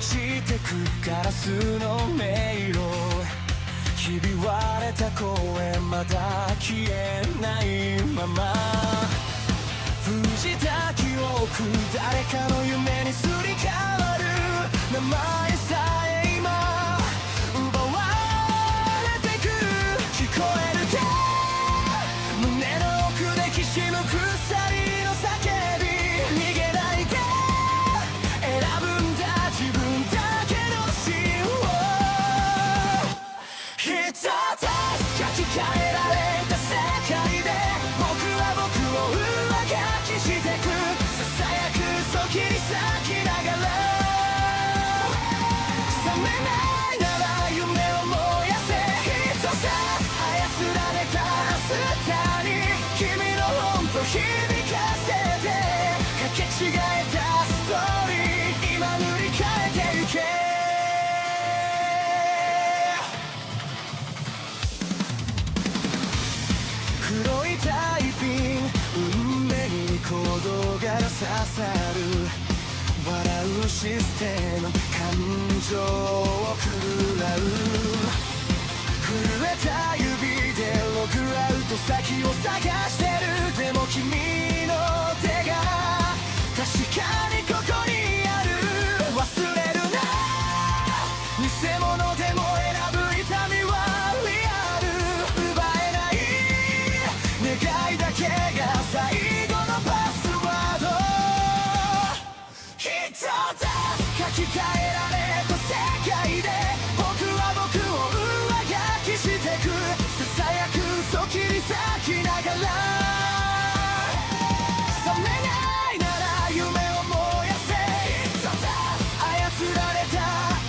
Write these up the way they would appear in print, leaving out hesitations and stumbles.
ちてくガラスの迷路、ひび割れた公園まだ消えないまま、藤滝を置く誰かの夢にすり替わる名前さえ今奪われてく。聞こえるか胸の奥できしむ鎖の叫び、逃げないで選ぶんだ自分だけの芯を。一つ書き換えられた世界で僕は僕を上書きしてく。ささやく嘘切り裂きながら、覚めないなら夢を燃やせ。一つ操られたスターに君の本と響かせて、かけ違えたストーリー今塗り替えてゆけ。黒いタイピン運命にコードが刺さる、笑うシステム感情を食らう。震えた指でログアウト先を探してる。でも君の手が確かにここにある。忘れるな偽物でも選ぶ痛みはリアル。奪えない願いだけが最後のパスワード。一つ書き換えられた世界で僕は僕を上書きしてく。ささやく嘘切り裂きながら、覚めないなら夢を燃やせ。一つ操られた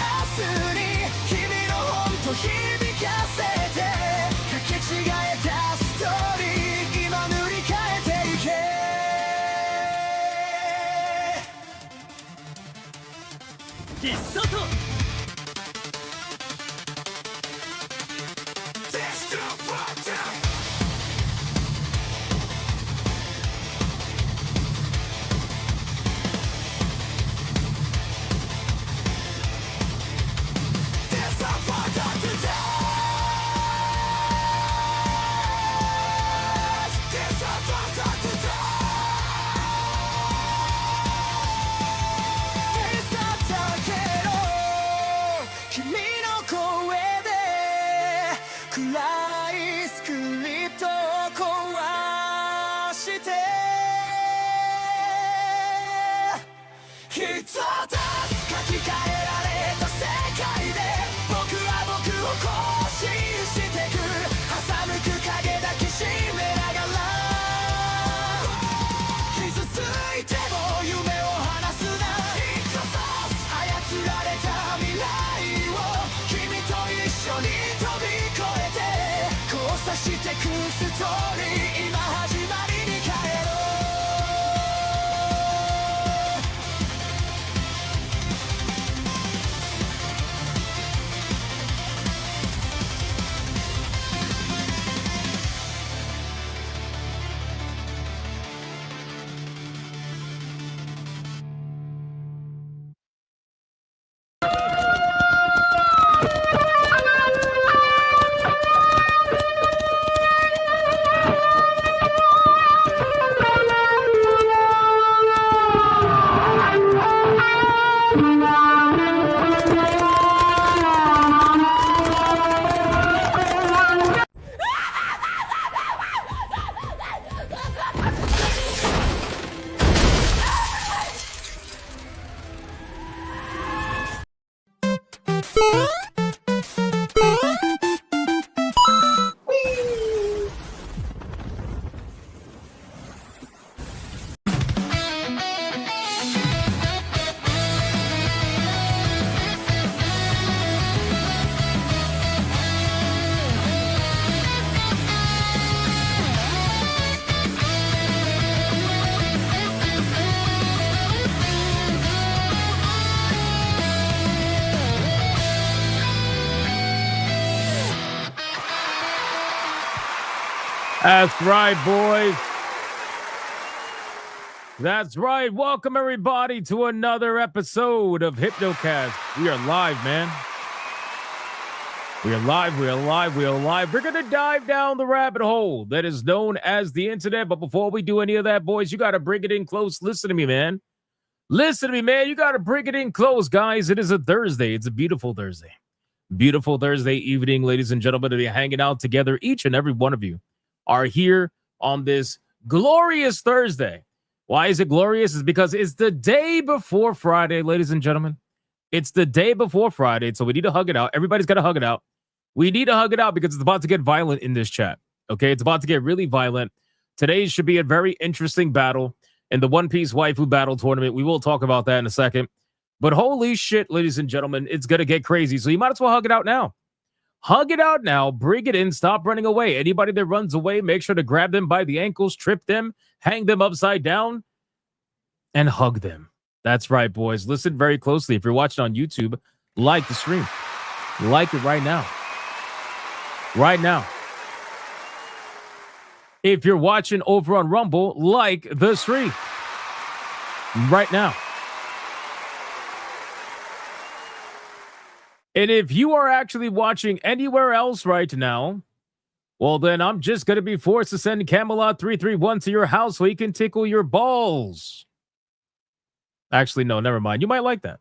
明日に君の本と響かせて、かけ違えたストーリー今塗り替えてゆけ。必殺君の声で暗いスクリプトを壊して、一つ書き換えられた世界で僕は僕を更新してく。挟むく影抱きしめながら、傷ついても夢を離すな。一つ操られた未来を君と一緒に飛び越えて、交差してくストーリー今始まりに帰ろう。That's right, boys. That's right. Welcome, everybody, to another episode of Hypnocast. We are live, man. We are live. We are live. We are live. We're going to dive down the rabbit hole that is known as the internet. But before we do any of that, boys, you got to bring it in close. Listen to me, man. Listen to me, man. You got to bring it in close, guys. It is a Thursday. It's a beautiful Thursday. Beautiful Thursday evening, ladies and gentlemen, to be hanging out together. Each and every one of you are here on this glorious Thursday. Why is it glorious? It's because it's the day before Friday, ladies and gentlemen. It's the day before Friday, so we need to hug it out. Everybody's got to hug it out. We need to hug it out because it's about to get violent in this chat. Okay, it's about to get really violent. Today should be a very interesting battle in the One Piece Waifu Battle Tournament. We will talk about that in a second. But holy shit, ladies and gentlemen, it's going to get crazy. So you might as well hug it out now. Hug it out now. Bring it in. Stop running away. Anybody that runs away, make sure to grab them by the ankles, trip them, hang them upside down, and hug them. That's right, boys. Listen very closely. If you're watching on YouTube, like the stream. Like it right now. Right now. If you're watching over on Rumble, like the stream. Right now. And if you are actually watching anywhere else right now, well, then I'm just going to be forced to send Camelot 331 to your house so he can tickle your balls. Actually, no, never mind. You might like that.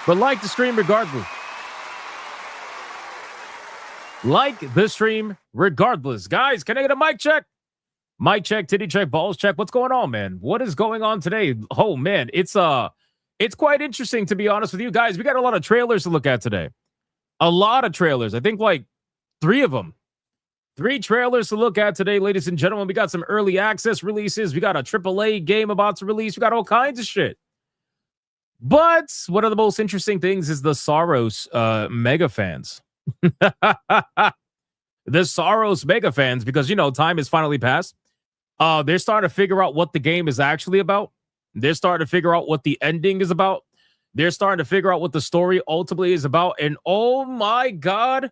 But like the stream regardless. Like the stream regardless. Guys, can I get a mic check? Mic check, titty check, balls check. What's going on, man? What is going on today? Oh, man, it's quite interesting, to be honest with you guys. We got a lot of trailers to look at today. A lot of trailers. I think like 3 of them. 3 trailers to look at today, ladies and gentlemen. We got some early access releases. We got a AAA game about to release. We got all kinds of shit. But one of the most interesting things is the Saros mega fans. The Saros mega fans, because, you know, time has finally passed. They're starting to figure out what the game is actually about. They're starting to figure out what the ending is about. They're starting to figure out what the story ultimately is about. And oh my God,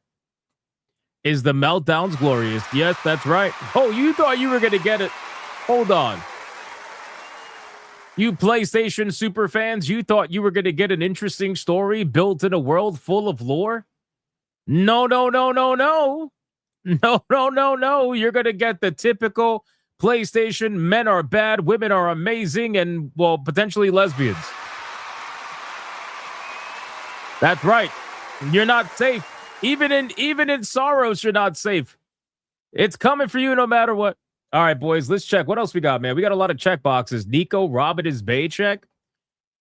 is the meltdowns glorious? Yes, that's right. Oh, you thought you were going to get it. Hold on. You PlayStation super fans, you thought you were going to get an interesting story built in a world full of lore? No, no, no, no, no. No, no, no, no. You're going to get the typical PlayStation, men are bad, women are amazing, and, well, potentially lesbians. That's right. You're not safe. Even in Saros, you're not safe. It's coming for you no matter what. All right, boys, let's check. What else we got, man? We got a lot of check boxes. Nico, Robin is Bay check.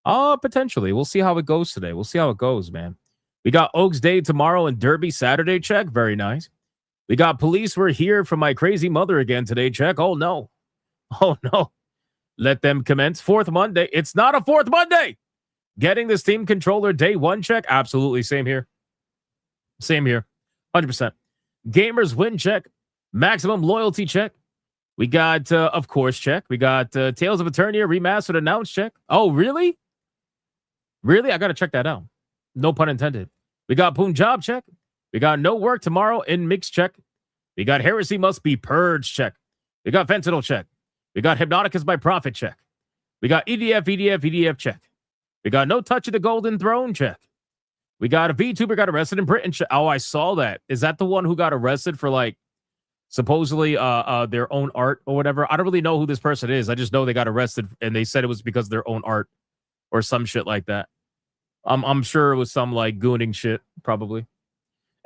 Potentially. We'll see how it goes today. We'll see how it goes, man. We got Oaks Day tomorrow and Derby Saturday check. Very nice. We got police were here from my crazy mother again today check. Oh, no. Oh, no. Let them commence. 4th Monday. It's not a 4th Monday. Getting the Steam controller day 1 check. Absolutely. Same here. Same here. 100%. Gamers win check. Maximum loyalty check. We got, of course, check. We got Tales of Eternia remastered announced check. Oh, really? Really? I got to check that out. No pun intended. We got Punjab check. We got no work tomorrow in mix check. We got Heresy must be purged check. We got Fentanyl check. We got Hypnoticus by Profit check. We got EDF check. We got No Touch of the Golden Throne check. We got a VTuber got arrested in Britain check. Oh, I saw that. Is that the one who got arrested for, like, supposedly their own art or whatever? I don't really know who this person is. I just know they got arrested and they said it was because of their own art or some shit like that. I'm sure it was some like gooning shit, probably.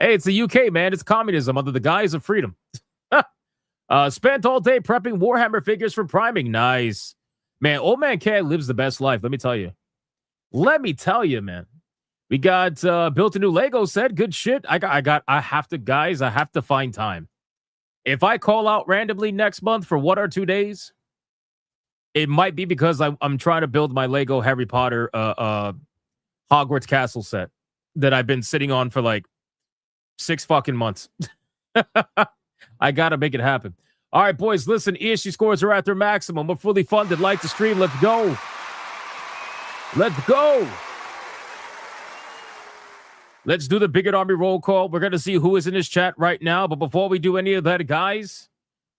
Hey, it's the UK, man. It's communism under the guise of freedom. Spent all day prepping Warhammer figures for priming. Nice. Man, Old Man K lives the best life, let me tell you. Let me tell you, man. We got built a new Lego set. Good shit. I have to find time. If I call out randomly next month for 1 or 2 days, it might be because I'm trying to build my Lego Harry Potter Hogwarts Castle set that I've been sitting on for like 6 fucking months. I gotta make it happen. All right, boys, listen, ESG scores are at their maximum. We're fully funded. Like the stream. Let's go. Let's go. Let's do the Bigot Army roll call. We're going to see who is in this chat right now. But before we do any of that, guys,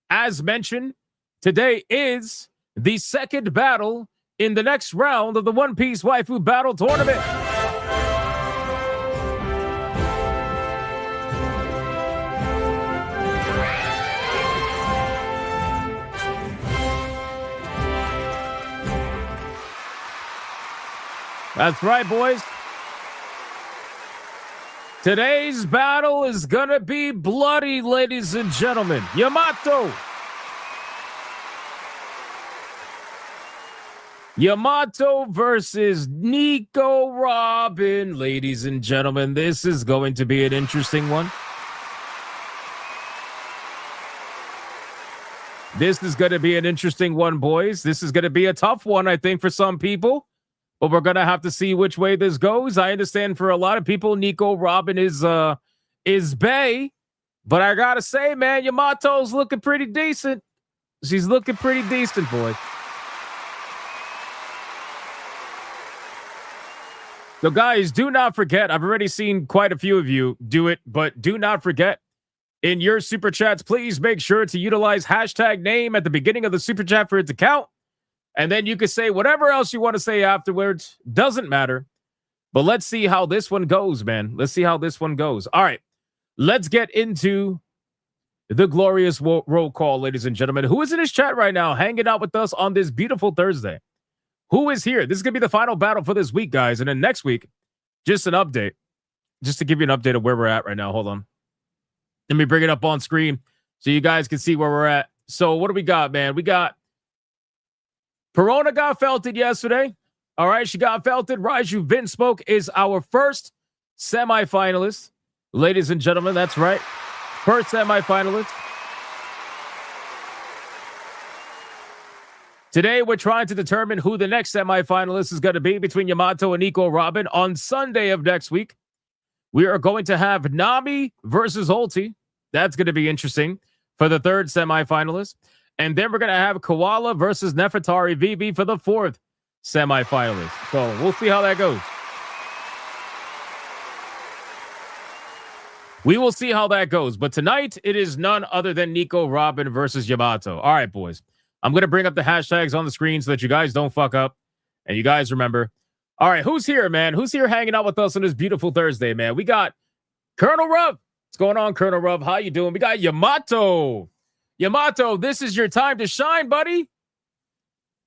as mentioned, today is the second battle in the next round of the One Piece Waifu Battle Tournament. That's right, boys. Today's battle is gonna be bloody, ladies and gentlemen. Yamato versus Nico Robin. Ladies and gentlemen, this is going to be an interesting one. This is going to be an interesting one, boys. This is going to be a tough one, I think, for some people. But we're going to have to see which way this goes. I understand for a lot of people, Nico Robin is bae. But I got to say, man, Yamato's looking pretty decent. She's looking pretty decent, boys. So, guys, do not forget. I've already seen quite a few of you do it, but do not forget, in your super chats, please make sure to utilize hashtag name at the beginning of the super chat for it to count. And then you can say whatever else you want to say afterwards. Doesn't matter. But let's see how this one goes, man. Let's see how this one goes. All right. Let's get into the glorious roll call, ladies and gentlemen. Who is in his chat right now hanging out with us on this beautiful Thursday? Who is here? This is going to be the final battle for this week, guys. And then next week, just an update. Just to give you an update of where we're at right now. Hold on. Let me bring it up on screen so you guys can see where we're at. So what do we got, man? We got Perona got felted yesterday. All right, she got felted. Raiju Vinsmoke is our first semifinalist. Ladies and gentlemen, that's right. First semifinalist. Today, we're trying to determine who the next semifinalist is going to be between Yamato and Nico Robin. On Sunday of next week, we are going to have Nami versus Ulti. That's going to be interesting for the third semifinalist. And then we're going to have Koala versus Nefertari Vivi for the fourth semifinalist. So we'll see how that goes. We will see how that goes. But tonight, it is none other than Nico Robin versus Yamato. All right, boys. I'm going to bring up the hashtags on the screen so that you guys don't fuck up. And you guys remember. All right, who's here, man? Who's here hanging out with us on this beautiful Thursday, man? We got Colonel Ruv. What's going on, Colonel Ruv? How you doing? We got Yamato. Yamato, this is your time to shine, buddy.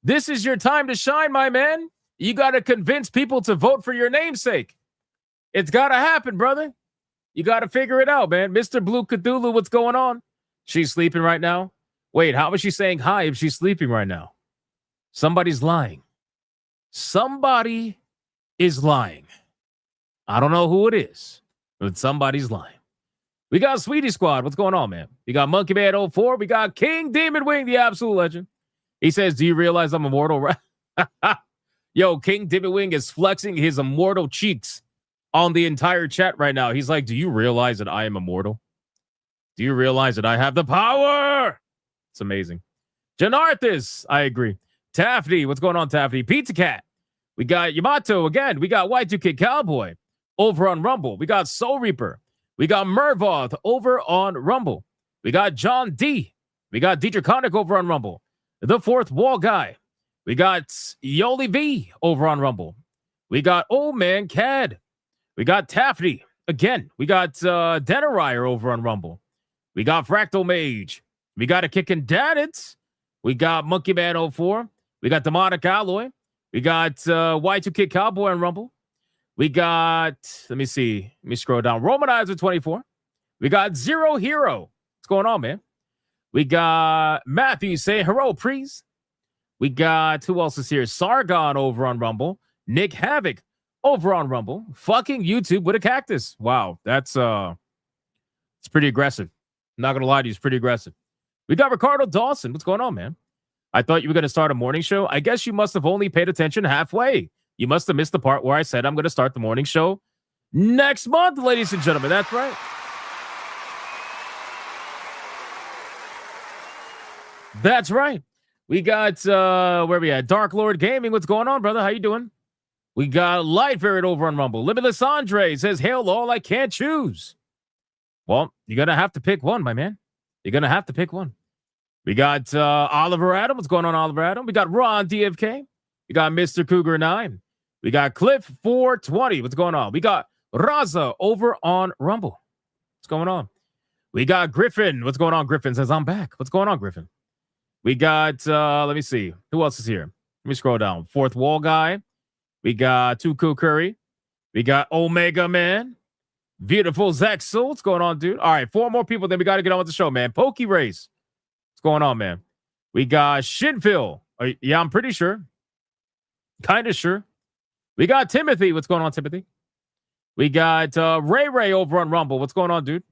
This is your time to shine, my man. You got to convince people to vote for your namesake. It's got to happen, brother. You got to figure it out, man. Mr. Blue Cthulhu, what's going on? She's sleeping right now. Wait, how is she saying hi if she's sleeping right now? Somebody's lying. Somebody is lying. I don't know who it is, but somebody's lying. We got Sweetie Squad. What's going on, man? We got Monkey Man 04. We got King Demon Wing, the absolute legend. He says, do you realize I'm immortal? Right? Yo, King Demon Wing is flexing his immortal cheeks on the entire chat right now. He's like, do you realize that I am immortal? Do you realize that I have the power? It's amazing. Janarthis, I agree. Taffy, what's going on, Taffy? Pizza Cat. We got Yamato again. We got Y2K Cowboy over on Rumble. We got Soul Reaper. We got Mervoth over on Rumble. We got John D. We got Dietrich Koenig over on Rumble. The Fourth Wall Guy. We got Yoli V over on Rumble. We got Old Man Cad. We got Taffy again. We got Denarier over on Rumble. We got Fractal Mage. We got a Kickin' Dadits. We got Monkey Man 04. We got Demonic Alloy. We got Y2K Cowboy on Rumble. We got, let me see. Let me scroll down. Romanizer 24. We got Zero Hero. What's going on, man? We got Matthew saying, hello, please. We got, who else is here? Sargon over on Rumble. Nick Havoc over on Rumble. Fucking YouTube with a cactus. Wow, that's it's pretty aggressive. I'm not going to lie to you, it's pretty aggressive. We got Ricardo Dawson. What's going on, man? I thought you were going to start a morning show. I guess you must have only paid attention halfway. You must have missed the part where I said I'm going to start the morning show next month, ladies and gentlemen. That's right. That's right. We got, where we at? Dark Lord Gaming. What's going on, brother? How you doing? We got Light Variant over on Rumble. Limitless Andre says, "Hail all, I can't choose." Well, you're going to have to pick one, my man. You're going to have to pick one. We got Oliver Adam. What's going on, Oliver Adam? We got Ron DFK. We got Mr. Cougar 9. We got Cliff 420. What's going on? We got Raza over on Rumble. What's going on? We got Griffin. What's going on? Griffin says, "I'm back." What's going on, Griffin? We got, let me see. Who else is here? Let me scroll down. Fourth Wall Guy. We got Tuku Curry. We got Omega Man. Beautiful Zexel. What's going on, dude? All right, 4 more people. Then we got to get on with the show, man. Pokey Race. What's going on, man? We got Shinville. Yeah, I'm pretty sure. Kind of sure. We got Timothy. What's going on, Timothy? We got Ray over on Rumble. What's going on, dude?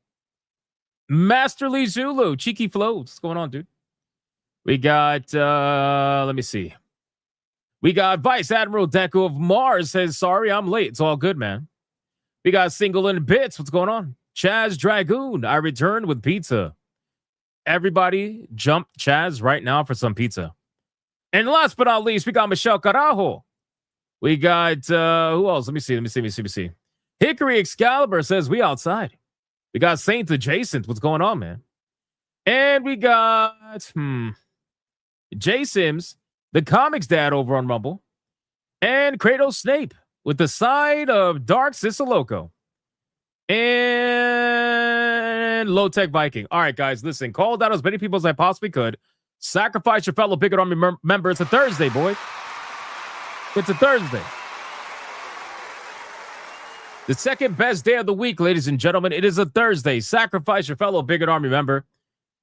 Masterly Zulu. Cheeky Flows. What's going on, dude? We got, let me see. We got Vice Admiral Deku of Mars says, "Sorry, I'm late. It's all good, man." We got Single in Bits. What's going on? Chaz Dragoon. "I returned with pizza." Everybody jump Chaz right now for some pizza. And last but not least, we got Michelle Carajo. We got, who else? Let me see. Hickory Excalibur says, "We outside." We got Saint Adjacent. What's going on, man? And we got, J Sims, the comics dad over on Rumble, and Kratos Snape with the side of Dark Sisaloco, and Low Tech Viking. All right, guys, listen, called out as many people as I possibly could. Sacrifice your fellow Bigot Army member. It's a Thursday, boys. It's a Thursday. The second best day of the week, ladies and gentlemen. It is a Thursday. Sacrifice your fellow Bigot Army member.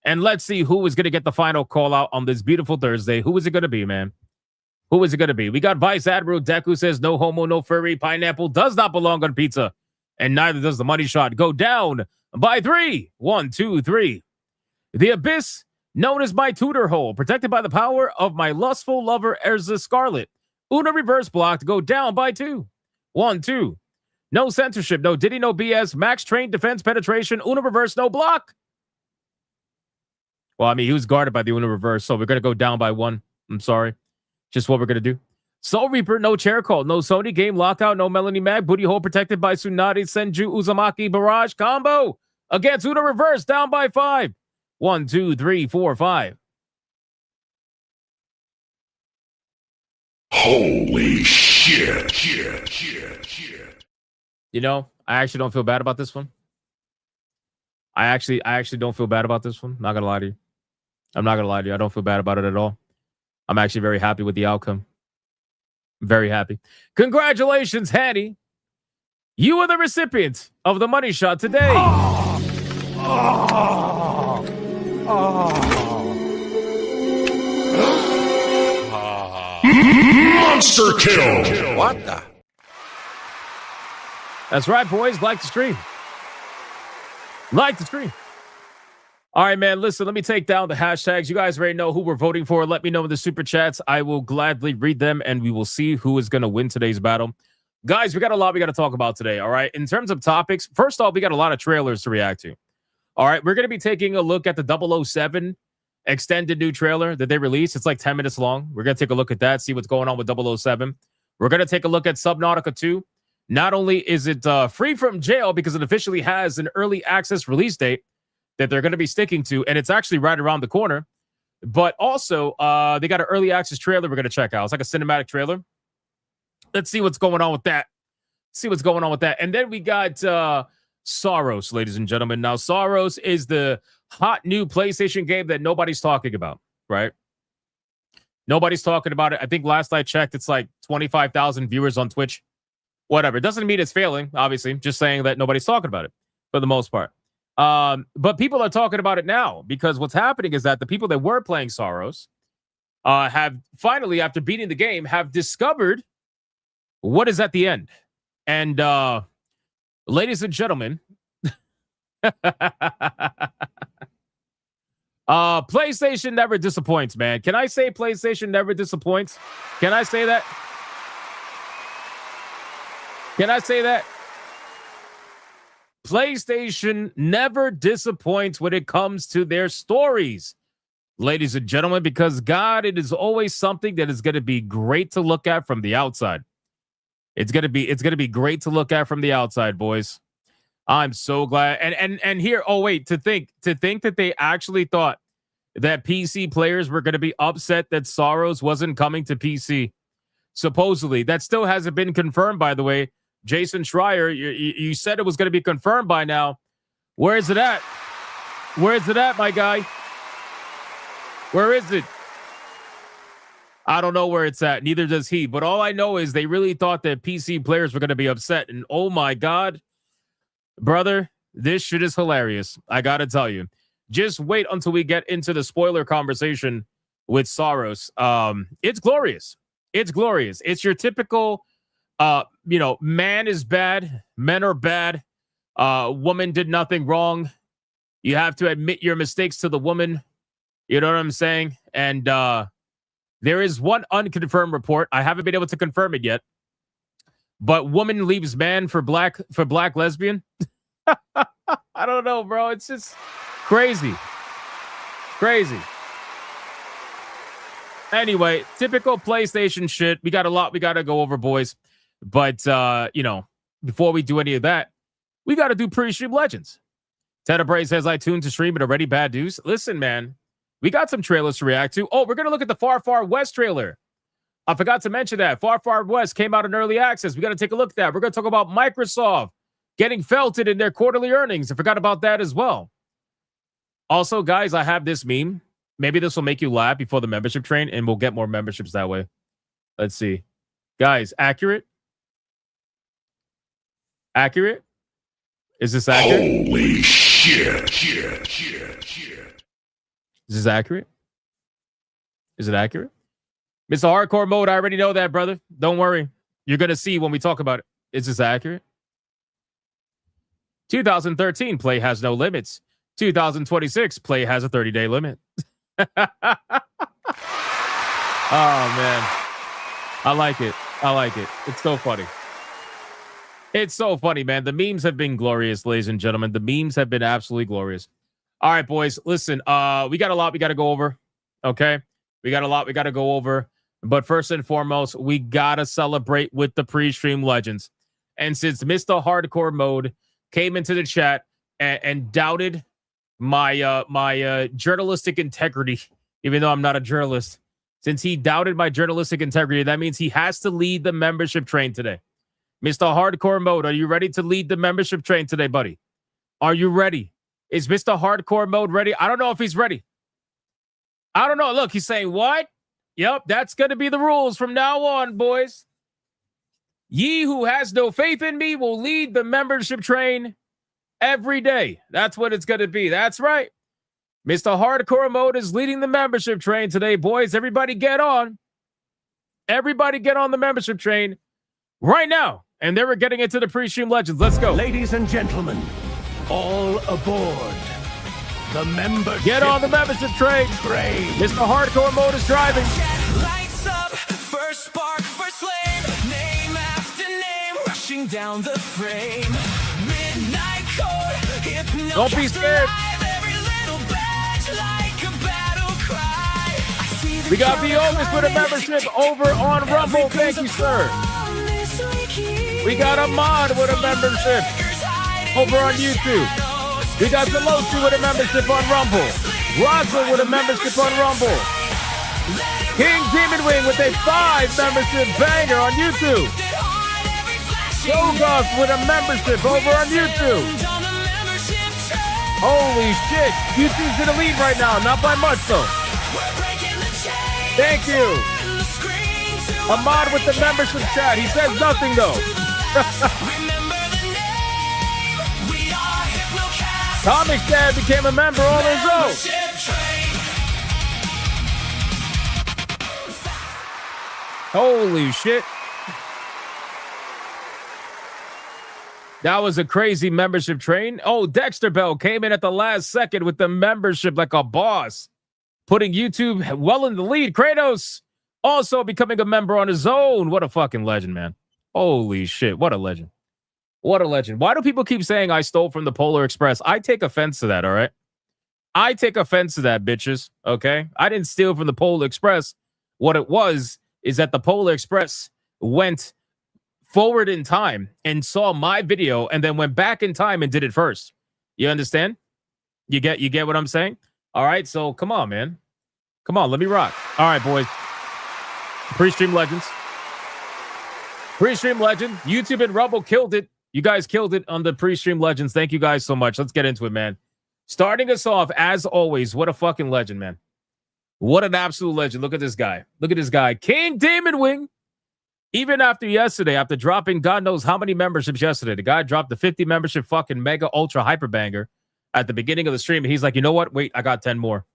And let's see who is going to get the final call out on this beautiful Thursday. Who is it going to be, man? Who is it going to be? We got Vice Admiral Deku says, "No homo, no furry. Pineapple does not belong on pizza. And neither does the money shot. Go down by 3. 1, 2, 3. The Abyss, known as my tutor hole, protected by the power of my lustful lover, Erza Scarlet. Una reverse blocked. Go down by 2. 1, 2. No censorship. No Diddy, no BS. Max train defense penetration. Una reverse, no block. Well, I mean, he was guarded by the Una reverse, so we're going to go down by 1. I'm sorry. Just what we're going to do. Soul Reaper, no chair call. No Sony game lockout. No Melanie Mag. Booty hole protected by Tsunade Senju Uzumaki Barrage combo. Against Una reverse, down by 5. 1, 2, 3, 4, 5. Holy shit. You know, I actually don't feel bad about this one. I actually don't feel bad about this one. Not going to lie to you. I'm not going to lie to you. I don't feel bad about it at all. I'm actually very happy with the outcome. Very happy. Congratulations, Hattie. You are the recipient of the money shot today. Monster kill. What the? That's right, boys. Like the stream. Like the stream. All right, man. Listen, let me take down the hashtags. You guys already know who we're voting for. Let me know in the super chats. I will gladly read them, and we will see who is going to win today's battle. Guys, we got a lot we got to talk about today, all right? In terms of topics, first off, we got a lot of trailers to react to. All right, we're going to be taking a look at the 007 extended new trailer that they released. It's like 10 minutes long. We're going to take a look at that, see what's going on with 007. We're going to take a look at Subnautica 2. Not only is it free from jail because it officially has an early access release date that they're going to be sticking to, and it's actually right around the corner, but also they got an early access trailer we're going to check out. It's like a cinematic trailer. Let's see what's going on with that. And then we got Saros, ladies and gentlemen. Now, Saros is the hot new PlayStation game that nobody's talking about, right? Nobody's talking about it. I think last I checked, it's like 25,000 viewers on Twitch. Whatever. It doesn't mean it's failing, obviously. Just saying that nobody's talking about it for the most part. But people are talking about it now because what's happening is that the people that were playing Saros have finally, after beating the game, have discovered what is at the end. And ladies and gentlemen, PlayStation never disappoints, man. Can I say PlayStation never disappoints? Can I say that? PlayStation never disappoints when it comes to their stories, ladies and gentlemen, because God, it is always something that is going to be great to look at from the outside. It's gonna be great to look at from the outside, boys. I'm so glad. And here, oh wait, to think that they actually thought that PC players were gonna be upset that Saros wasn't coming to PC. Supposedly, that still hasn't been confirmed, by the way. Jason Schreier, you said it was gonna be confirmed by now. Where is it at? Where is it at, my guy? Where is it? I don't know where it's at. Neither does he. But all I know is they really thought that PC players were going to be upset. And oh my God, brother, this shit is hilarious. I got to tell you. Just wait until we get into the spoiler conversation with Saros. It's glorious. It's glorious. It's your typical, man is bad. Men are bad. Woman did nothing wrong. You have to admit your mistakes to the woman. You know what I'm saying? And there is one unconfirmed report. I haven't been able to confirm it yet. But woman leaves man for black lesbian. I don't know, bro. It's just crazy. Crazy. Anyway, typical PlayStation shit. We got a lot we got to go over, boys. But, before we do any of that, we got to do pre-stream legends. Tenebrae says, I tuned to stream, but already bad news. Listen, man, we got some trailers to react to. Oh, we're going to look at the Far Far West trailer. I forgot to mention that. Far Far West came out in early access. We got to take a look at that. We're going to talk about Microsoft getting felted in their quarterly earnings. I forgot about that as well. Also, guys, I have this meme. Maybe this will make you laugh before the membership train, and we'll get more memberships that way. Let's see. Guys, accurate? Accurate? Is this accurate? Holy shit. Is this accurate? Is it accurate? Mr. Hardcore Mode, I already know that, brother. Don't worry. You're going to see when we talk about it. Is this accurate? 2013, play has no limits. 2026, play has a 30-day limit. Oh, man. I like it. I like it. It's so funny. It's so funny, man. The memes have been glorious, ladies and gentlemen. The memes have been absolutely glorious. All right, boys. Listen, we got a lot we got to go over. Okay? We got a lot we got to go over. But first and foremost, we got to celebrate with the pre-stream legends. And since Mr. Hardcore Mode came into the chat and doubted my journalistic integrity, even though I'm not a journalist, since he doubted my journalistic integrity, that means he has to lead the membership train today. Mr. Hardcore Mode, are you ready to lead the membership train today, buddy? Are you ready? Is Mr. Hardcore Mode ready? I don't know if he's ready. I don't know. Look, he's saying what? Yep, that's going to be the rules from now on, boys. Ye who has no faith in me will lead the membership train every day. That's what it's going to be. That's right. Mr. Hardcore Mode is leading the membership train today, boys. Everybody get on. Everybody get on the membership train right now. And then we're getting into the pre-stream legends. Let's go. Ladies and gentlemen, all aboard. The membership. Get on the membership train. Mr. Hardcore Mode is driving. Lights up, first spark, first flame. Name after name, rushing down the frame. Midnight code, hypnocast. Don't be scared. Every little badge like a battle cry. We got Viomas with a membership over on Rumble. Thank you, sir. We got Ahmad with a membership over on YouTube. We got Delosi with a membership on Rumble. Raza with a membership on Rumble. King Demon Wing with a 5 membership banger on YouTube. Shogoth with a membership over on YouTube. Holy shit. YouTube's in the lead right now. Not by much, though. Thank you. Ahmad with the membership chat. He says nothing, though. Comic Dad became a member on his own. Holy shit. That was a crazy membership train. Oh, Dexter Bell came in at the last second with the membership like a boss, putting YouTube well in the lead. Kratos also becoming a member on his own. What a fucking legend, man. Holy shit. What a legend. What a legend. Why do people keep saying I stole from the Polar Express? I take offense to that, all right? I take offense to that, bitches, okay? I didn't steal from the Polar Express. What it was is that the Polar Express went forward in time and saw my video and then went back in time and did it first. You understand? You get what I'm saying? All right, so come on, man. Come on, let me rock. All right, boys. Pre-stream legends. Pre-stream legend. YouTube and Rumble killed it. You guys killed it on the pre-stream legends. Thank you guys so much. Let's get into it, man. Starting us off, as always, what a fucking legend, man. What an absolute legend. Look at this guy. Look at this guy. King Demon Wing. Even after yesterday, after dropping God knows how many memberships yesterday, the guy dropped the 50 membership fucking mega ultra hyper banger at the beginning of the stream. And he's like, you know what? Wait, I got 10 more.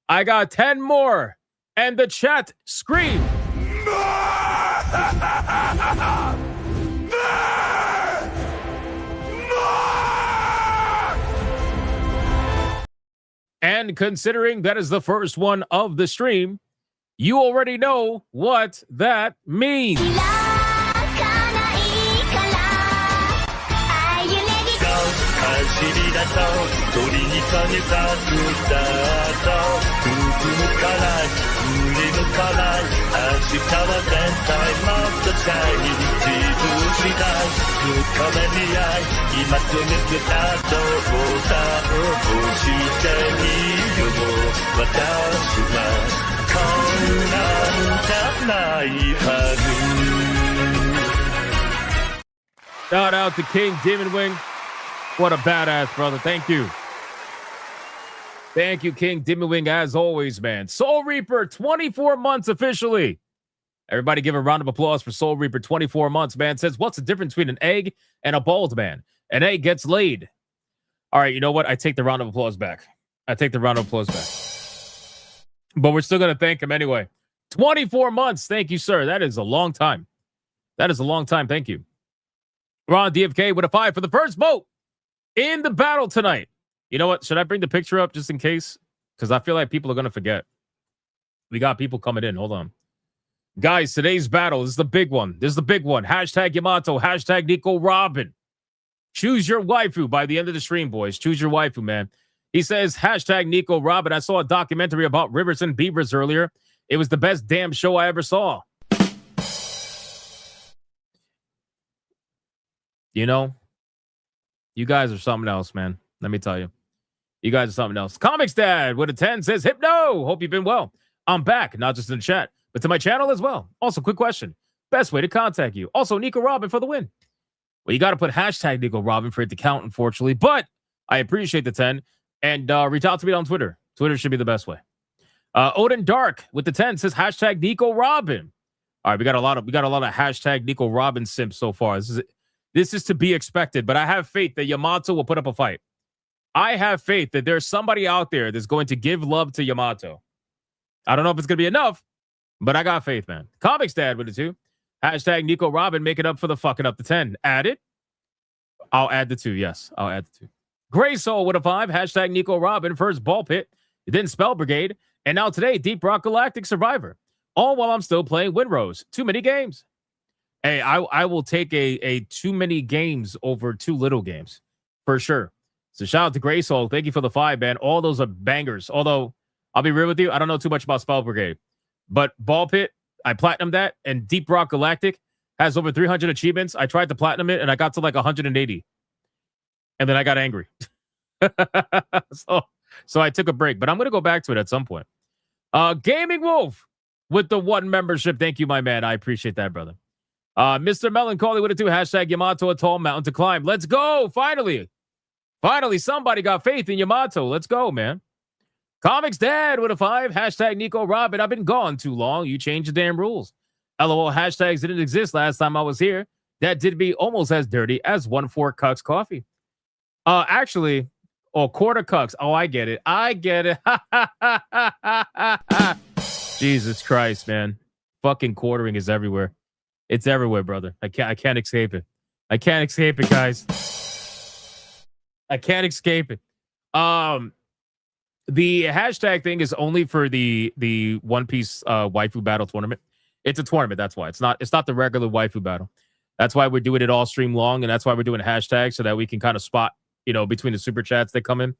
I got 10 more. And the chat screamed. And considering that is the first one of the stream, you already know what that means. Shout out to King Demon Wing. What a badass, brother. Thank you. Thank you, King Demon Wing, as always, man. Soul Reaper, 24 months officially. Everybody give a round of applause for Soul Reaper, 24 months, man. Says, what's the difference between an egg and a bald man? An egg gets laid. All right, you know what? I take the round of applause back. I take the round of applause back. But we're still going to thank him anyway. 24 months. Thank you, sir. That is a long time. That is a long time. Thank you. Ron DFK with a 5 for the first vote in the battle tonight. You know what? Should I bring the picture up just in case? Because I feel like people are going to forget. We got people coming in. Hold on. Guys, today's battle is the big one. This is the big one. Hashtag Yamato. Hashtag Nico Robin. Choose your waifu by the end of the stream, boys. Choose your waifu, man. He says, hashtag Nico Robin. I saw a documentary about rivers and beavers earlier. It was the best damn show I ever saw. You know, you guys are something else, man. Let me tell you. You guys are something else. Comics Dad with a 10 says, Hypno. Hope you've been well. I'm back, not just in the chat, but to my channel as well. Also, quick question. Best way to contact you. Also, Nico Robin for the win. Well, you got to put hashtag Nico Robin for it to count, unfortunately. But I appreciate the 10. And reach out to me on Twitter. Twitter should be the best way. Odin Dark with the 10 says hashtag Nico Robin. All right, we got a lot of hashtag Nico Robin simps so far. This is to be expected, but I have faith that Yamato will put up a fight. I have faith that there's somebody out there that's going to give love to Yamato. I don't know if it's going to be enough, but I got faith, man. Comics Dad with it too. Hashtag Nico Robin, make it up for the fucking up to 10. Add it. I'll add the 2. Yes, I'll add the 2. Gray Soul with a 5. Hashtag Nico Robin. First Ball Pit. Then Spell Brigade. And now today, Deep Rock Galactic Survivor. All while I'm still playing Windrose. Too many games. Hey, I will take a too many games over too little games. For sure. So shout out to Gray Soul. Thank you for the 5, man. All those are bangers. Although, I'll be real with you, I don't know too much about Spell Brigade. But Ball Pit, I platinumed that. And Deep Rock Galactic has over 300 achievements. I tried to platinum it, and I got to like 180. And then I got angry. So I took a break. But I'm going to go back to it at some point. Gaming Wolf with the 1 membership. Thank you, my man. I appreciate that, brother. Mr. Melancholy with a 2. Hashtag Yamato, a tall mountain to climb. Let's go. Finally, somebody got faith in Yamato. Let's go, man. Comics Dad with a 5. Hashtag Nico Robin. I've been gone too long. You changed the damn rules. LOL, hashtags didn't exist last time I was here. That did be almost as dirty as 1/4 Cucks coffee. Actually, quarter Cucks. Oh, I get it. Jesus Christ, man. Fucking quartering is everywhere. It's everywhere, brother. I can't escape it. I can't escape it, guys. I can't escape it. The hashtag thing is only for the One Piece waifu battle tournament. It's a tournament, that's why. It's not the regular waifu battle. That's why we're doing it all stream long, and that's why we're doing hashtags so that we can kind of spot, between the super chats that come in.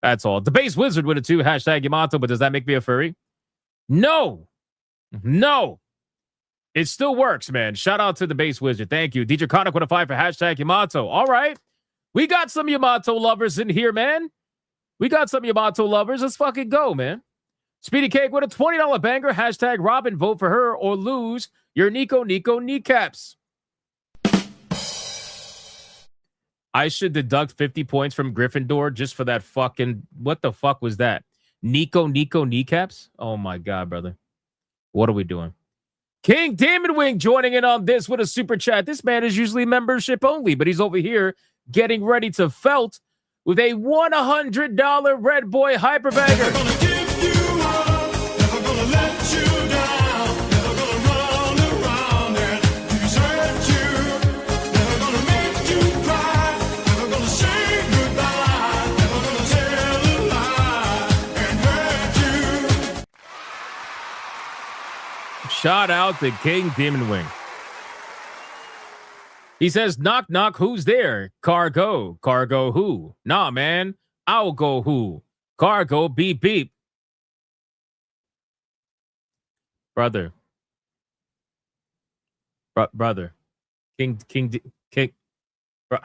That's all. The base wizard with it too. Hashtag Yamato, but does that make me a furry? No. It still works, man. Shout out to the base wizard. Thank you. DJ Conic with a 5 for hashtag Yamato. All right. We got some Yamato lovers in here, man. We got some Yamato lovers. Let's fucking go, man. Speedy Cake with a $20 banger. Hashtag Robin, vote for her or lose your Nico kneecaps. I should deduct 50 points from Gryffindor just for that fucking... What the fuck was that? Nico kneecaps? Oh my God, brother. What are we doing? King Damon Wing joining in on this with a super chat. This man is usually membership only, but he's over here getting ready to felt with a $100 Red Boy Hyper Bagger. Shout out to King Demon Wing. He says, knock, knock, who's there? Cargo. Cargo who? Nah, man. I'll go who? Cargo, beep, beep. Brother. Brother. King. Bro.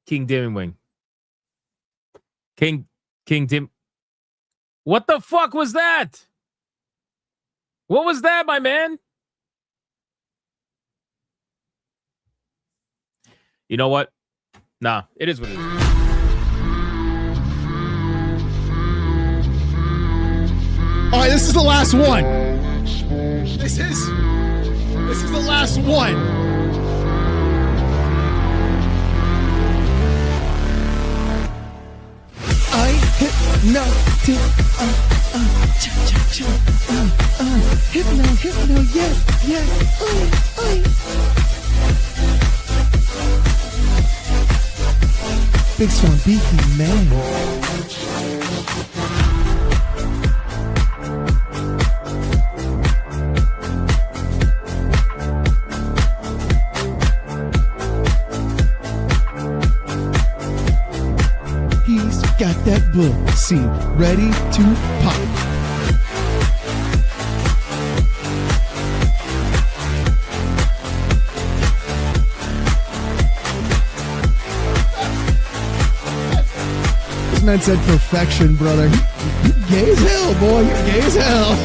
King Demon Wing. King Dim. What the fuck was that? What was that, my man? You know what? Nah, it is what it is. All right, this is the last one. This is the last one. I hypnotic, hypno, yes, big strong beefy man. Got that book scene ready to pop. This man said perfection, brother. You're gay as hell, boy. You're gay as hell.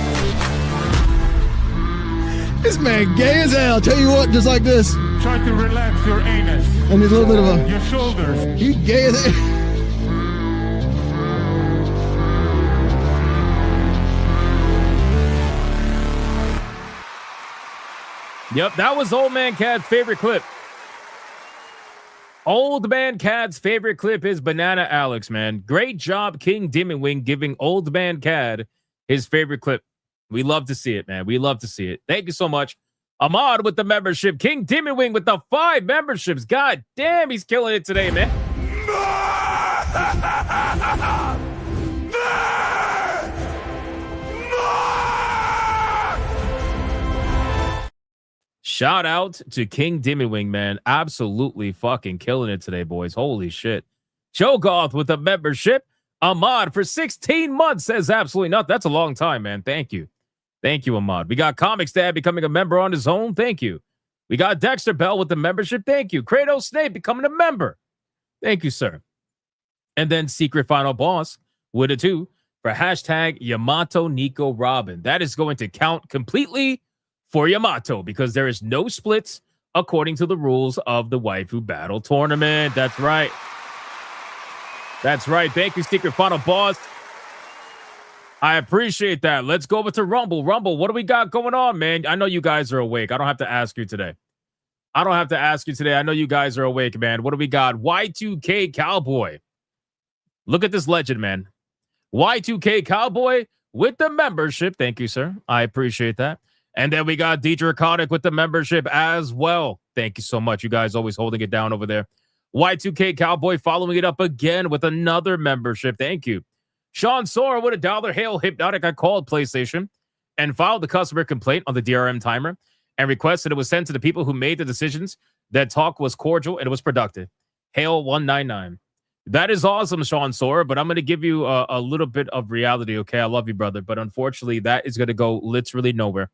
This man gay as hell. Tell you what, just like this. Try to relax your anus. And there's a little bit of a... Your shoulders. You gay as hell. Yep, that was Old Man Cad's favorite clip. Old Man Cad's favorite clip is Banana Alex, man. Great job, King Demon Wing, giving Old Man Cad his favorite clip. We love to see it, man. We love to see it. Thank you so much. Ahmad with the membership. King Demon Wing with the 5 memberships. God damn, he's killing it today, man. Shout out to King Demon Wing, man. Absolutely fucking killing it today, boys. Holy shit. Cho'Goth with a membership. Ahmad for 16 months says absolutely not. That's a long time, man. Thank you. Thank you, Ahmad. We got Comics Dad becoming a member on his own. Thank you. We got Dexter Bell with the membership. Thank you. Kratos Snape becoming a member. Thank you, sir. And then Secret Final Boss with a 2 for hashtag Yamato Nico Robin. That is going to count completely for Yamato, because there is no splits according to the rules of the Waifu Battle Tournament. That's right. That's right. Thank you, Secret Final Boss. I appreciate that. Let's go over to Rumble. Rumble, what do we got going on, man? I know you guys are awake. I don't have to ask you today. I know you guys are awake, man. What do we got? Y2K Cowboy. Look at this legend, man. Y2K Cowboy with the membership. Thank you, sir. I appreciate that. And then we got Deidre Kotick with the membership as well. Thank you so much. You guys always holding it down over there. Y2K Cowboy following it up again with another membership. Thank you. Sean Sora with $1. Hail Hypnotic. I called PlayStation and filed the customer complaint on the DRM timer. and requests that it was sent to the people who made the decisions. That talk was cordial and it was productive. Hail 199. That is awesome, Sean Sora, but I'm going to give you a little bit of reality, okay? I love you, brother, but unfortunately, that is going to go literally nowhere.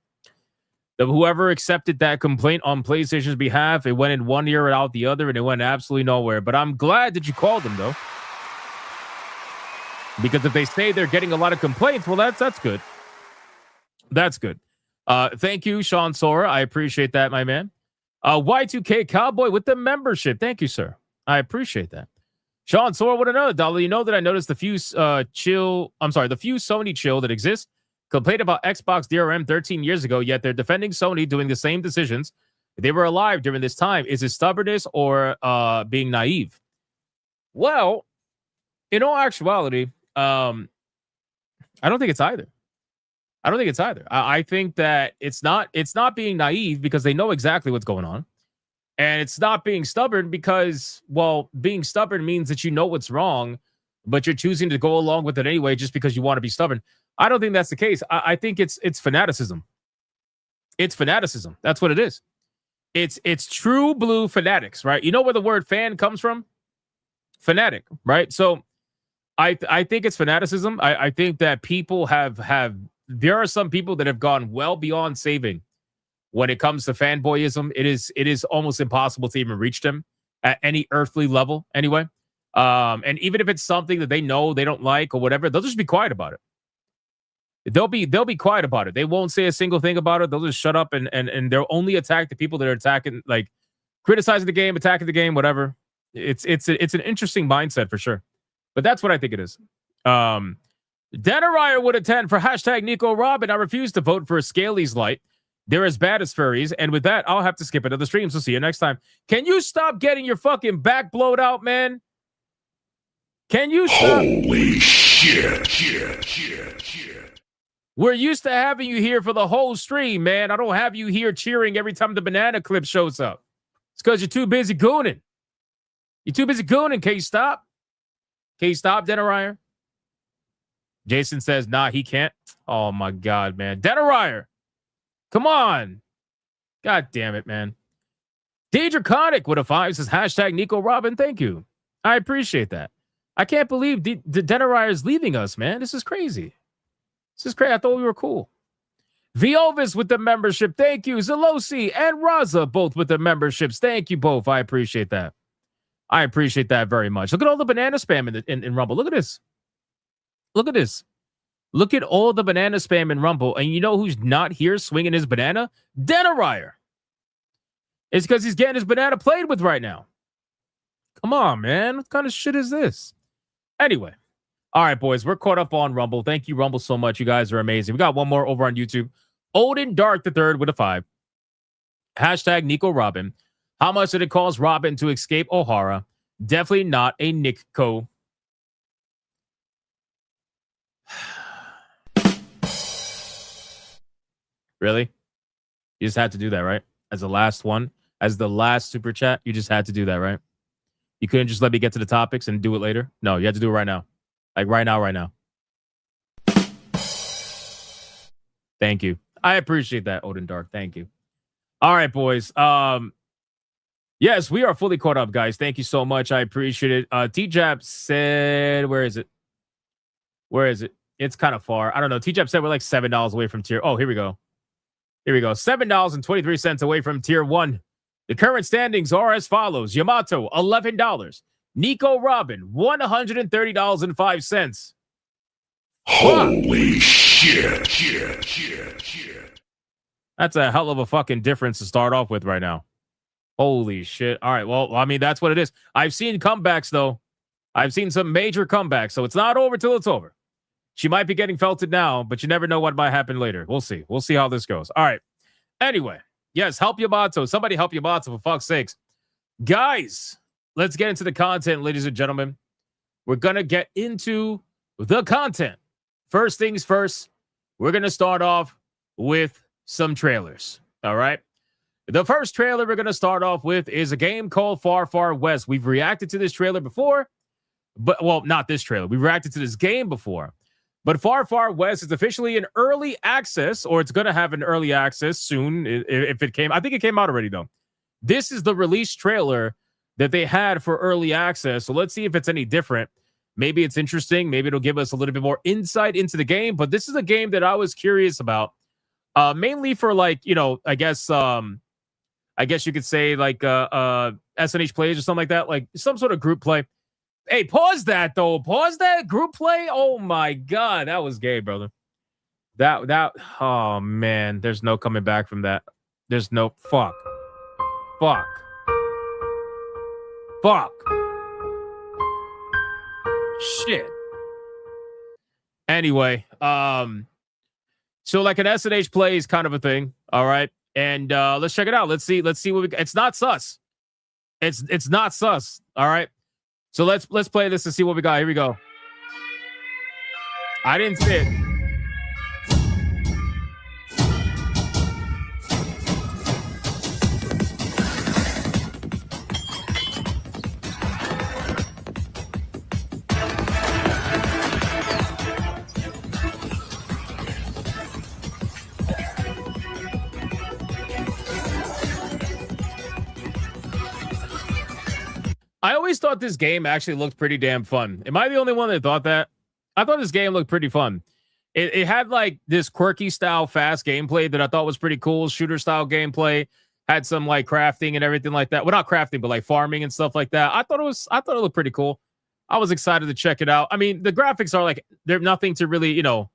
Whoever accepted that complaint on PlayStation's behalf, it went in one ear and out the other, and it went absolutely nowhere. But I'm glad that you called them, though. Because if they say they're getting a lot of complaints, well, that's good. That's good. Thank you, Sean Sora. I appreciate that, my man. Y2K Cowboy with the membership. Thank you, sir. I appreciate that. Sean Sora with another $1. You know that I noticed the few Sony chill that exist complained about Xbox DRM 13 years ago, yet they're defending Sony doing the same decisions. They were alive during this time. Is it stubbornness or being naive? Well, in all actuality, I don't think it's either. I think that it's not being naive because they know exactly what's going on. And it's not being stubborn because, well, being stubborn means that you know what's wrong, but you're choosing to go along with it anyway just because you want to be stubborn. I don't think that's the case. I think it's fanaticism. It's fanaticism. That's what it is. It's true blue fanatics, right? You know where the word fan comes from? Fanatic, right? So I think it's fanaticism. I think that people have there are some people that have gone well beyond saving when it comes to fanboyism. It is almost impossible to even reach them at any earthly level anyway. And even if it's something that they know they don't like or whatever, they'll just be quiet about it. They'll be quiet about it. They won't say a single thing about it. They'll just shut up and they'll only attack the people that are attacking, like criticizing the game, attacking the game, whatever. It's an interesting mindset for sure. But that's what I think it is. Denariah would attend for hashtag Nico Robin. I refuse to vote for Scaly's Light. They're as bad as furries. And with that, I'll have to skip another stream. So see you next time. Can you stop getting your fucking back blowed out, man? Can you stop? Holy shit. We're used to having you here for the whole stream, man. I don't have you here cheering every time the banana clip shows up. It's because you're too busy gooning. You're too busy gooning. Can you stop? Can you stop, Denariah? Jason says, nah, he can't. Oh, my God, man. Denariah. Come on. God damn it, man. Draconic with a 5 says, hashtag Nico Robin. Thank you. I appreciate that. I can't believe the Denariah is leaving us, man. This is crazy. This is crazy. I thought we were cool. Viovis with the membership. Thank you. Zelosi and Raza both with the memberships. Thank you both. I appreciate that. I appreciate that very much. Look at all the banana spam in Rumble. Look at this. Look at this. Look at all the banana spam in Rumble. And you know who's not here swinging his banana? Denariah. It's because he's getting his banana played with right now. Come on, man. What kind of shit is this? Anyway. All right, boys. We're caught up on Rumble. Thank you, Rumble, so much. You guys are amazing. We got one more over on YouTube. Odin Dark the Third with a 5. Hashtag Nico Robin. How much did it cost Robin to escape O'Hara? Definitely not a Nico. Really? You just had to do that, right? As the last one, as the last super chat, you just had to do that, right? You couldn't just let me get to the topics and do it later? No, you had to do it right now. Like right now. Thank you. I appreciate that, Odin Dark. Thank you. All right, boys. Yes, we are fully caught up, guys. Thank you so much. I appreciate it. T-Jap said, where is it? It's kind of far. I don't know. T-Jap said we're like $7 away from tier. Oh, here we go. $7.23 away from tier 1. The current standings are as follows. Yamato, $11. Nico Robin, $130.05. Holy shit. That's a hell of a fucking difference to start off with right now. Holy shit. All right. Well, I mean, that's what it is. I've seen comebacks, though. I've seen some major comebacks, so it's not over till it's over. She might be getting felted now, but you never know what might happen later. We'll see. We'll see how this goes. All right. Anyway, yes, help Yamato. Somebody help Yamato, for fuck's sakes. Guys, let's get into the content, ladies and gentlemen. We're going to get into the content. First things first, we're going to start off with some trailers. All right. The first trailer we're going to start off with is a game called Far Far West. We've reacted to this trailer before, but, well, not this trailer. We've reacted to this game before. But Far Far West is officially in early access, or it's going to have an early access soon if it came. I think it came out already, though. This is the release trailer that they had for early access. So let's see if it's any different. Maybe it's interesting. Maybe it'll give us a little bit more insight into the game. But this is a game that I was curious about, mainly for like, you know, I guess you could say like SNH plays or something like that, like some sort of group play. Hey, pause that though. Pause that group play. Oh my God, that was gay, brother. That. Oh man, there's no coming back from that. There's no fuck. Shit. Anyway, so like an SNH play is kind of a thing. All right, and let's check it out. Let's see what we. It's not sus. It's not sus. All right. So let's play this and see what we got. Here we go. I didn't see it. I always thought this game actually looked pretty damn fun. Am I the only one that thought that? I thought this game looked pretty fun. It had like this quirky style fast gameplay that I thought was pretty cool. Shooter style gameplay. Had some like crafting and everything like that. Well, not crafting, but like farming and stuff like that. I thought it looked pretty cool. I was excited to check it out. I mean, the graphics are like, they're nothing to really, you know,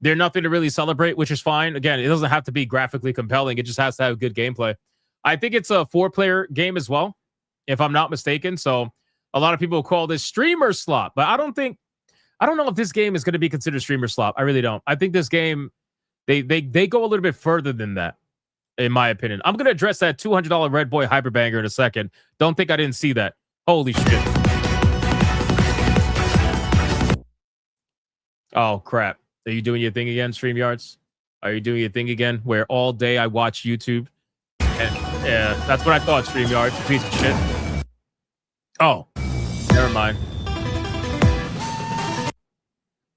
they're nothing to really celebrate, which is fine. Again, it doesn't have to be graphically compelling. It just has to have good gameplay. I think it's a 4-player game as well, if I'm not mistaken. So a lot of people call this streamer slot, but I don't know if this game is going to be considered streamer slot. I really don't. I think this game, they go a little bit further than that, in my opinion. I'm going to address that $200 Red Boy Hyperbanger in a second. Don't think I didn't see that. Holy shit. Oh, crap. Are you doing your thing again, StreamYards? Are you doing your thing again, where all day I watch YouTube? And, yeah, that's what I thought, StreamYards. Piece of shit. Oh, never mind.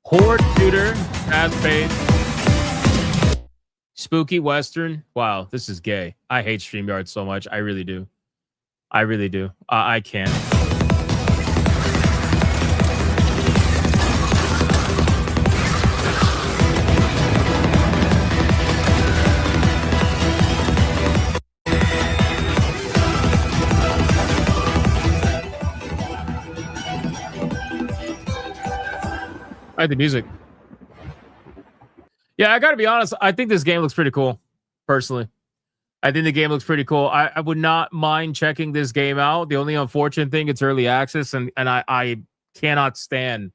Horde shooter, fast-paced, spooky western. Wow, this is gay. I hate StreamYard so much. I really do. I can't. I like the music. Yeah, I gotta be honest. I think this game looks pretty cool, personally. I think the game looks pretty cool. I would not mind checking this game out. The only unfortunate thing, it's early access, and I cannot stand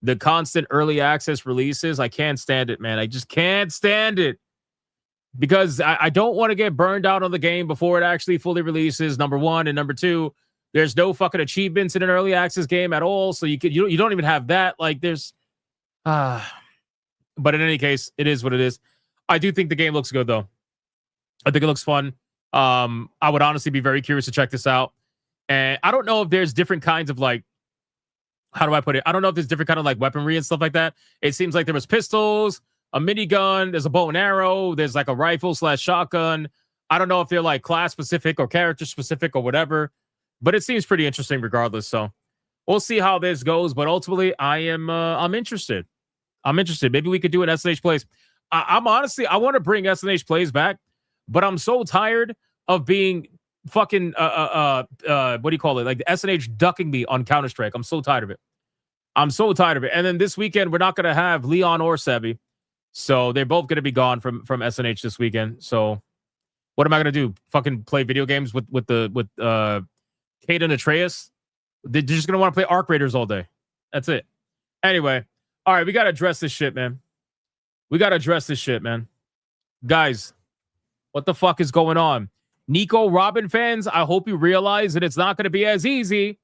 the constant early access releases. I can't stand it, man. I just can't stand it. Because I don't want to get burned out on the game before it actually fully releases, number one. And number two, there's no fucking achievements in an early access game at all. So you don't even have that. Like there's but in any case, it is what it is. I do think the game looks good though. I think it looks fun. I would honestly be very curious to check this out. And I don't know if there's different kinds of like, how do I put it? I don't know if there's different kind of like weaponry and stuff like that. It seems like there was pistols, a minigun, there's a bow and arrow, there's like a rifle / shotgun. I don't know if they're like class specific or character specific or whatever, but it seems pretty interesting regardless. So we'll see how this goes. But ultimately, I'm interested. Maybe we could do an SNH Plays. I'm honestly, I want to bring SNH Plays back, but I'm so tired of being fucking what do you call it? Like the SNH ducking me on Counter-Strike. I'm so tired of it. And then this weekend, we're not gonna have Leon or Sebi. So they're both gonna be gone from SNH this weekend. So what am I gonna do? Fucking play video games with Kate and Atreus? They're just gonna want to play Arc Raiders all day. That's it. Anyway. All right, we got to address this shit, man. Guys, what the fuck is going on? Nico Robin fans, I hope you realize that it's not going to be as easy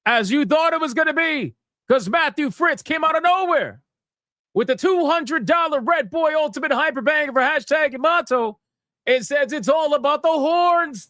as you thought it was going to be, because Matthew Fritz came out of nowhere with the $200 Red Boy Ultimate Hyperbanger for hashtag and motto. It says it's all about the horns.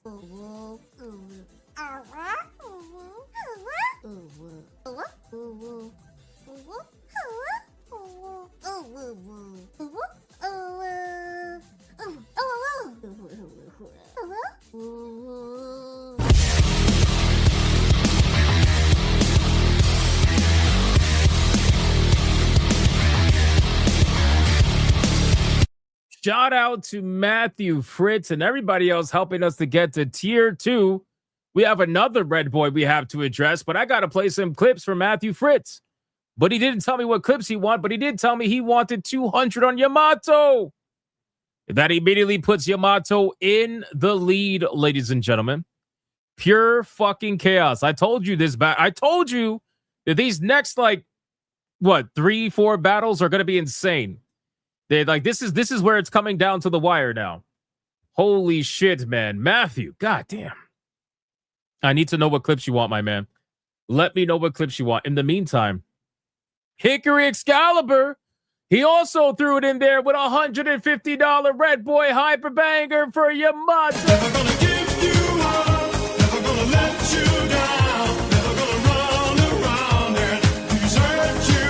Shout out to Matthew, Fritz, and everybody else helping us to get to tier 2. We have another red boy we have to address, but I got to play some clips for Matthew Fritz. But he didn't tell me what clips he wanted, but he did tell me he wanted 200 on Yamato. That immediately puts Yamato in the lead, ladies and gentlemen. Pure fucking chaos. I told you this back. I told you that these next, 3-4 battles are going to be insane. They're like, this is where it's coming down to the wire now. Holy shit, man. Matthew, goddamn. I need to know what clips you want, my man. Let me know what clips you want. In the meantime, Hickory Excalibur, he also threw it in there with $150 Red Boy Hyper Banger for Yamato. Never gonna give you up, never gonna let you down, never gonna run around and desert you,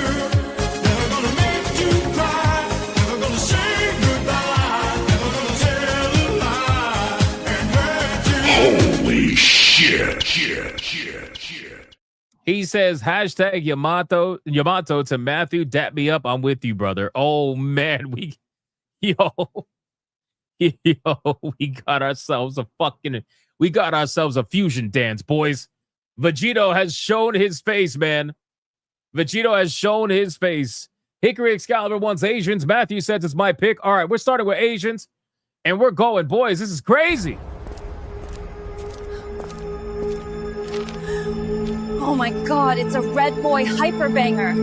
never gonna make you cry, never gonna say goodbye, never gonna tell a lie and hurt you. Holy shit. He says, hashtag Yamato to Matthew, dap me up. I'm with you, brother. Oh, man. We got ourselves a fusion dance, boys. Vegito has shown his face, man. Vegito has shown his face. Hickory Excalibur wants Asians. Matthew says it's my pick. All right, we're starting with Asians, and we're going. Boys, this is crazy. Oh my god, it's a Red Boy Hyper Banger.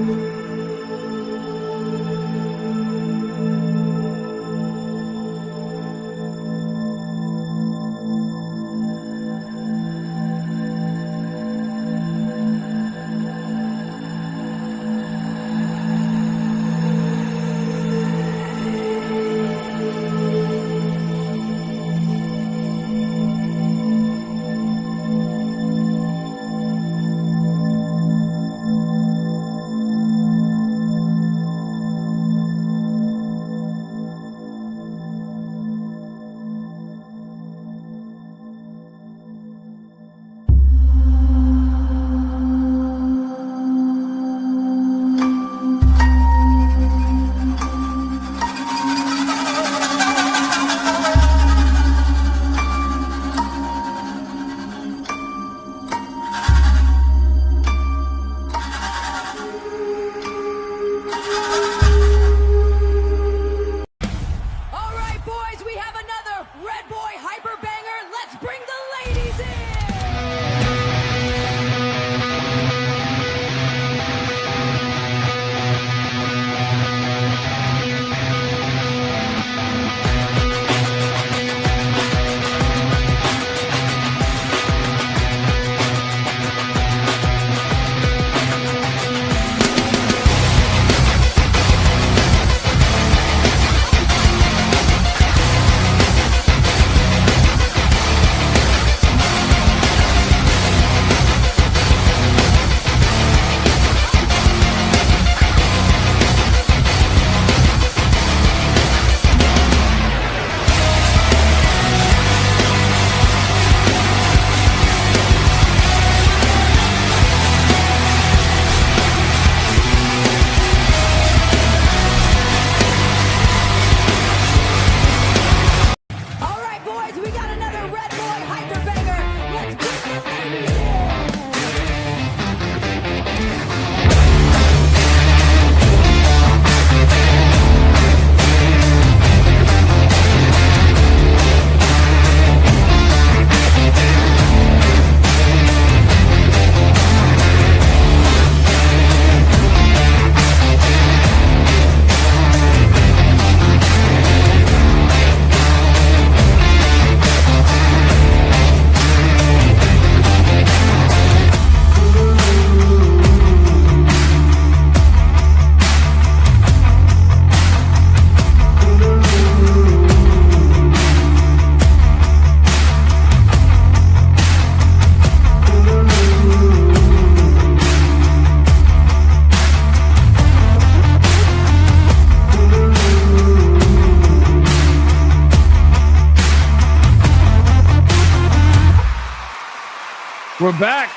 We're back.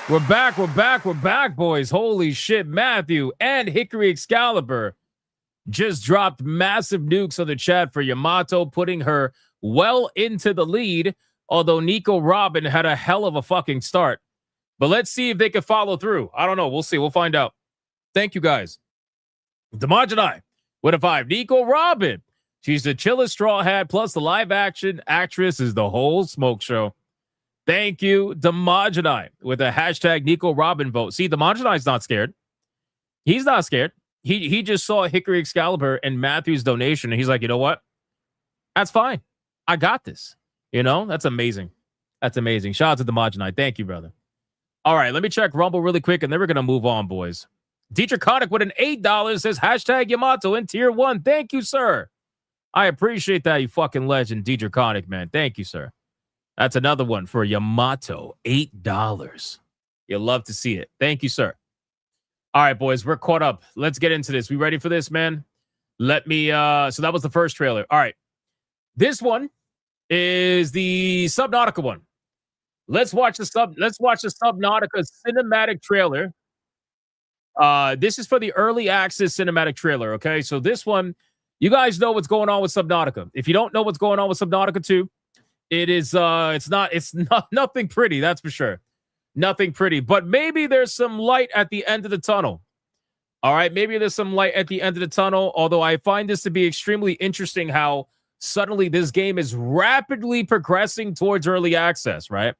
We're back, boys. Holy shit. Matthew and Hickory Excalibur just dropped massive nukes on the chat for Yamato, putting her well into the lead, although Nico Robin had a hell of a fucking start. But let's see if they can follow through. I don't know. We'll see. We'll find out. Thank you, guys. Demogenai with a 5. Nico Robin. She's the chillest straw hat, plus the live action actress is the whole smoke show. Thank you, Demogenai, with a hashtag Nico Robin vote. See, Demogenai's not scared. He's not scared. He just saw Hickory Excalibur and Matthew's donation, and he's like, you know what? That's fine. I got this. You know, that's amazing. That's amazing. Shout out to Demogenai. Thank you, brother. All right, let me check Rumble really quick, and then we're going to move on, boys. Dietrich Connick with an $8 says, hashtag Yamato in tier 1. Thank you, sir. I appreciate that, you fucking legend, Dietrich Connick, man. Thank you, sir. That's another one for Yamato, $8. You'll love to see it. Thank you, sir. All right, boys, we're caught up. Let's get into this. We ready for this, man? Let me, so that was the first trailer. All right. This one is the Subnautica one. Let's watch the Subnautica cinematic trailer. This is for the early access cinematic trailer, okay? So this one, you guys know what's going on with Subnautica. If you don't know what's going on with Subnautica 2, it's not nothing pretty, that's for sure. Nothing pretty, but maybe there's some light at the end of the tunnel. All right, maybe there's some light at the end of the tunnel, although I find this to be extremely interesting how suddenly this game is rapidly progressing towards early access, right?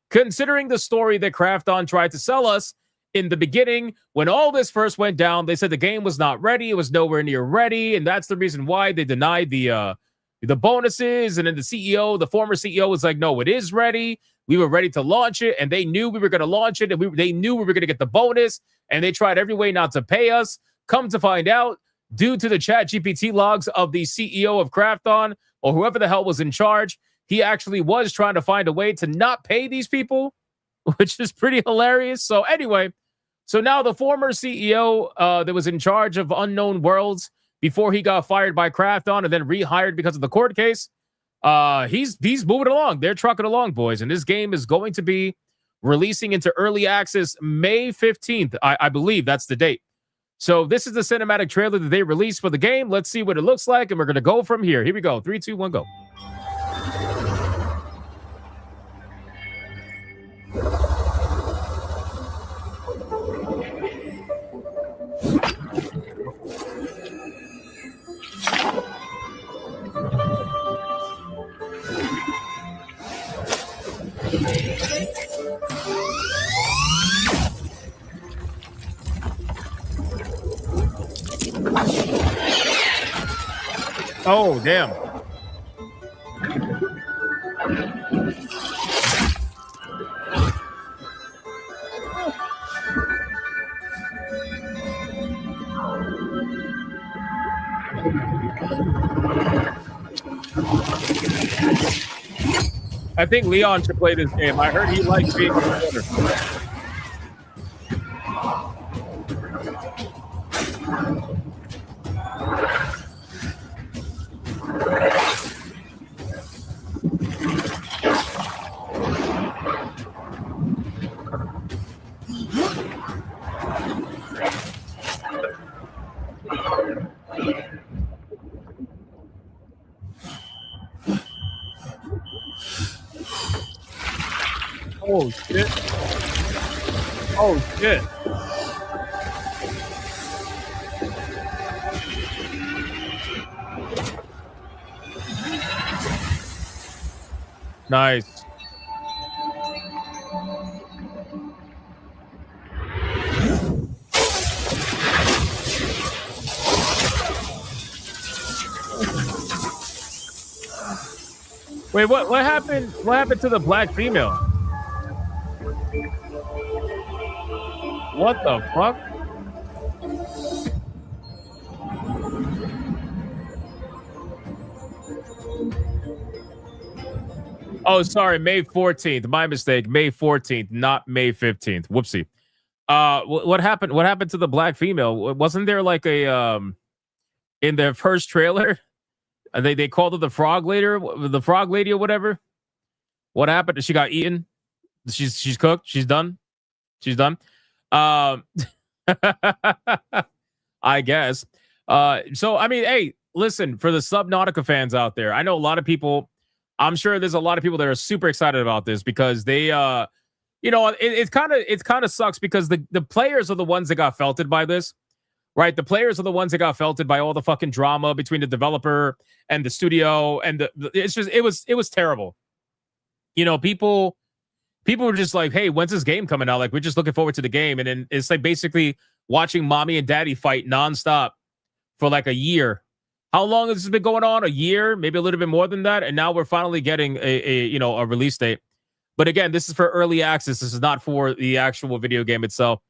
Considering the story that Krafton tried to sell us in the beginning, when all this first went down, they said the game was not ready. It was nowhere near ready, and that's the reason why they denied the bonuses. And then the former CEO was like, no, it is ready. We were ready to launch it, and they knew we were going to launch it, and they knew we were going to get the bonus, and they tried every way not to pay us. Come to find out, due to the ChatGPT logs of the CEO of Krafton, or whoever the hell was in charge, he actually was trying to find a way to not pay these people, which is pretty hilarious. So anyway, so now the former CEO that was in charge of Unknown Worlds before he got fired by Krafton and then rehired because of the court case, he's moving along. They're trucking along, boys. And this game is going to be releasing into early access May 15th. I believe that's the date. So this is the cinematic trailer that they released for the game. Let's see what it looks like, and we're going to go from here. Here we go. 3, 2, 1, go. Oh, damn. I think Leon should play this game. I heard he likes being in the corner. Oh, shit. Oh, shit. Nice. Wait, what happened? What happened to the black female? What the fuck? Oh, sorry, May 14th. My mistake. May 14th, not May 15th. Whoopsie. What happened? What happened to the black female? Wasn't there like a in their first trailer? They called her the frog lady or whatever. What happened? She got eaten. She's cooked. She's done. She's done. I guess. So I mean, hey, listen, for the Subnautica fans out there, I know a lot of people. I'm sure there's a lot of people that are super excited about this because they, it kind of sucks because the players are the ones that got felted by this, right? The players are the ones that got felted by all the fucking drama between the developer and the studio, and it was terrible. People were just like, hey, when's this game coming out? Like, we're just looking forward to the game, and then it's like basically watching mommy and daddy fight nonstop for like a year. How long has this been going on? A year, maybe a little bit more than that. And now we're finally getting a release date. But again, this is for early access. This is not for the actual video game itself.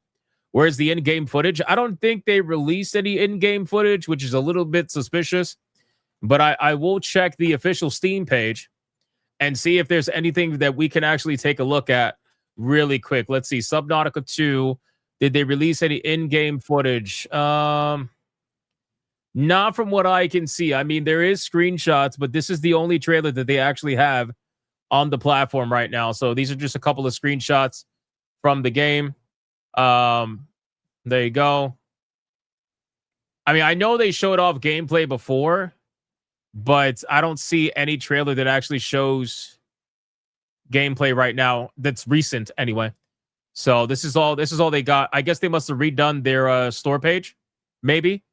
Whereas the in-game footage, I don't think they released any in-game footage, which is a little bit suspicious. But I will check the official Steam page and see if there's anything that we can actually take a look at really quick. Let's see. Subnautica 2. Did they release any in-game footage? Not from what I can see. I mean, there is screenshots, but this is the only trailer that they actually have on the platform right now. So these are just a couple of screenshots from the game. There you go. I mean, I know they showed off gameplay before, but I don't see any trailer that actually shows gameplay right now that's recent anyway. So this is all they got. I guess they must have redone their store page, maybe.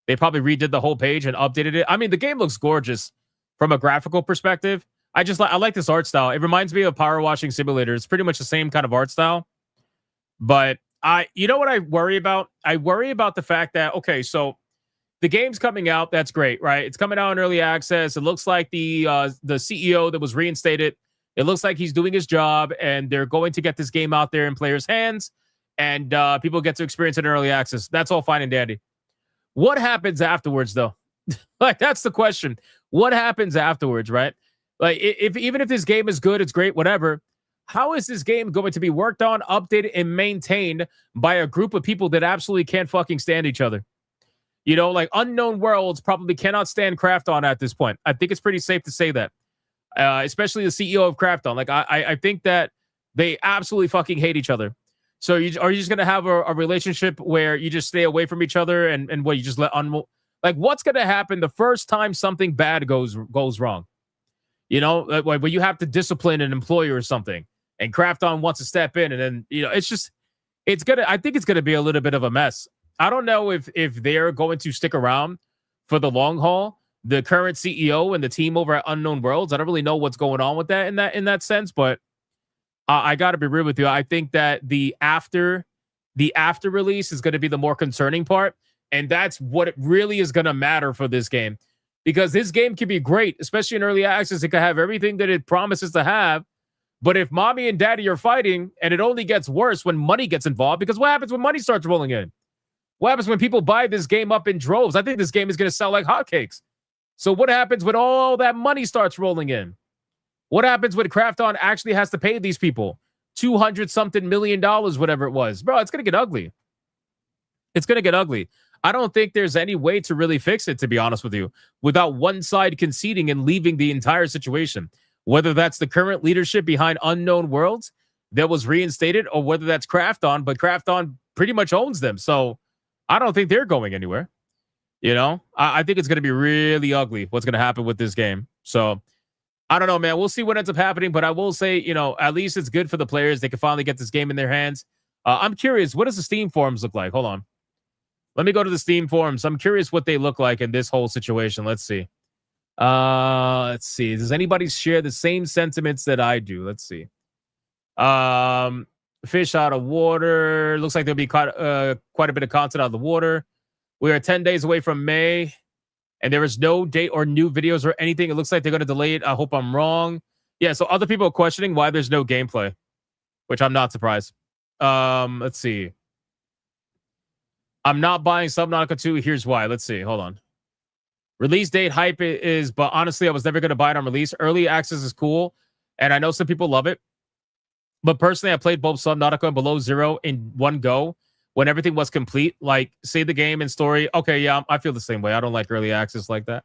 They probably redid the whole page and updated it. I mean, the game looks gorgeous from a graphical perspective. I like this art style. It reminds me of Power Washing Simulator. It's pretty much the same kind of art style. But you know what I worry about? I worry about the fact that, okay, so the game's coming out. That's great, right? It's coming out in early access. It looks like the CEO that was reinstated, it looks like he's doing his job, and they're going to get this game out there in players' hands, and people get to experience it in early access. That's all fine and dandy. What happens afterwards, though? Like, that's the question. What happens afterwards, right? Like, even if this game is good, it's great, whatever. How is this game going to be worked on, updated, and maintained by a group of people that absolutely can't fucking stand each other? Like Unknown Worlds probably cannot stand Krafton at this point. I think it's pretty safe to say that, especially the CEO of Krafton. Like, I think that they absolutely fucking hate each other. So are you just going to have a relationship where you just stay away from each other and what you just let like, what's going to happen the first time something bad goes wrong? Like where you have to discipline an employee or something, and Krafton wants to step in, and then I think it's gonna be a little bit of a mess. I don't know if they're going to stick around for the long haul. The current CEO and the team over at Unknown Worlds, I don't really know what's going on with that in that sense, but I got to be real with you. I think that the after release is going to be the more concerning part, and that's what it really is going to matter for this game, because this game can be great, especially in early access. It can have everything that it promises to have, but if mommy and daddy are fighting, and it only gets worse when money gets involved, because what happens when money starts rolling in? What happens when people buy this game up in droves? I think this game is going to sell like hotcakes. So what happens when all that money starts rolling in? What happens when Krafton actually has to pay these people $200-something million, whatever it was? Bro, it's going to get ugly. It's going to get ugly. I don't think there's any way to really fix it, to be honest with you, without one side conceding and leaving the entire situation. Whether that's the current leadership behind Unknown Worlds that was reinstated, or whether that's Krafton, but Krafton pretty much owns them. So I don't think they're going anywhere. I think it's going to be really ugly what's going to happen with this game. So I don't know, man. We'll see what ends up happening, but I will say, at least it's good for the players. They can finally get this game in their hands. I'm curious, what does the Steam forums look like? Hold on. Let me go to the Steam forums. I'm curious what they look like in this whole situation. Let's see. Does anybody share the same sentiments that I do? Let's see. Fish out of water. Looks like there'll be quite a bit of content out of the water. We are 10 days away from May, and there is no date or new videos or anything. It looks like they're going to delay it. I hope I'm wrong. Yeah, so other people are questioning why there's no gameplay, which I'm not surprised. Let's see. I'm not buying Subnautica 2. Here's why. Let's see. Hold on. Release date hype is, but honestly, I was never going to buy it on release. Early access is cool, and I know some people love it. But personally, I played both Subnautica and Below Zero in one go when everything was complete. Like, say the game and story. Okay, yeah, I feel the same way. I don't like early access like that.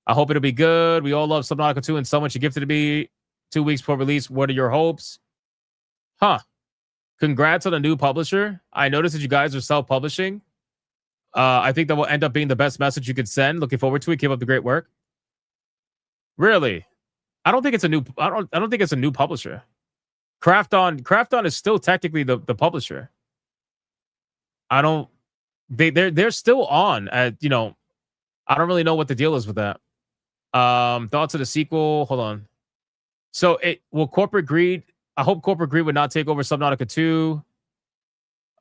I hope it'll be good. We all love Subnautica 2 and so much. You gifted 2 weeks before release. What are your hopes? Huh. Congrats on a new publisher. I noticed that you guys are self-publishing. I think that will end up being the best message you could send. Looking forward to it. Keep up the great work. Really? I don't think it's a new publisher. Craft On is still technically the publisher. They're still on at, you know, I don't really know what the deal is with that. Thoughts of the sequel. Hold on. So corporate greed. I hope corporate greed would not take over Subnautica 2.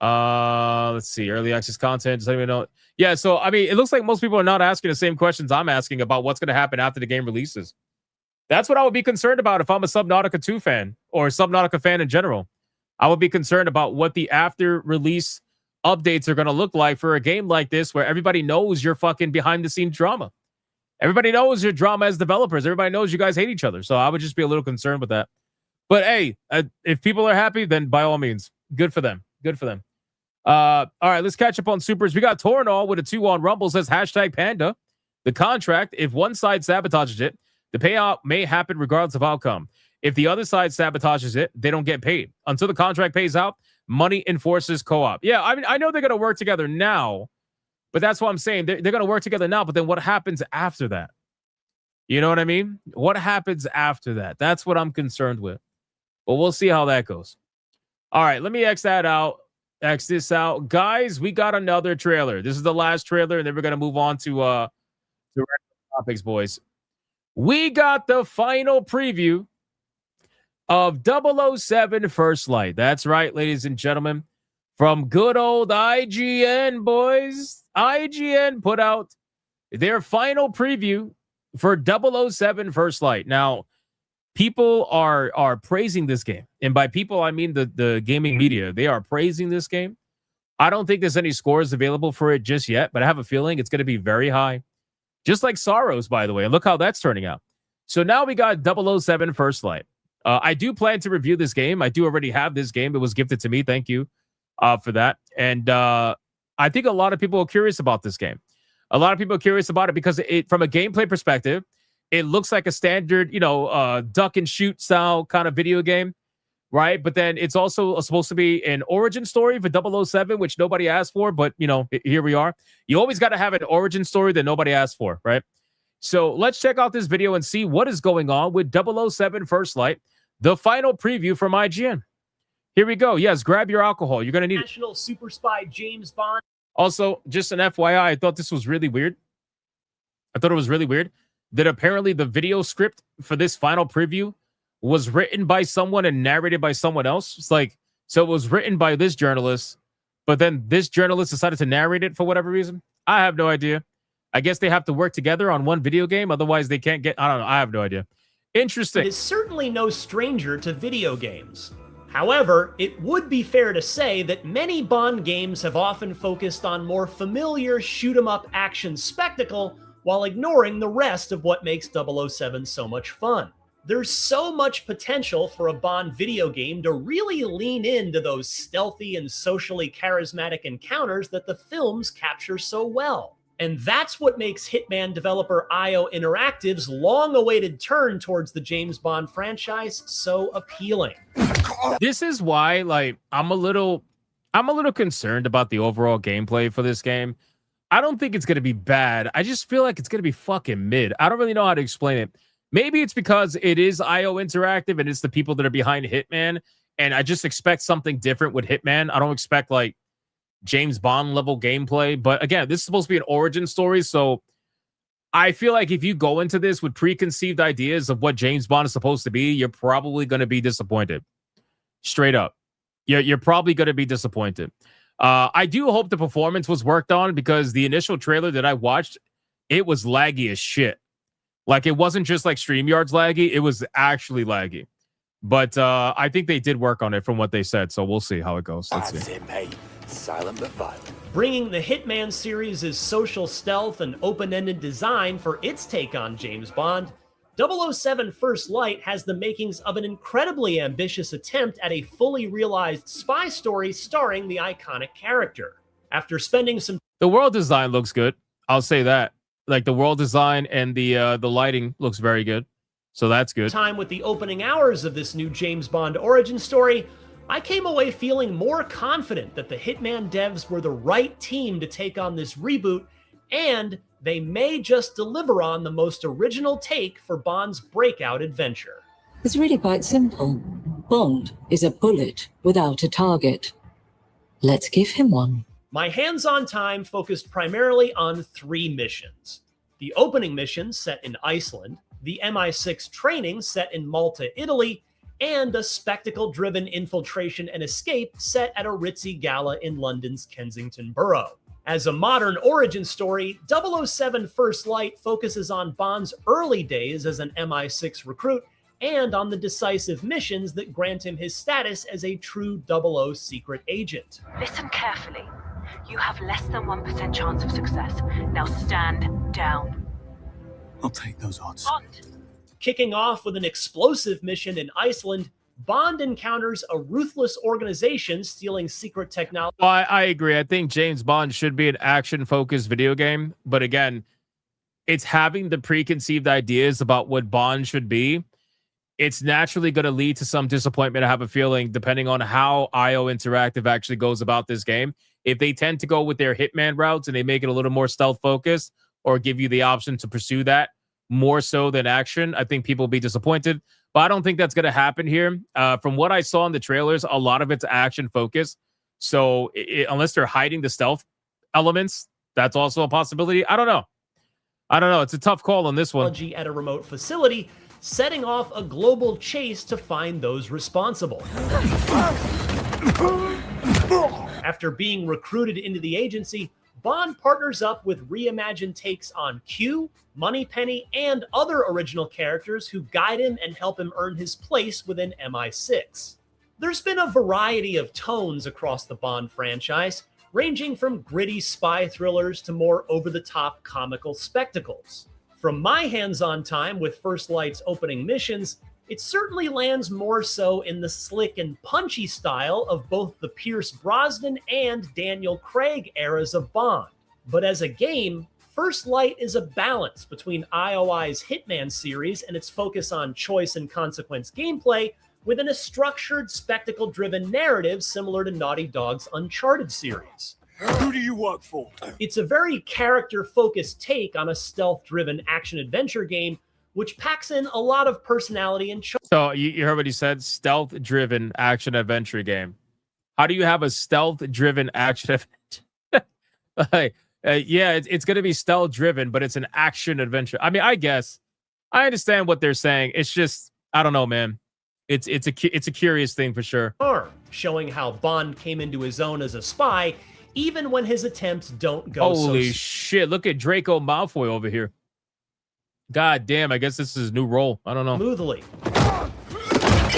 Let's see. Early access content. Does anyone know? Yeah, so I mean, it looks like most people are not asking the same questions I'm asking about what's going to happen after the game releases. That's what I would be concerned about if I'm a Subnautica 2 fan or a Subnautica fan in general. I would be concerned about what the after release updates are going to look like for a game like this, where everybody knows your fucking behind the scenes drama. Everybody knows your drama as developers. Everybody knows you guys hate each other. So I would just be a little concerned with that. But hey, if people are happy, then by all means, good for them. Good for them. All right, let's catch up on supers. We got Torinol with a 2 on Rumble, says #Panda. The contract, if one side sabotages it, the payout may happen regardless of outcome. If the other side sabotages it, they don't get paid. Until the contract pays out, money enforces co-op. Yeah, I mean, I know they're going to work together now, but that's what I'm saying. They're going to work together now, but then what happens after that? You know what I mean? What happens after that? That's what I'm concerned with. But we'll see how that goes. All right, let me X that out. X this out. Guys, we got another trailer. This is the last trailer, and then we're going to move on to regular topics, boys. We got the final preview of 007 First Light. That's right, ladies and gentlemen. From good old IGN, boys. IGN put out their final preview for 007 First Light. Now, people are praising this game. And by people, I mean the gaming media. They are praising this game. I don't think there's any scores available for it just yet, but I have a feeling it's going to be very high. Just like Saros, by the way. And look how that's turning out. So now we got 007 First Light. I do plan to review this game. I do already have this game. It was gifted to me. Thank you for that. And I think a lot of people are curious about this game. A lot of people are curious about it because from a gameplay perspective, it looks like a standard, duck and shoot style kind of video game, right? But then it's also supposed to be an origin story for 007, which nobody asked for. But, here we are. You always got to have an origin story that nobody asked for, right? So let's check out this video and see what is going on with 007 First Light, the final preview from IGN. Here we go. Yes, grab your alcohol. You're going to need it. National super spy James Bond. Also, just an FYI, I thought this was really weird. I thought it was really weird that apparently the video script for this final preview was written by someone and narrated by someone else. It's like, so it was written by this journalist, but then this journalist decided to narrate it for whatever reason. I have no idea. I guess they have to work together on one video game. Otherwise, they can't get, I don't know. I have no idea. Interesting. It is certainly no stranger to video games. However, it would be fair to say that many Bond games have often focused on more familiar shoot-'em-up action spectacle while ignoring the rest of what makes 007 so much fun. There's so much potential for a Bond video game to really lean into those stealthy and socially charismatic encounters that the films capture so well. And that's what makes Hitman developer IO Interactive's long-awaited turn towards the James Bond franchise so appealing. This is why, I'm a little concerned about the overall gameplay for this game. I don't think it's going to be bad. I just feel like it's going to be fucking mid. I don't really know how to explain it. Maybe it's because it is IO Interactive and it's the people that are behind Hitman. And I just expect something different with Hitman. I don't expect James Bond level gameplay. But again, this is supposed to be an origin story. So I feel like if you go into this with preconceived ideas of what James Bond is supposed to be, you're probably going to be disappointed. Straight up. You're probably going to be disappointed. I do hope the performance was worked on because the initial trailer that I watched, it was laggy as shit. It wasn't just StreamYard's laggy. It was actually laggy. But I think they did work on it from what they said. So we'll see how it goes. Let's see. Silent but violent. Bringing the Hitman series' social stealth and open-ended design for its take on James Bond, 007 First Light has the makings of an incredibly ambitious attempt at a fully realized spy story starring the iconic character. After spending some... The world design looks good. I'll say that. The world design and the lighting looks very good. So that's good. Time with the opening hours of this new James Bond origin story, I came away feeling more confident that the Hitman devs were the right team to take on this reboot, and they may just deliver on the most original take for Bond's breakout adventure. It's really quite simple. Bond is a bullet without a target. Let's give him one. My hands-on time focused primarily on 3 missions. The opening mission set in Iceland, the MI6 training set in Malta, Italy, and a spectacle-driven infiltration and escape set at a ritzy gala in London's Kensington Borough. As a modern origin story, 007 First Light focuses on Bond's early days as an MI6 recruit and on the decisive missions that grant him his status as a true 00 secret agent. Listen carefully. You have less than 1% chance of success. Now stand down. I'll take those odds. Kicking off with an explosive mission in Iceland, Bond encounters a ruthless organization stealing secret technology. Well, I agree. I think James Bond should be an action-focused video game. But again, it's having the preconceived ideas about what Bond should be. It's naturally going to lead to some disappointment, I have a feeling, depending on how IO Interactive actually goes about this game. If they tend to go with their Hitman routes and they make it a little more stealth-focused or give you the option to pursue that more so than action, I think people will be disappointed. But I don't think that's going to happen here. From what I saw in the trailers, a lot of it's action-focused. So unless they're hiding the stealth elements, that's also a possibility. I don't know. It's a tough call on this one. At a remote facility, setting off a global chase to find those responsible. After being recruited into the agency, Bond partners up with reimagined takes on Q, Moneypenny, and other original characters who guide him and help him earn his place within MI6. There's been a variety of tones across the Bond franchise, ranging from gritty spy thrillers to more over-the-top comical spectacles. From my hands-on time with First Light's opening missions, it certainly lands more so in the slick and punchy style of both the Pierce Brosnan and Daniel Craig eras of Bond. But as a game, First Light is a balance between IOI's Hitman series and its focus on choice and consequence gameplay within a structured, spectacle-driven narrative similar to Naughty Dog's Uncharted series. Who do you work for? It's a very character-focused take on a stealth-driven action-adventure game, which packs in a lot of personality and charm. So you heard what he said, stealth-driven action-adventure game. How do you have a stealth-driven action-adventure? Yeah, it's going to be stealth-driven, but it's an action-adventure. I mean, I guess I understand what they're saying. It's just, I don't know, man. It's a curious thing for sure. Showing how Bond came into his own as a spy, even when his attempts don't go Holy shit, look at Draco Malfoy over here. God damn, I guess this is his new role. I don't know. Smoothly.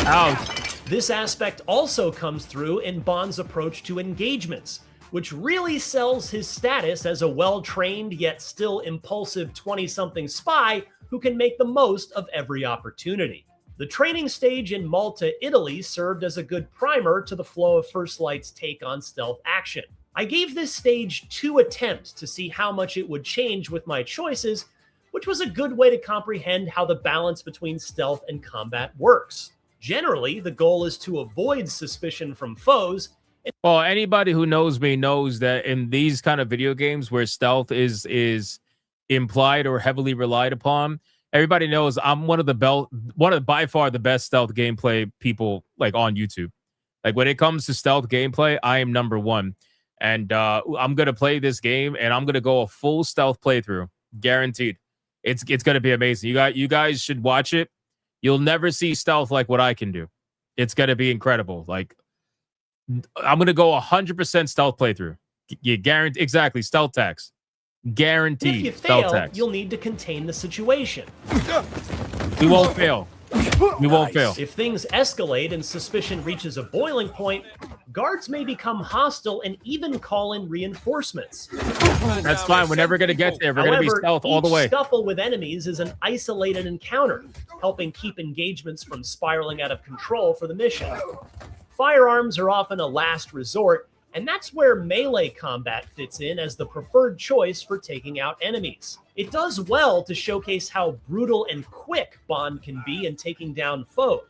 Ouch. This aspect also comes through in Bond's approach to engagements, which really sells his status as a well-trained yet still impulsive 20-something spy who can make the most of every opportunity. The training stage in Malta, Italy served as a good primer to the flow of First Light's take on stealth action. I gave this stage 2 attempts to see how much it would change with my choices, which was a good way to comprehend how the balance between stealth and combat works. Generally, the goal is to avoid suspicion from foes. Well, anybody who knows me knows that in these kind of video games where stealth is implied or heavily relied upon, everybody knows I'm one of by far the best stealth gameplay people like on YouTube. Like when it comes to stealth gameplay, I am number one. And I'm gonna play this game and I'm gonna go a full stealth playthrough, guaranteed. It's gonna be amazing. You guys should watch it. You'll never see stealth like what I can do. It's gonna be incredible. Like I'm gonna go 100% stealth playthrough. You guarantee exactly stealth tax. Guaranteed. If you stealth fail, tax. you'll need to contain the situation. We won't fail. We won't fail. If things escalate and suspicion reaches a boiling point, guards may become hostile and even call in reinforcements. That's fine. We're never going to get there. We're going to be stealth all the way. Each scuffle with enemies is an isolated encounter, helping keep engagements from spiraling out of control for the mission. Firearms are often a last resort, And that's where melee combat fits in as the preferred choice for taking out enemies. It does well to showcase how brutal and quick Bond can be in taking down foes.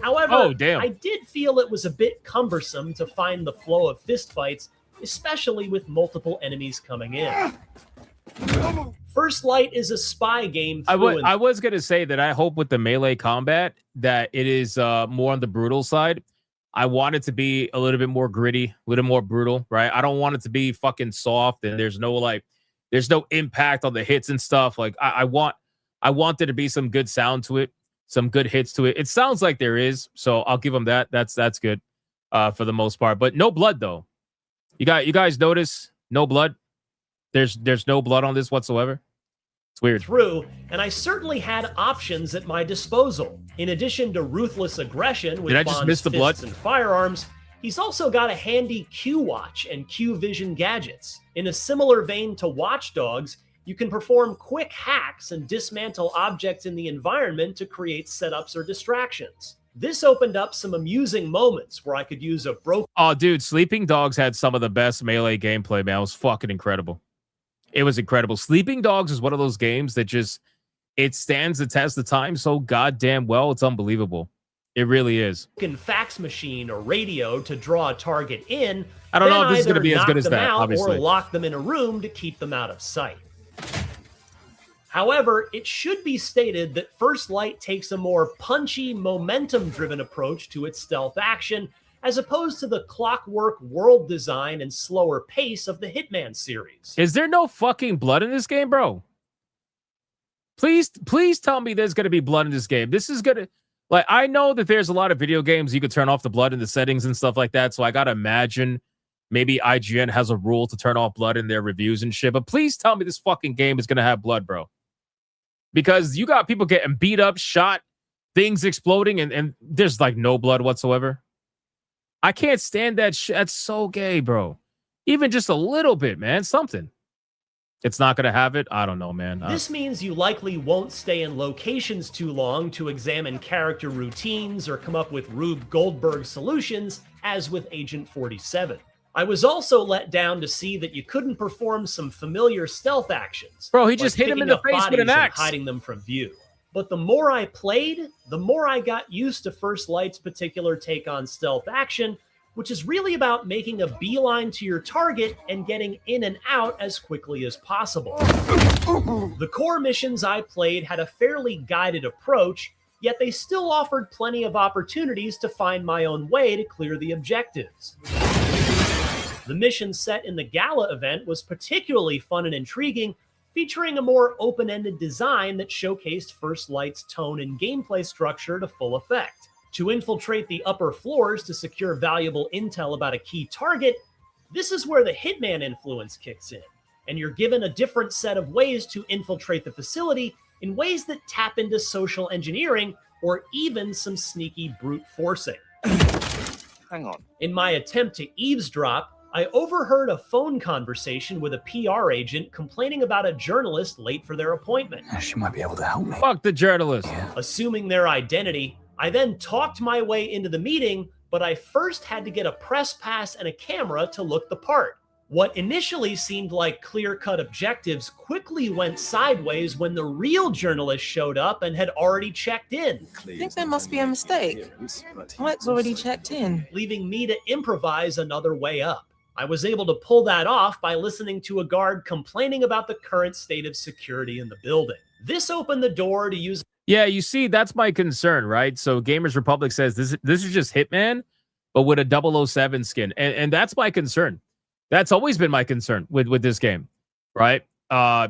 However, I did feel it was a bit cumbersome to find the flow of fistfights, especially with multiple enemies coming in. First Light is a spy game. I was going to say that I hope with the melee combat that it is more on the brutal side. I want it to be a little bit more gritty, a little more brutal, right? I don't want it to be fucking soft and there's no impact on the hits and stuff. Like I want there to be some good sound to it, some good hits to it. It sounds like there is, so I'll give them that. That's good for the most part. But no blood though. You guys notice no blood? There's no blood on this whatsoever. It's weird. Through, and I certainly had options at my disposal. In addition to ruthless aggression with Bond's fists and firearms, he's also got a handy Q watch and Q vision gadgets. In a similar vein to Watch Dogs, you can perform quick hacks and dismantle objects in the environment to create setups or distractions. This opened up some amusing moments where I could use a broken... Oh, dude, Sleeping Dogs had some of the best melee gameplay, man. It was fucking incredible. It was incredible. Sleeping Dogs is one of those games that it stands the test of time so goddamn well. It's unbelievable. It really is. Fax machine or radio to draw a target in. I don't know if this is going to be as good as that, obviously. Or lock them in a room to keep them out of sight. However, it should be stated that First Light takes a more punchy, momentum-driven approach to its stealth action, as opposed to the clockwork world design and slower pace of the Hitman series. Is there no fucking blood in this game, bro? Please tell me there's going to be blood in this game. This is going to... Like, I know that there's a lot of video games you could turn off the blood in the settings and stuff like that, so I got to imagine maybe IGN has a rule to turn off blood in their reviews and shit, but please tell me this fucking game is going to have blood, bro. Because you got people getting beat up, shot, things exploding, and there's, like, no blood whatsoever. I can't stand that shit. That's so gay, bro. Even just a little bit, man. Something. It's not going to have it. I don't know, man. This means you likely won't stay in locations too long to examine character routines or come up with Rube Goldberg solutions, as with Agent 47. I was also let down to see that you couldn't perform some familiar stealth actions. Bro, he just hit him in the face with an axe. Hiding them from view. But the more I played, the more I got used to First Light's particular take on stealth action, which is really about making a beeline to your target and getting in and out as quickly as possible. The core missions I played had a fairly guided approach, yet they still offered plenty of opportunities to find my own way to clear the objectives. The mission set in the Gala event was particularly fun and intriguing, featuring a more open-ended design that showcased First Light's tone and gameplay structure to full effect. To infiltrate the upper floors to secure valuable intel about a key target, this is where the Hitman influence kicks in, and you're given a different set of ways to infiltrate the facility in ways that tap into social engineering or even some sneaky brute forcing. Hang on. In my attempt to eavesdrop, I overheard a phone conversation with a PR agent complaining about a journalist late for their appointment. She might be able to help me. Fuck the journalist. Yeah. Assuming their identity, I then talked my way into the meeting, but I first had to get a press pass and a camera to look the part. What initially seemed like clear-cut objectives quickly went sideways when the real journalist showed up and had already checked in. I think there must be a mistake. Mike's already checked in. Leaving me to improvise another way up. I was able to pull that off by listening to a guard complaining about the current state of security in the building. This opened the door to use... Yeah, you see, that's my concern, right? So Gamers Republic says this is just Hitman, but with a 007 skin. And that's my concern. That's always been my concern with this game, right?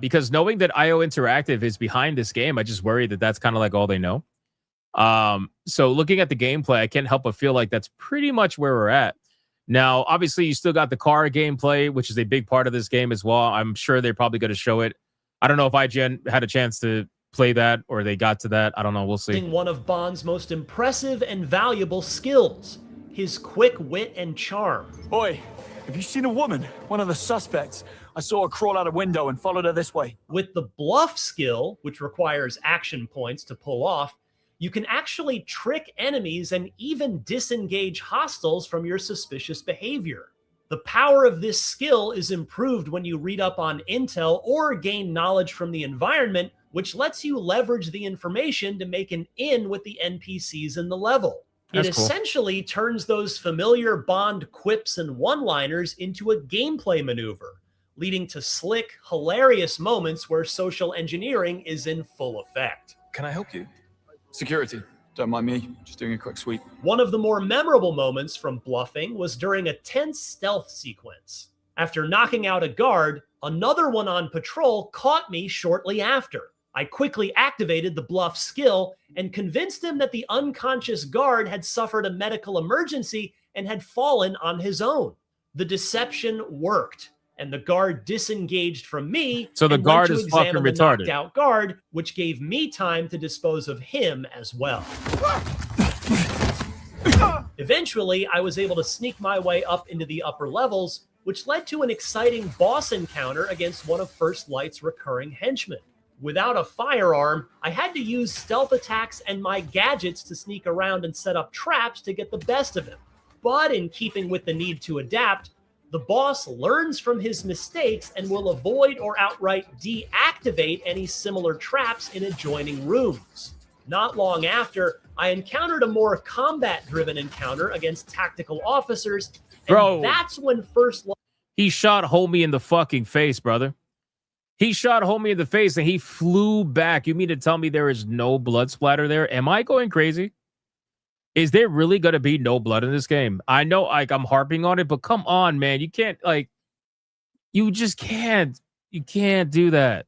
Because knowing that IO Interactive is behind this game, I just worry that that's kind of like all they know. So looking at the gameplay, I can't help but feel like that's pretty much where we're at. Now, obviously, you still got the car gameplay, which is a big part of this game as well. I'm sure they're probably going to show it. I don't know if IGN had a chance to play that or they got to that. I don't know. We'll see. One of Bond's most impressive and valuable skills, his quick wit and charm. Boy, have you seen a woman? One of the suspects. I saw her crawl out a window and followed her this way. With the bluff skill, which requires action points to pull off, you can actually trick enemies and even disengage hostiles from your suspicious behavior. The power of this skill is improved when you read up on intel or gain knowledge from the environment, which lets you leverage the information to make an in with the NPCs in the level. It essentially turns those familiar Bond quips and one-liners into a gameplay maneuver, leading to slick, hilarious moments where social engineering is in full effect. Can I help you? Security. Don't mind me, just doing a quick sweep. One of the more memorable moments from bluffing was during a tense stealth sequence. After knocking out a guard, another one on patrol caught me shortly after. I quickly activated the bluff skill and convinced him that the unconscious guard had suffered a medical emergency and had fallen on his own. The deception worked, and the guard disengaged from me. So the guard is fucking the retarded. knocked out guard, which gave me time to dispose of him as well. Eventually, I was able to sneak my way up into the upper levels, which led to an exciting boss encounter against one of First Light's recurring henchmen. Without a firearm, I had to use stealth attacks and my gadgets to sneak around and set up traps to get the best of him. But in keeping with the need to adapt, the boss learns from his mistakes and will avoid or outright deactivate any similar traps in adjoining rooms. Not long after, I encountered a more combat-driven encounter against tactical officers, and Bro, that's when First Light... He shot homie in the fucking face, brother. He shot homie in the face and he flew back. You mean to tell me there is no blood splatter there? Am I going crazy? Is there really going to be no blood in this game? I know, like, I'm harping on it, but come on, man. You can't, like, you just can't. You can't do that.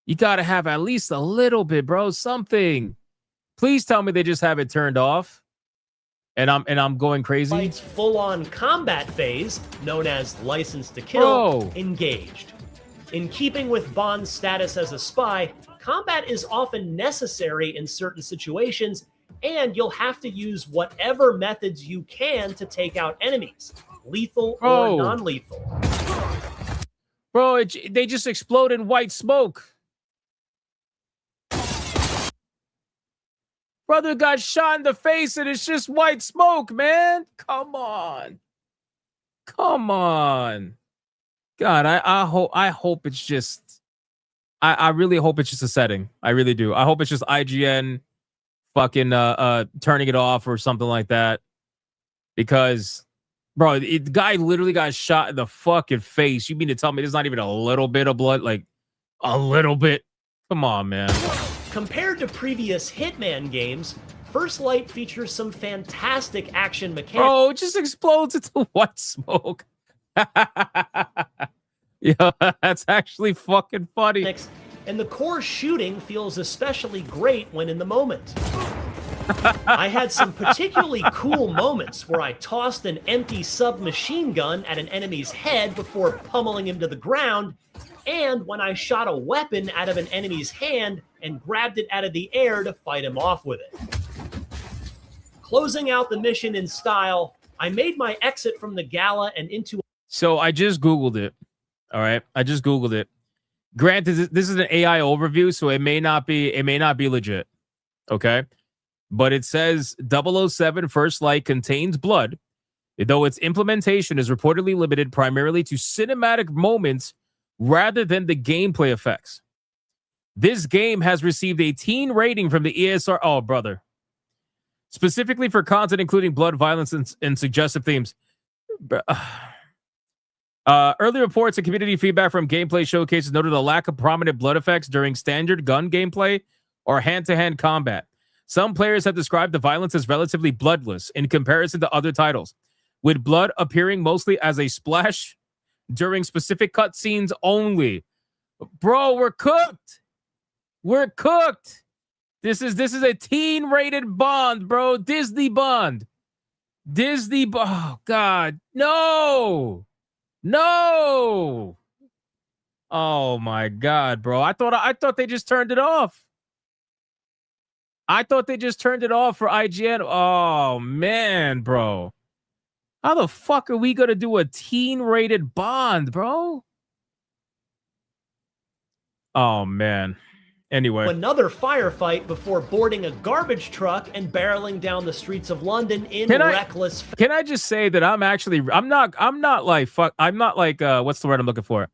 You got to have at least a little bit, bro. Something. Please tell me they just have it turned off. And I'm going crazy. Light's full-on combat phase, known as License to Kill, engaged. In keeping with Bond's status as a spy, combat is often necessary in certain situations, and you'll have to use whatever methods you can to take out enemies, lethal or non-lethal. Bro, they just explode in white smoke. Brother got shot in the face and it's just white smoke, man. Come on. Come on. God, I hope it's just, I really hope it's just a setting. I really do. I hope it's just IGN fucking turning it off or something like that. Because, bro, the guy literally got shot in the fucking face. You mean to tell me there's not even a little bit of blood? Like, a little bit? Come on, man. Compared to previous Hitman games, First Light features some fantastic action mechanics. Bro, it just explodes into white smoke. Yeah, that's actually fucking funny. And the core shooting feels especially great when in the moment. I had some particularly cool moments where I tossed an empty submachine gun at an enemy's head before pummeling him to the ground, and when I shot a weapon out of an enemy's hand and grabbed it out of the air to fight him off with it. Closing out the mission in style, I made my exit from the gala and into... So I just Googled it. All right. I just Googled it. Granted, this is an AI overview, so it may not be legit. Okay. But it says 007 First Light contains blood, though its implementation is reportedly limited primarily to cinematic moments rather than the gameplay effects. This game has received a teen rating from the ESR. Oh, brother. Specifically for content including blood, violence, and suggestive themes. Early reports and community feedback from gameplay showcases noted a lack of prominent blood effects during standard gun gameplay or hand-to-hand combat. Some players have described the violence as relatively bloodless in comparison to other titles, with blood appearing mostly as a splash during specific cutscenes only. Bro, we're cooked. We're cooked. This is a teen-rated Bond, bro. Disney Bond. Oh, God. No. No. Oh, my God, bro. I thought they just turned it off. I thought they just turned it off for IGN. Oh, man, bro. How the fuck are we going to do a teen-rated Bond, bro? Oh, man. Anyway, another firefight before boarding a garbage truck and barreling down the streets of London in reckless. Can I just say that I'm not like what's the word I'm looking for?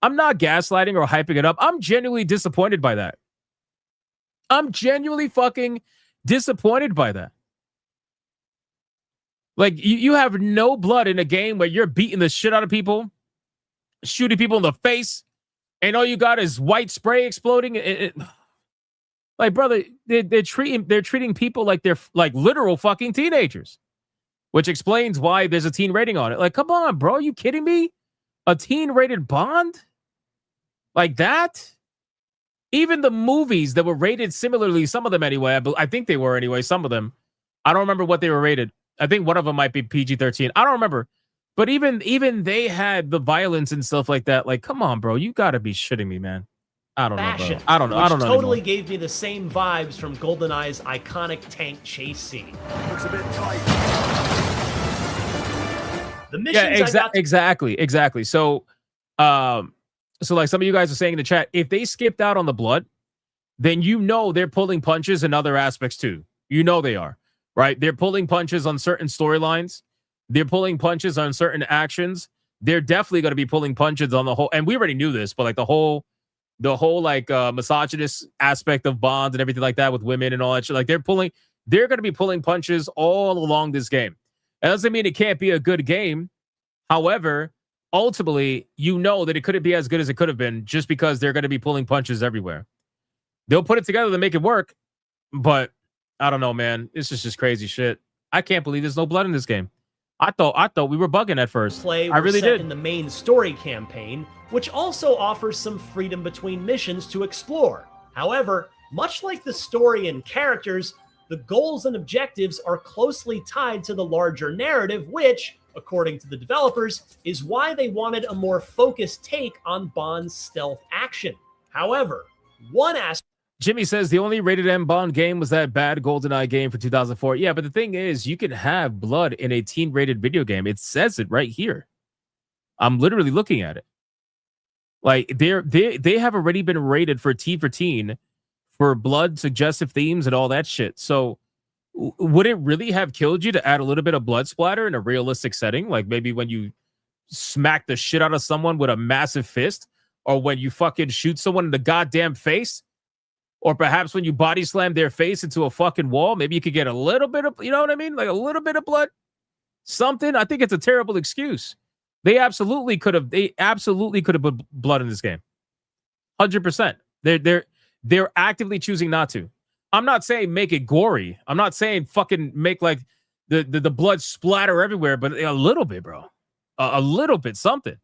I'm not gaslighting or hyping it up. I'm genuinely disappointed by that. I'm genuinely fucking disappointed by that. Like, you have no blood in a game where you're beating the shit out of people, shooting people in the face, and all you got is white spray exploding. Like, brother, they're treating people like they're like literal fucking teenagers, which explains why there's a teen rating on it. Like, come on, bro, are you kidding me? A teen rated Bond like that? Even the movies that were rated similarly, some of them anyway, I think they were anyway, some of them. I don't remember what they were rated. I think one of them might be PG-13. I don't remember. But even they had the violence and stuff like that. Like, come on, bro. You got to be shitting me, man. I don't know, bro. I don't know. I don't know. Totally gave me the same vibes from GoldenEye's iconic tank chase scene. Looks a bit tight. The missions exactly. So like some of you guys are saying in the chat, if they skipped out on the blood, then you know they're pulling punches in other aspects too. You know they are, right? They're pulling punches on certain storylines. They're pulling punches on certain actions. They're definitely going to be pulling punches on the whole, and we already knew this, but like the whole like misogynist aspect of Bond and everything like that with women and all that shit. Like they're going to be pulling punches all along this game. That doesn't mean it can't be a good game. However, ultimately, you know that it couldn't be as good as it could have been just because they're going to be pulling punches everywhere. They'll put it together to make it work, but I don't know, man. This is just crazy shit. I can't believe there's no blood in this game. I thought we were bugging at first. I really did. In the main story campaign, which also offers some freedom between missions to explore. However, much like the story and characters, the goals and objectives are closely tied to the larger narrative, which, according to the developers, is why they wanted a more focused take on Bond's stealth action. However, one aspect. Jimmy says the only rated M Bond game was that bad GoldenEye game for 2004. Yeah, but the thing is, you can have blood in a teen rated video game. It says it right here. I'm literally looking at it. Like they have already been rated for teen for blood, suggestive themes, and all that shit. So would it really have killed you to add a little bit of blood splatter in a realistic setting? Like maybe when you smack the shit out of someone with a massive fist, or when you fucking shoot someone in the goddamn face, or perhaps when you body slam their face into a fucking wall, maybe you could get a little bit of, you know what I mean? Like a little bit of blood, something. I think it's a terrible excuse. They absolutely could have put blood in this game. 100%. They're actively choosing not to. I'm not saying make it gory. I'm not saying fucking make like the blood splatter everywhere, but a little bit, bro. A little bit, something.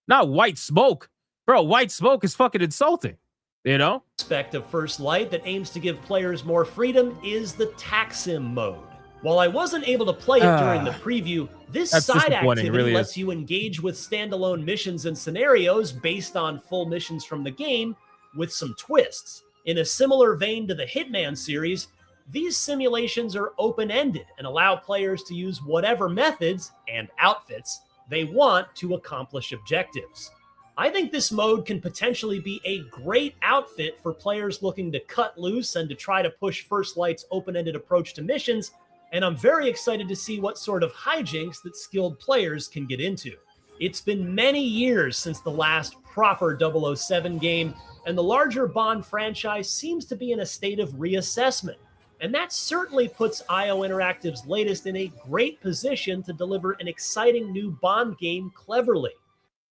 Not white smoke. Bro, white smoke is fucking insulting. You know? Aspect of First Light that aims to give players more freedom is the Taxim mode. While I wasn't able to play it during the preview, this side activity really lets you engage with standalone missions and scenarios based on full missions from the game with some twists. In a similar vein to the Hitman series, these simulations are open-ended and allow players to use whatever methods and outfits they want to accomplish objectives. I think this mode can potentially be a great outfit for players looking to cut loose and to try to push First Light's open-ended approach to missions, and I'm very excited to see what sort of hijinks that skilled players can get into. It's been many years since the last proper 007 game, and the larger Bond franchise seems to be in a state of reassessment, and that certainly puts IO Interactive's latest in a great position to deliver an exciting new Bond game cleverly.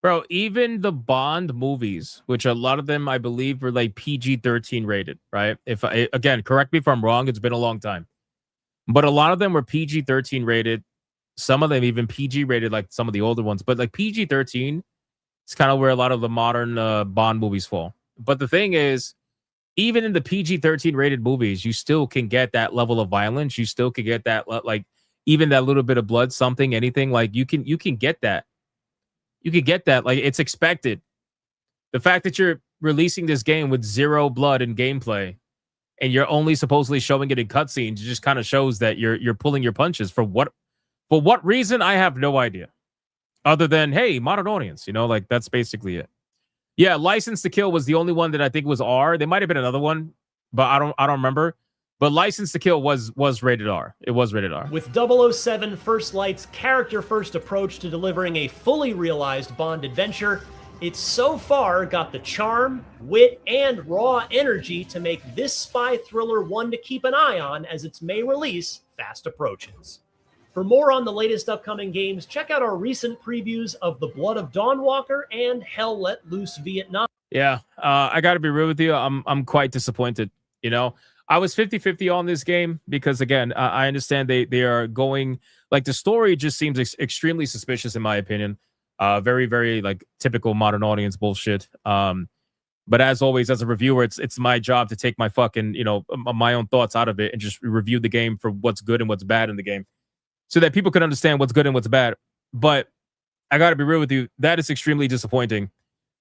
Bro, even the Bond movies, which a lot of them, I believe, were like PG-13 rated, right? Again, correct me if I'm wrong. It's been a long time. But a lot of them were PG-13 rated. Some of them even PG rated, like some of the older ones. But like PG-13 is kind of where a lot of the modern Bond movies fall. But the thing is, even in the PG-13 rated movies, you still can get that level of violence. You still can get that, like, even that little bit of blood, something, anything. Like, you can get that. You could get that. Like, it's expected. The fact that you're releasing this game with zero blood in gameplay and you're only supposedly showing it in cutscenes just kind of shows that you're pulling your punches. For what reason? I have no idea. Other than, hey, modern audience, you know, like that's basically it. Yeah, License to Kill was the only one that I think was R. There might have been another one, but I don't remember. But License to Kill was rated R. It was rated R. With 007 First Light's character-first approach to delivering a fully realized Bond adventure, it's so far got the charm, wit, and raw energy to make this spy thriller one to keep an eye on as its May release fast approaches. For more on the latest upcoming games, check out our recent previews of The Blood of Dawnwalker and Hell Let Loose Vietnam. Yeah, I got to be real with you. I'm quite disappointed. You know, I was 50-50 on this game because, again, I understand they are going, like, the story just seems extremely suspicious in my opinion. Very, very, like, typical modern audience bullshit. But as always, as a reviewer, it's my job to take my fucking, you know, my own thoughts out of it and just review the game for what's good and what's bad in the game, so that people can understand what's good and what's bad. But I got to be real with you. That is extremely disappointing,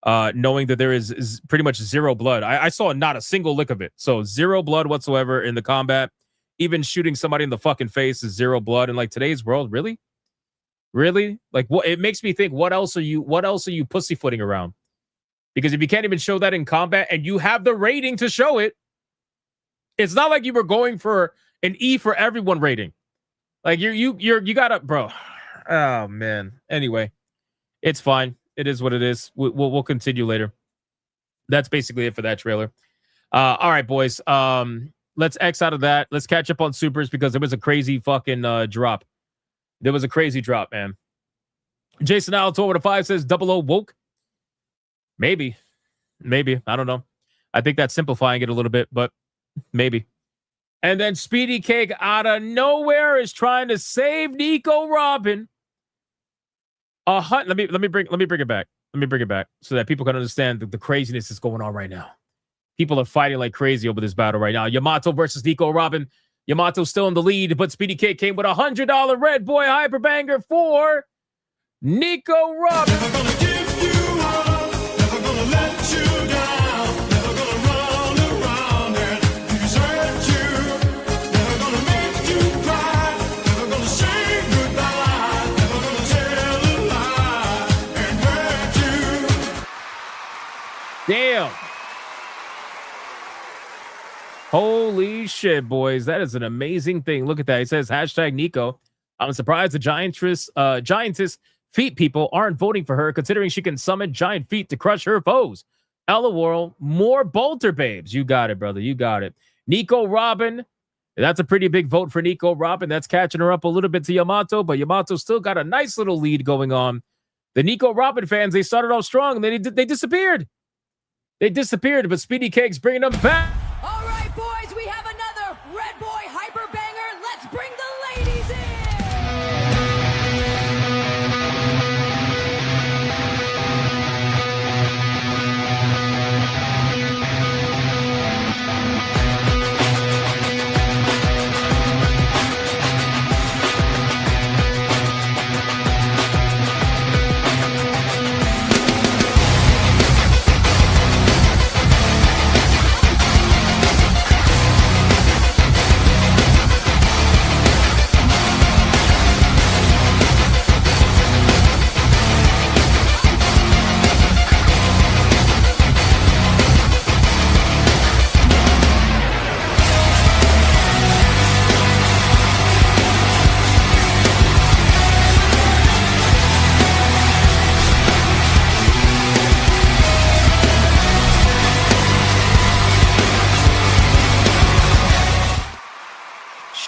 knowing that there is pretty much zero blood. I saw not a single lick of it. So zero blood whatsoever in the combat. Even shooting somebody in the fucking face is zero blood. In like today's world, really? Really? Like, what? It makes me think, what else are you pussyfooting around? Because if you can't even show that in combat and you have the rating to show it, it's not like you were going for an E for everyone rating. Like you gotta, bro. Oh man. Anyway, it's fine. It is what it is. We'll continue later. That's basically it for that trailer. All right, boys. Let's X out of that. Let's catch up on supers because there was a crazy fucking drop. There was a crazy drop, man. Jason Alto with a 5 says 00 woke. Maybe. I don't know. I think that's simplifying it a little bit, but maybe. And then Speedy Cake out of nowhere is trying to save Nico Robin. Let me bring it back. Let me bring it back so that people can understand the craziness that's going on right now. People are fighting like crazy over this battle right now. Yamato versus Nico Robin. Yamato's still in the lead, but Speedy Cake came with $100 Red Boy Hyperbanger for Nico Robin. Damn. Holy shit, boys. That is an amazing thing. Look at that. It says hashtag Nico. I'm surprised the giantess feet people aren't voting for her, considering she can summon giant feet to crush her foes. LOL, more bolter babes. You got it, brother. You got it. Nico Robin. That's a pretty big vote for Nico Robin. That's catching her up a little bit to Yamato, but Yamato still got a nice little lead going on. The Nico Robin fans, they started off strong, and then they disappeared. They disappeared, but Speedy Cake's bringing them back. All right, boys, we have another Red Boy Hyperbanger. Let's bring the ladies in.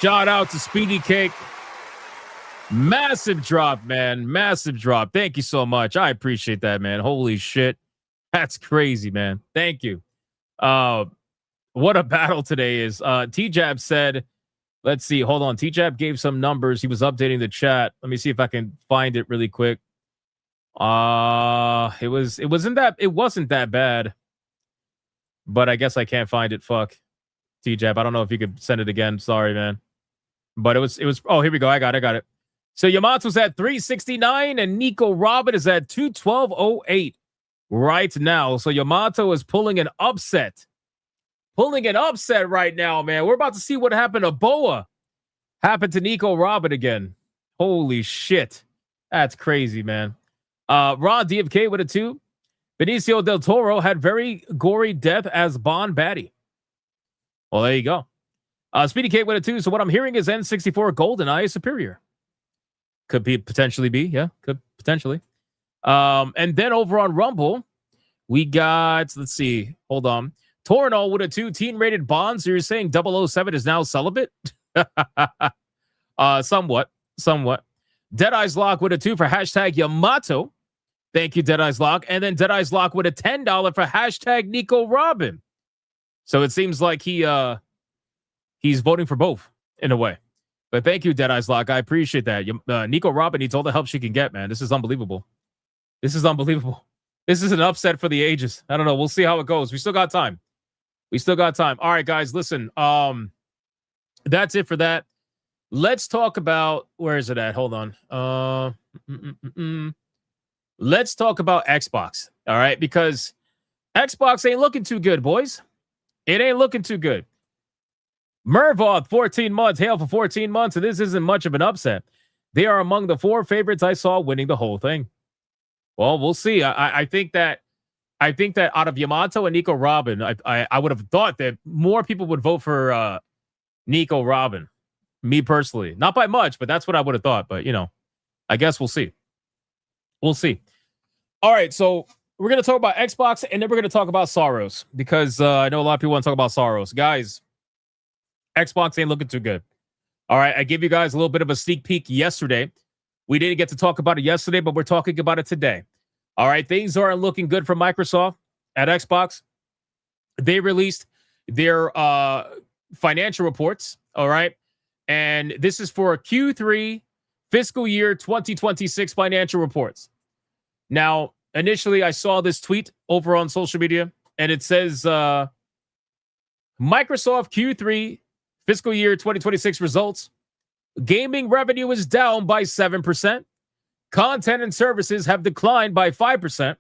Shout out to Speedy Cake. Massive drop, man. Massive drop. Thank you so much. I appreciate that, man. Holy shit. That's crazy, man. Thank you. What a battle today is. T-Jab said, let's see. Hold on. T-Jab gave some numbers. He was updating the chat. Let me see if I can find it really quick. It wasn't that bad. But I guess I can't find it. Fuck. T-Jab. I don't know if you could send it again. Sorry, man. But it was oh, here we go. I got it. So Yamato's at 369 and Nico Robin is at 212.08 right now. So Yamato is pulling an upset. Right now, man. We're about to see what happened to Boa. Happened to Nico Robin again. Holy shit. That's crazy, man. Ron DFK with a 2. Benicio del Toro had very gory death as Bond baddie. Well, there you go. Speedy Kate with a 2. So what I'm hearing is N64 GoldenEye is superior. Could be potentially be. Yeah, could potentially. And then over on Rumble, we got, let's see, hold on. Tornall with a 2, teen-rated Bond. So you're saying 007 is now celibate? Somewhat. Deadeye's Lock with a 2 for hashtag Yamato. Thank you, Deadeye's Lock. And then Deadeye's Lock with a $10 for hashtag Nico Robin. So it seems like he's voting for both in a way. But thank you, Deadeye's Lock. I appreciate that. Nico Robin needs all the help she can get, man. This is unbelievable. This is an upset for the ages. I don't know. We'll see how it goes. We still got time. All right, guys, listen. That's it for that. Let's talk about, where is it at? Hold on. Let's talk about Xbox. All right, because Xbox ain't looking too good, boys. It ain't looking too good. Mervoth, 14 months. Hail for 14 months, and this isn't much of an upset. They are among the 4 favorites I saw winning the whole thing. Well, we'll see. I think that out of Yamato and Nico Robin, I would have thought that more people would vote for Nico Robin. Me personally, not by much, but that's what I would have thought. But I guess we'll see. All right, so we're gonna talk about Xbox, and then we're gonna talk about Saros because I know a lot of people want to talk about Saros, guys. Xbox ain't looking too good. All right, I gave you guys a little bit of a sneak peek yesterday. We didn't get to talk about it yesterday, but we're talking about it today. All right, things aren't looking good for Microsoft at Xbox. They released their financial reports, all right? And this is for Q3 fiscal year 2026 financial reports. Now, initially, I saw this tweet over on social media, and it says, Microsoft Q3 fiscal year 2026 results. Gaming revenue is down by 7%. Content and services have declined by 5%.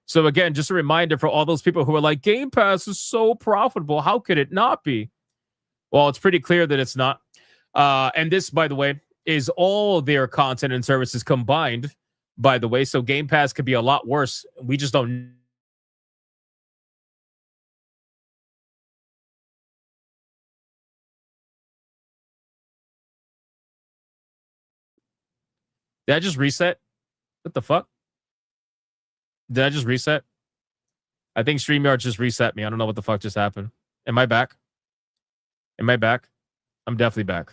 So again, just a reminder for all those people who are like, Game Pass is so profitable. How could it not be? Well, it's pretty clear that it's not. And this, by the way, is all their content and services combined, by the way. So Game Pass could be a lot worse. We just don't. Did I just reset? What the fuck? Did I just reset? I think StreamYard just reset me. I don't know what the fuck just happened. Am I back? I'm definitely back.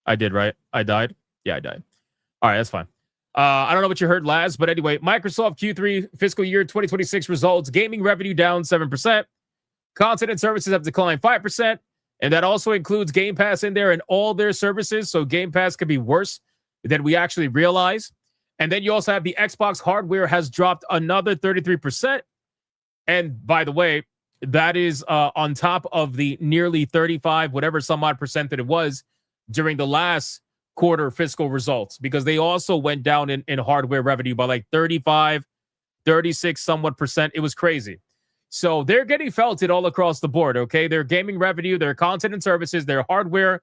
I did, right? I died? Yeah, I died. All right, that's fine. I don't know what you heard last, but anyway, Microsoft Q3 fiscal year 2026 results. Gaming revenue down 7%. Content and services have declined 5%. And that also includes Game Pass in there and all their services. So Game Pass could be worse than we actually realize. And then you also have the Xbox hardware has dropped another 33%. And by the way, that is on top of the nearly 35, whatever some odd percent that it was during the last quarter fiscal results, because they also went down in hardware revenue by like 35, 36 somewhat percent. It was crazy. So they're getting felted all across the board, okay? Their gaming revenue, their content and services, their hardware,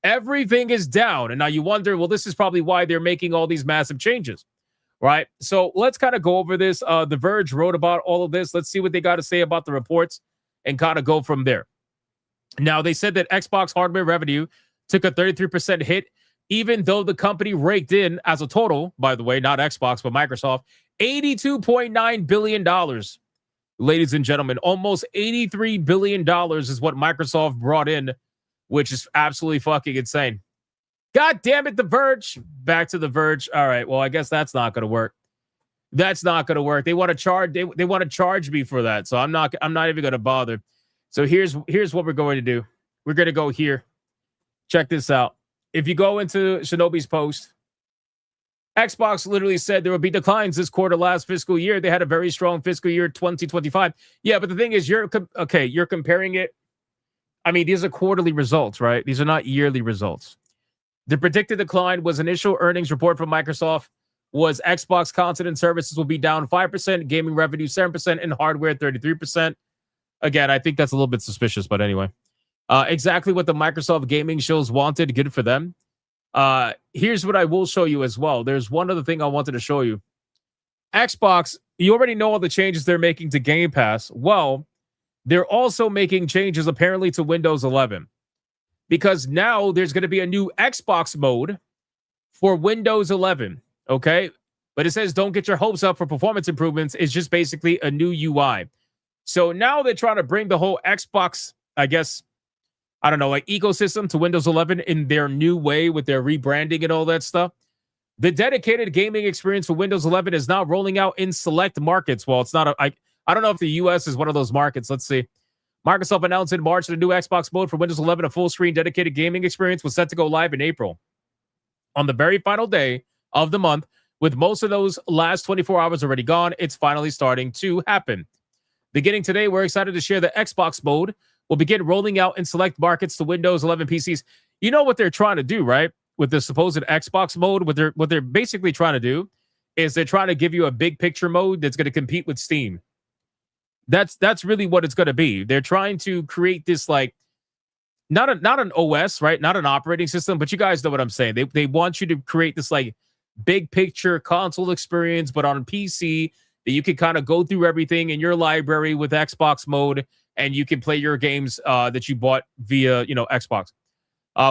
everything is down. And now you wonder, well, this is probably why they're making all these massive changes, right? So let's kind of go over this. The Verge wrote about all of this. Let's see what they got to say about the reports and kind of go from there. Now, they said that Xbox hardware revenue took a 33% hit, even though the company raked in as a total, by the way, not Xbox, but Microsoft, $82.9 billion. Ladies and gentlemen, almost $83 billion is what Microsoft brought in, which is absolutely fucking insane. God damn it, The Verge. Back to The Verge. All right, well, I guess that's not going to work. That's not going to work. They want to charge. They want to charge me for that, so I'm not even going to bother. So here's what we're going to do. We're going to go here. Check this out. If you go into Shinobi's post, Xbox literally said there will be declines this quarter last fiscal year. They had a very strong fiscal year 2025. Yeah, but the thing is, you're comparing it. I mean, these are quarterly results, right? These are not yearly results. The predicted decline was initial earnings report from Microsoft was Xbox content and services will be down 5%, gaming revenue 7%, and hardware 33%. Again, I think that's a little bit suspicious, but anyway. Exactly what the Microsoft gaming shows wanted. Good for them. Here's what I will show you as well. There's one other thing I wanted to show you. Xbox you already know all the changes they're making to Game Pass. Well, they're also making changes apparently to Windows 11 because now there's going to be a new Xbox mode for Windows 11. Okay. But it says don't get your hopes up for performance improvements. It's just basically a new UI. So now they're trying to bring the whole Xbox, I guess, I don't know, like ecosystem to Windows 11 in their new way with their rebranding and all that stuff. The dedicated gaming experience for Windows 11 is now rolling out in select markets. Well, it's not I don't know if the US is one of those markets. Let's see. Microsoft announced in March that a new Xbox mode for Windows 11, a full-screen dedicated gaming experience, was set to go live in April. On the very final day of the month, with most of those last 24 hours already gone, it's finally starting to happen. Beginning today, we're excited to share the Xbox mode will begin rolling out in select markets to Windows 11 PCs. You know what they're trying to do, right? With the supposed Xbox mode, what they're basically trying to do is they're trying to give you a big picture mode that's going to compete with Steam. That's really what it's going to be. They're trying to create this like not an OS, right? Not an operating system, but you guys know what I'm saying. They want you to create this like big picture console experience, but on PC that you can kind of go through everything in your library with Xbox mode, and you can play your games that you bought via, Xbox.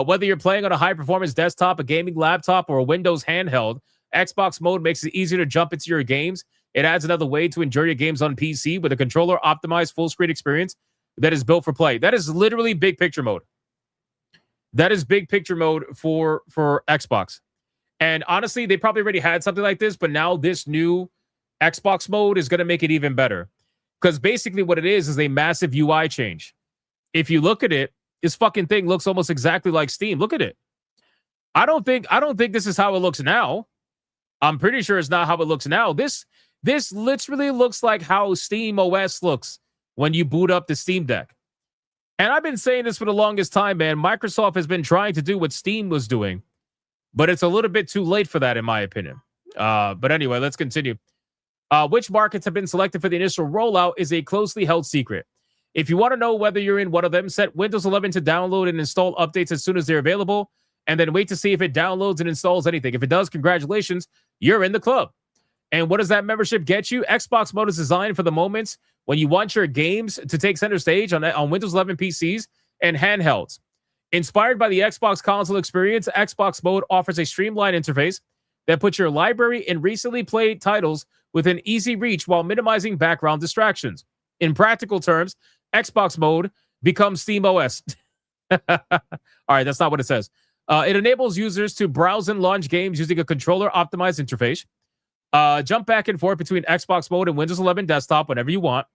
Whether you're playing on a high-performance desktop, a gaming laptop, or a Windows handheld, Xbox mode makes it easier to jump into your games. It adds another way to enjoy your games on PC with a controller-optimized full-screen experience that is built for play. That is literally big picture mode. That is big picture mode for Xbox. And honestly, they probably already had something like this, but now this new Xbox mode is going to make it even better. Because basically what it is a massive UI change. If you look at it, this fucking thing looks almost exactly like Steam. Look at it. I don't think this is how it looks now. I'm pretty sure it's not how it looks now. This literally looks like how Steam OS looks when you boot up the Steam Deck. And I've been saying this for the longest time, man. Microsoft has been trying to do what Steam was doing, but it's a little bit too late for that, in my opinion. But anyway, let's continue. Which markets have been selected for the initial rollout is a closely held secret. If you want to know whether you're in one of them, set Windows 11 to download and install updates as soon as they're available, and then wait to see if it downloads and installs anything. If it does, congratulations, you're in the club. And what does that membership get you? Xbox mode is designed for the moments when you want your games to take center stage on Windows 11 PCs and handhelds. Inspired by the Xbox console experience, Xbox mode offers a streamlined interface that puts your library and recently played titles within easy reach while minimizing background distractions. In practical terms, Xbox mode becomes Steam OS. All right, that's not what it says. It enables users to browse and launch games using a controller-optimized interface. Jump back and forth between Xbox mode and Windows 11 desktop whenever you want.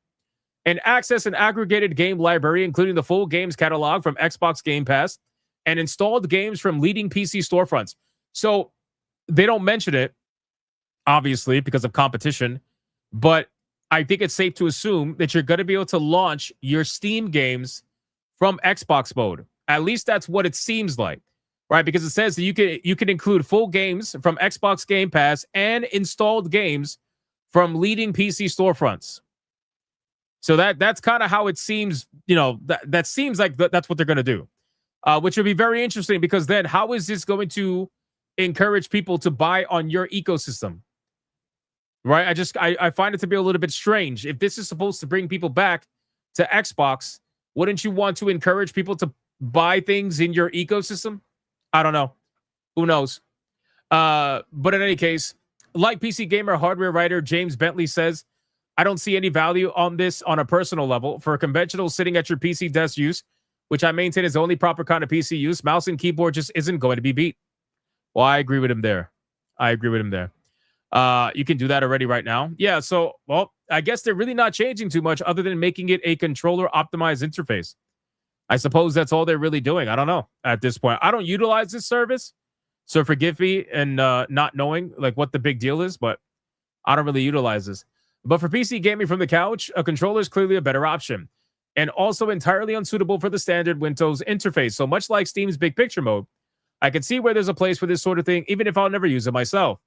And access an aggregated game library, including the full games catalog from Xbox Game Pass and installed games from leading PC storefronts. So they don't mention it, obviously, because of competition. But I think it's safe to assume that you're going to be able to launch your Steam games from Xbox mode. At least that's what it seems like, right? Because it says that you can include full games from Xbox Game Pass and installed games from leading PC storefronts. So that's kind of how it seems. That seems like that's what they're going to do, which would be very interesting, because then how is this going to encourage people to buy on your ecosystem? Right? I find it to be a little bit strange. If this is supposed to bring people back to Xbox, wouldn't you want to encourage people to buy things in your ecosystem? I don't know. Who knows? But in any case, like PC Gamer hardware writer James Bentley says, I don't see any value on this on a personal level. For a conventional sitting at your PC desk use, which I maintain is the only proper kind of PC use, mouse and keyboard just isn't going to be beat. Well, I agree with him there. You can do that already right now. Yeah, so, well, I guess they're really not changing too much other than making it a controller-optimized interface. I suppose that's all they're really doing. I don't know at this point. I don't utilize this service, so forgive me and not knowing like what the big deal is, but I don't really utilize this. But for PC gaming from the couch, a controller is clearly a better option, and also entirely unsuitable for the standard Windows interface. So much like Steam's big picture mode, I can see where there's a place for this sort of thing, even if I'll never use it myself.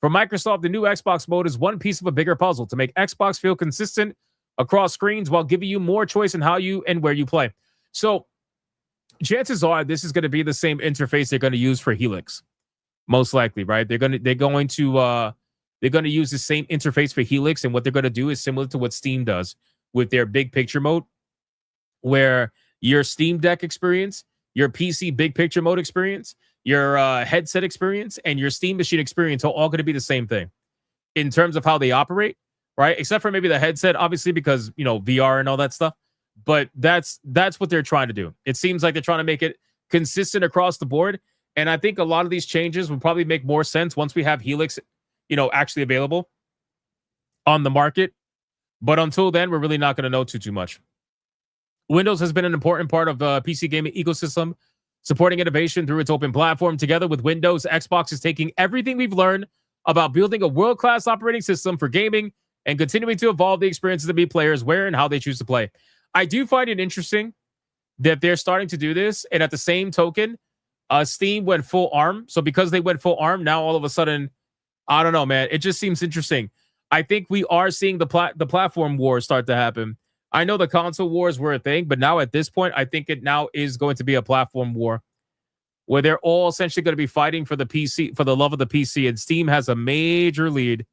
For Microsoft, the new Xbox mode is one piece of a bigger puzzle to make Xbox feel consistent across screens while giving you more choice in how you and where you play. So chances are this is going to be the same interface they're going to use for Helix, most likely, right? They're going to they're going to use the same interface for Helix, and what they're going to do is similar to what Steam does with their big picture mode, where your Steam Deck experience, your PC big picture mode experience, your headset experience, and your Steam Machine experience are all going to be the same thing in terms of how they operate, right? Except for maybe the headset, obviously, because, you know, VR and all that stuff. But that's what they're trying to do. It seems like they're trying to make it consistent across the board. And I think a lot of these changes would probably make more sense once we have Helix, you know, actually available on the market. But until then, we're really not going to know too much. Windows has been an important part of the PC gaming ecosystem, supporting innovation through its open platform. Together with Windows, Xbox is taking everything we've learned about building a world-class operating system for gaming and continuing to evolve the experiences that meet players where and how they choose to play. I do find it interesting that they're starting to do this, and at the same token, Steam went full ARM. So because they went full ARM, now all of a sudden, I don't know, man. It just seems interesting. I think we are seeing the platform wars start to happen. I know the console wars were a thing, but now at this point, I think it now is going to be a platform war where they're all essentially going to be fighting for the PC, for the love of the PC, and Steam has a major lead.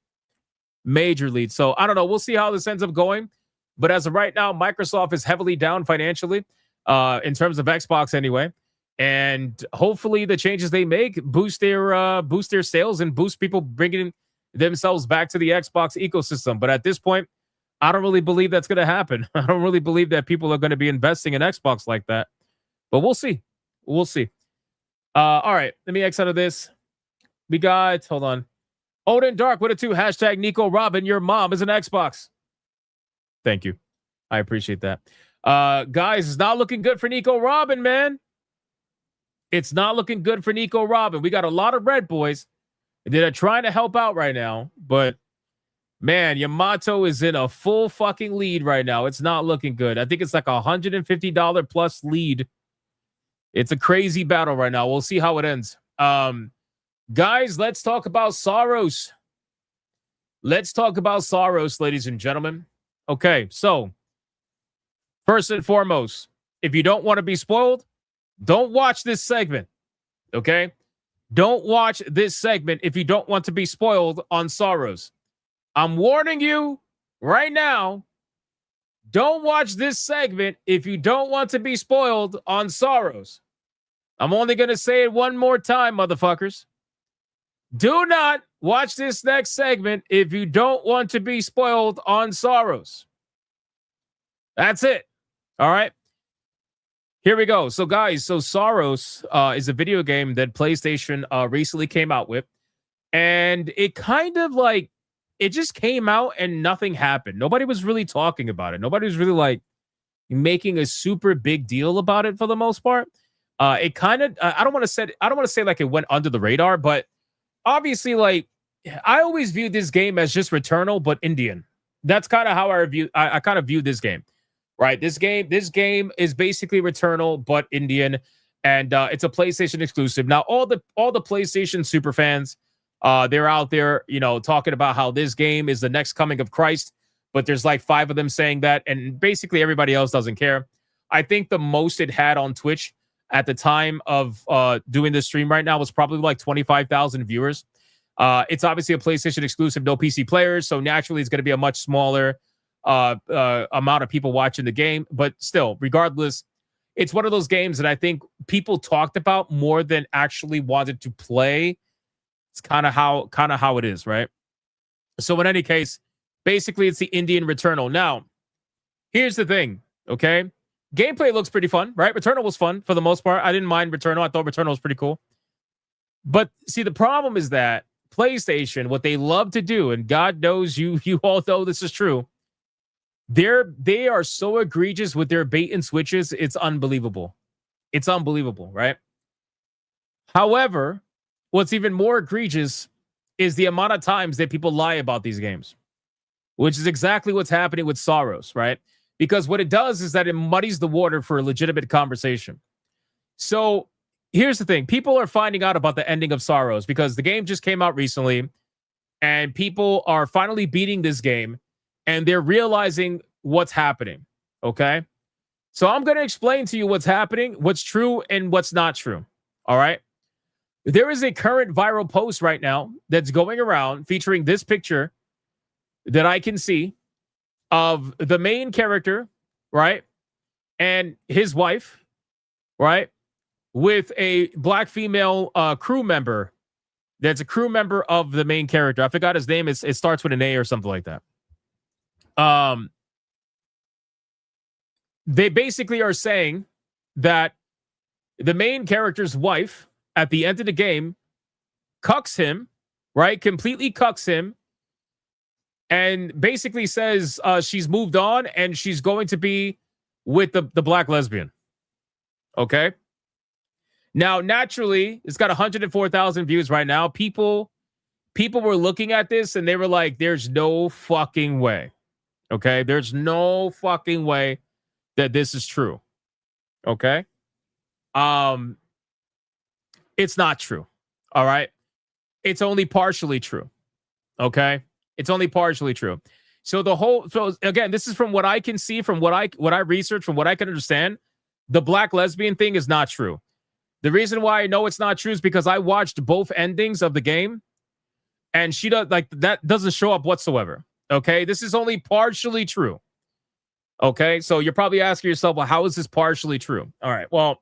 So I don't know. We'll see how this ends up going. But as of right now, Microsoft is heavily down financially in terms of Xbox anyway. And hopefully the changes they make boost their sales and boost people bringing themselves back to the Xbox ecosystem. But at this point, I don't really believe that's going to happen. I don't really believe that people are going to be investing in Xbox like that. But we'll see. We'll see. All right. Let me X out of this. We got, hold on. Odin Dark with a 2. Hashtag Nico Robin. Your mom is an Xbox. Thank you. I appreciate that. Guys, it's not looking good for Nico Robin, man. It's not looking good for Nico Robin. We got a lot of red boys that are trying to help out right now. But, man, Yamato is in a full fucking lead right now. It's not looking good. I think it's like $150 plus lead. It's a crazy battle right now. We'll see how it ends. Guys, let's talk about Saros. Let's talk about Saros, ladies and gentlemen. Okay, so first and foremost, if you don't want to be spoiled, don't watch this segment, okay? Don't watch this segment if you don't want to be spoiled on Saros. I'm warning you right now, don't watch this segment if you don't want to be spoiled on Saros. I'm only going to say it one more time, motherfuckers. Do not watch this next segment if you don't want to be spoiled on Saros. That's it. All right. Here we go. So, guys, Saros is a video game that PlayStation recently came out with. And it kind of like, it just came out and nothing happened. Nobody was really talking about it. Nobody was really like making a super big deal about it for the most part. It kind of, I don't want to say like it went under the radar, but obviously, like, I always viewed this game as just Returnal, but Indian. That's kind of how I kind of view this game, right? This game is basically Returnal, but Indian, and it's a PlayStation exclusive. Now, all the PlayStation super fans, they're out there, you know, talking about how this game is the next coming of Christ, but there's like 5 of them saying that, and basically everybody else doesn't care. I think the most it had on Twitch at the time of doing this stream right now was probably like 25,000 viewers. It's obviously a PlayStation exclusive, no PC players, so naturally it's going to be a much smaller amount of people watching the game. But still, regardless, it's one of those games that I think people talked about more than actually wanted to play. It's kind of how it is, right? So in any case, basically it's the Indian Returnal. Now, here's the thing, okay? Gameplay looks pretty fun, right? Returnal was fun for the most part. I didn't mind Returnal. I thought Returnal was pretty cool. But see, the problem is that PlayStation, what they love to do, and God knows you all know this is true, they are so egregious with their bait and switches. It's unbelievable. It's unbelievable, right? However, what's even more egregious is the amount of times that people lie about these games, which is exactly what's happening with Saros, right? Because what it does is that it muddies the water for a legitimate conversation. So here's the thing. People are finding out about the ending of Saros because the game just came out recently and people are finally beating this game and they're realizing what's happening, okay? So I'm going to explain to you what's happening, what's true and what's not true, all right? There is a current viral post right now that's going around featuring this picture that I can see of the main character, right? And his wife, right? With a black female crew member that's a crew member of the main character. I forgot his name. It starts with an A or something like that. They basically are saying that the main character's wife at the end of the game cucks him, right? Completely cucks him, and basically says she's moved on and she's going to be with the black lesbian. Okay? Now, naturally, it's got 104,000 views right now. People were looking at this and they were like, there's no fucking way. Okay? There's no fucking way that this is true. Okay? It's not true. All right? It's only partially true. Okay? It's only partially true. So again, this is from what I can see, from what I researched, from what I can understand. The black lesbian thing is not true. The reason why I know it's not true is because I watched both endings of the game, and she does that doesn't show up whatsoever. Okay, this is only partially true. Okay, so you're probably asking yourself, well, how is this partially true? All right, well,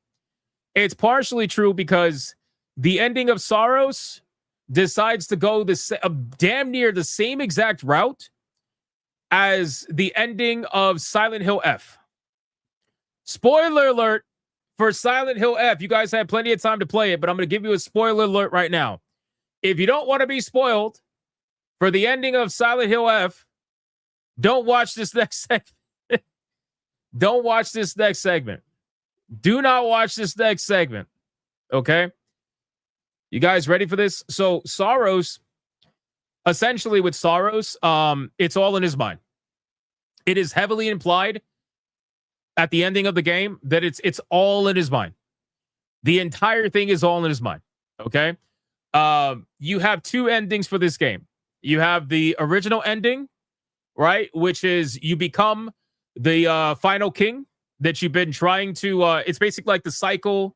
it's partially true because the ending of Saros decides to go damn near the same exact route as the ending of Silent Hill F. Spoiler alert for Silent Hill F. You guys had plenty of time to play it, but I'm going to give you a spoiler alert right now. If you don't want to be spoiled for the ending of Silent Hill F, don't watch this next segment. Don't watch this next segment. Do not watch this next segment. Okay? You guys ready for this? So Saros, essentially with Saros, it's all in his mind. It is heavily implied at the ending of the game that it's all in his mind. The entire thing is all in his mind. Okay? You have two endings for this game. You have the original ending, right? Which is you become the final king that you've been trying to it's basically like the cycle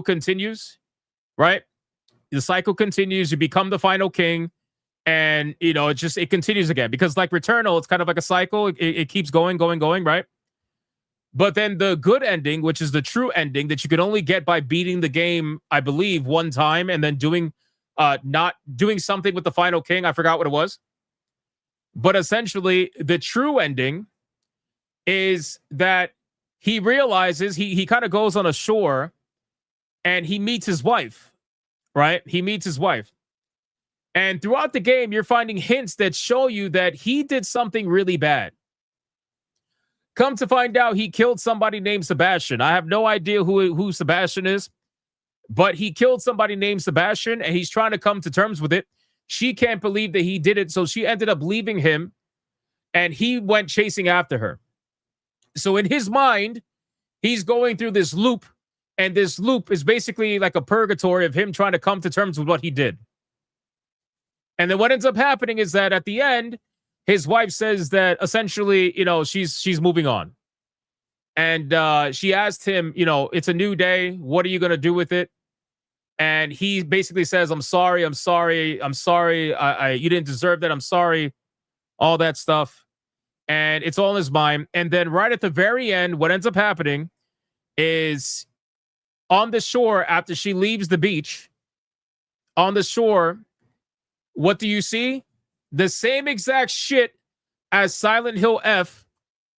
continues, right? The cycle continues, you become the final king, and it continues again, because like Returnal, it's kind of like a cycle. It keeps going, right? But then the good ending, which is the true ending that you can only get by beating the game, I believe, one time and then doing not doing something with the final king. I forgot what it was. But essentially, the true ending is that he realizes he kind of goes on a shore and he meets his wife, right? He meets his wife. And throughout the game, you're finding hints that show you that he did something really bad. Come to find out, he killed somebody named Sebastian. I have no idea who Sebastian is, but he killed somebody named Sebastian, and he's trying to come to terms with it. She can't believe that he did it, so she ended up leaving him, and he went chasing after her. So in his mind, he's going through this loop, and this loop is basically like a purgatory of him trying to come to terms with what he did. And then what ends up happening is that at the end, his wife says that essentially, she's moving on. And she asked him, it's a new day. What are you going to do with it? And he basically says, I'm sorry. You didn't deserve that. I'm sorry. All that stuff. And it's all in his mind. And then right at the very end, what ends up happening is on the shore, after she leaves the beach, on the shore, what do you see? The same exact shit as Silent Hill F,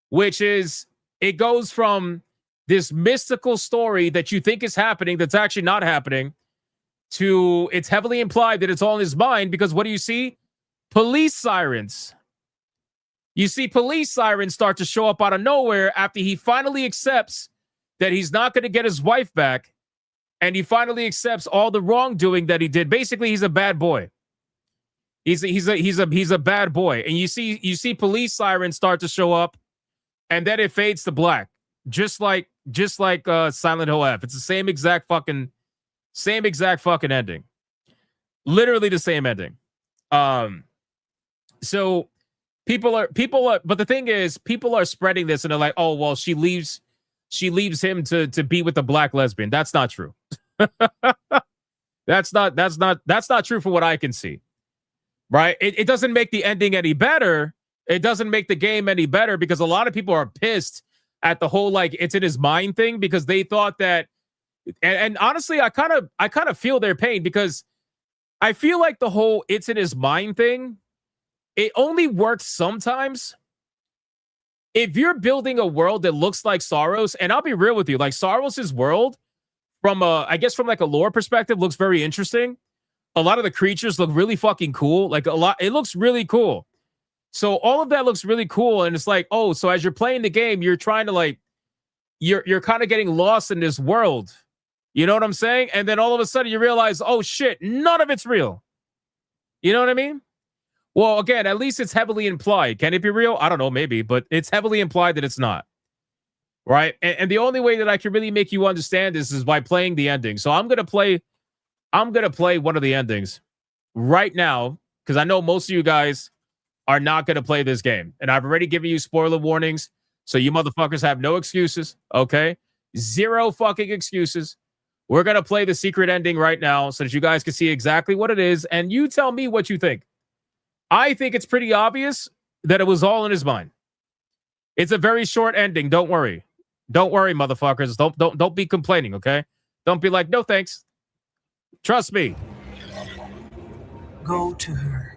which is it goes from this mystical story that you think is happening that's actually not happening to it's heavily implied that it's all in his mind, because what do you see? Police sirens. You see police sirens start to show up out of nowhere after he finally accepts that he's not going to get his wife back, and he finally accepts all the wrongdoing that he did. Basically, he's a bad boy. He's a bad boy, and you see police sirens start to show up, and then it fades to black, just like Silent Hill F. It's the same exact fucking ending, literally the same ending. So people are, but the thing is, people are spreading this, and they're like, oh well, she leaves him to be with the black lesbian. That's not true. That's not true for what I can see. Right? It doesn't make the ending any better. It doesn't make the game any better because a lot of people are pissed at the whole like it's in his mind thing because they thought that and honestly I kind of feel their pain because I feel like the whole it's in his mind thing, it only works sometimes if you're building a world that looks like Saros. And I'll be real with you, like Saros's world from like a lore perspective looks very interesting. A lot of the creatures look really fucking cool. Like it looks really cool. So all of that looks really cool. And it's like, oh, so as you're playing the game, you're trying to like, you're kind of getting lost in this world. You know what I'm saying? And then all of a sudden you realize, oh shit, none of it's real. You know what I mean? Well, again, at least it's heavily implied. Can it be real? I don't know, maybe, but it's heavily implied that it's not. Right? And the only way that I can really make you understand this is by playing the ending. So I'm gonna play one of the endings right now, because I know most of you guys are not gonna play this game. And I've already given you spoiler warnings, so you motherfuckers have no excuses, okay? Zero fucking excuses. We're gonna play the secret ending right now so that you guys can see exactly what it is, and you tell me what you think. I think it's pretty obvious that it was all in his mind. It's a very short ending. Don't worry. Don't worry, motherfuckers. Don't be complaining, okay? Don't be like, no thanks. Trust me. Go to her.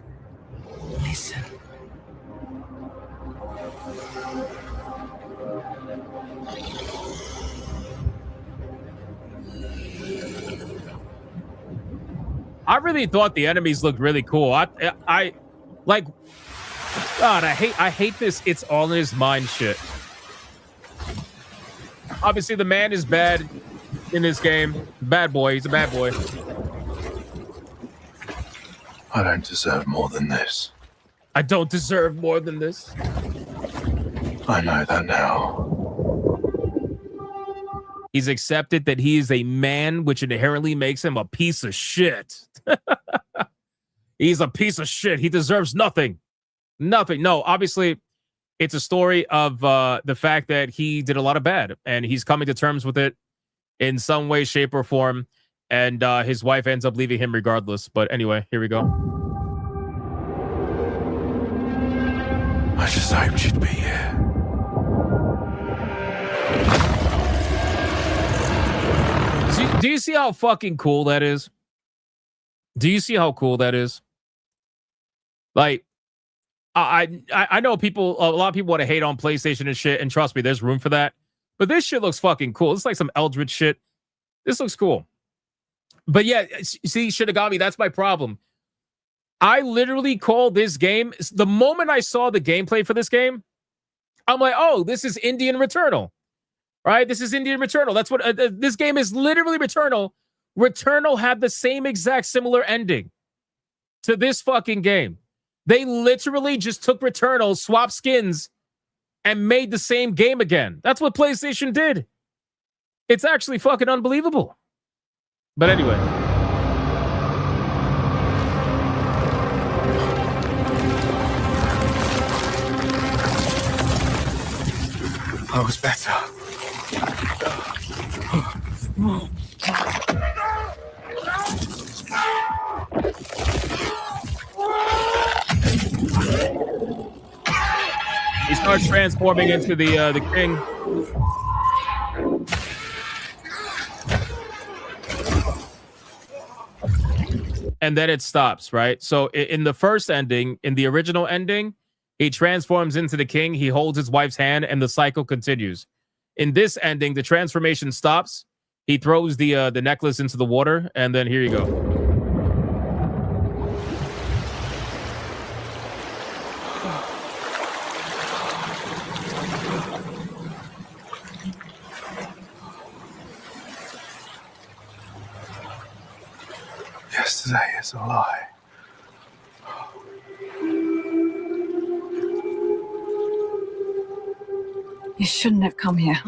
Listen. I really thought the enemies looked really cool. I like, God, I hate this. It's all in his mind shit. Obviously, the man is bad in this game. Bad boy. He's a bad boy. I don't deserve more than this. I don't deserve more than this. I know that now. He's accepted that he is a man, which inherently makes him a piece of shit. He's a piece of shit. He deserves nothing. Nothing. No, obviously, it's a story of the fact that he did a lot of bad, and he's coming to terms with it in some way, shape, or form. And his wife ends up leaving him regardless. But anyway, here we go. I just hoped you'd be here. Do you see how fucking cool that is? Do you see how cool that is? Like, I know people, a lot of people want to hate on PlayStation and shit, and trust me, there's room for that. But this shit looks fucking cool. It's like some Eldritch shit. This looks cool. But yeah, see, Shinigami, that's my problem. I literally call this game, the moment I saw the gameplay for this game, I'm like, oh, this is Indian Returnal. Right? This is Indian Returnal. That's what this game is, literally Returnal. Returnal had the same exact similar ending to this fucking game. They literally just took Returnal, swapped skins, and made the same game again. That's what PlayStation did. It's actually fucking unbelievable. But anyway. I was better. He starts transforming into the king. And then it stops, right? So in the first ending, in the original ending, he transforms into the king, he holds his wife's hand, and the cycle continues. In this ending, the transformation stops. He throws the necklace into the water, and then here you go. Yesterday is a lie. You shouldn't have come here.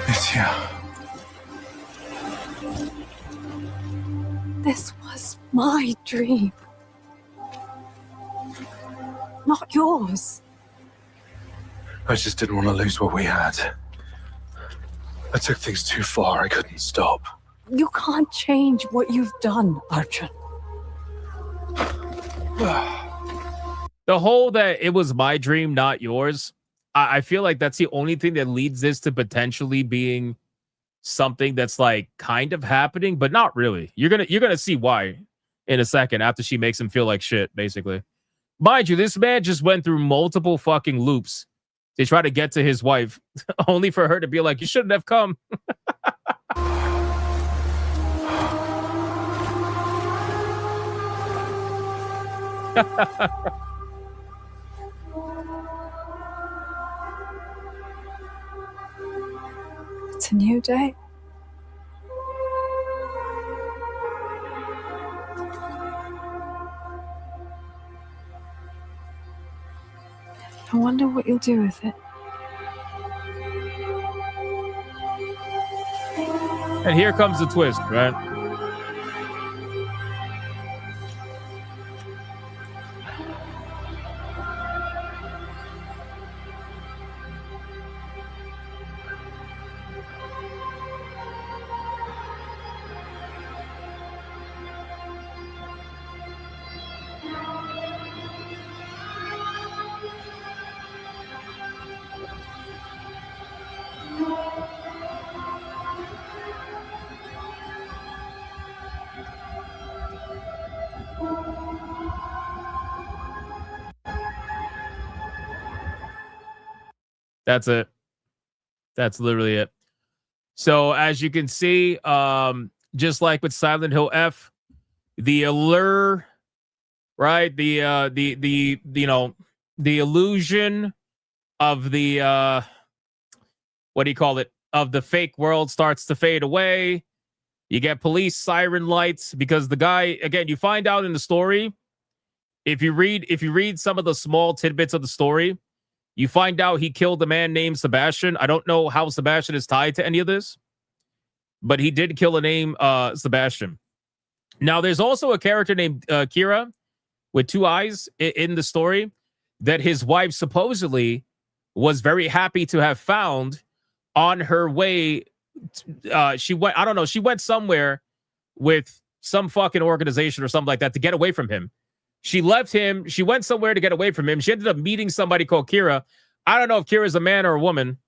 It's here. This was my dream. Not yours. I just didn't want to lose what we had. I took things too far. I couldn't stop. You can't change what you've done, Arjun. The whole that it was my dream, not yours. I feel like that's the only thing that leads this to potentially being something that's like kind of happening, but not really. You're gonna see why in a second after she makes him feel like shit, basically. Mind you, this man just went through multiple fucking loops to try to get to his wife, only for her to be like, you shouldn't have come. It's a new day. I wonder what you'll do with it. And here comes the twist, right? That's it. That's literally it. So as you can see, just like with Silent Hill F, the allure, right? The you know, the illusion of the what do you call it? Of the fake world starts to fade away. You get police siren lights because the guy, again, you find out in the story, if you read some of the small tidbits of the story, you find out he killed a man named Sebastian. I don't know how Sebastian is tied to any of this, but he did kill a name Sebastian. Now, there's also a character named Kira with 2 eyes in the story that his wife supposedly was very happy to have found on her way. She went, I don't know, she went somewhere with some fucking organization or something like that to get away from him. She left him. She went somewhere to get away from him. She ended up meeting somebody called Kira. I don't know if Kira is a man or a woman.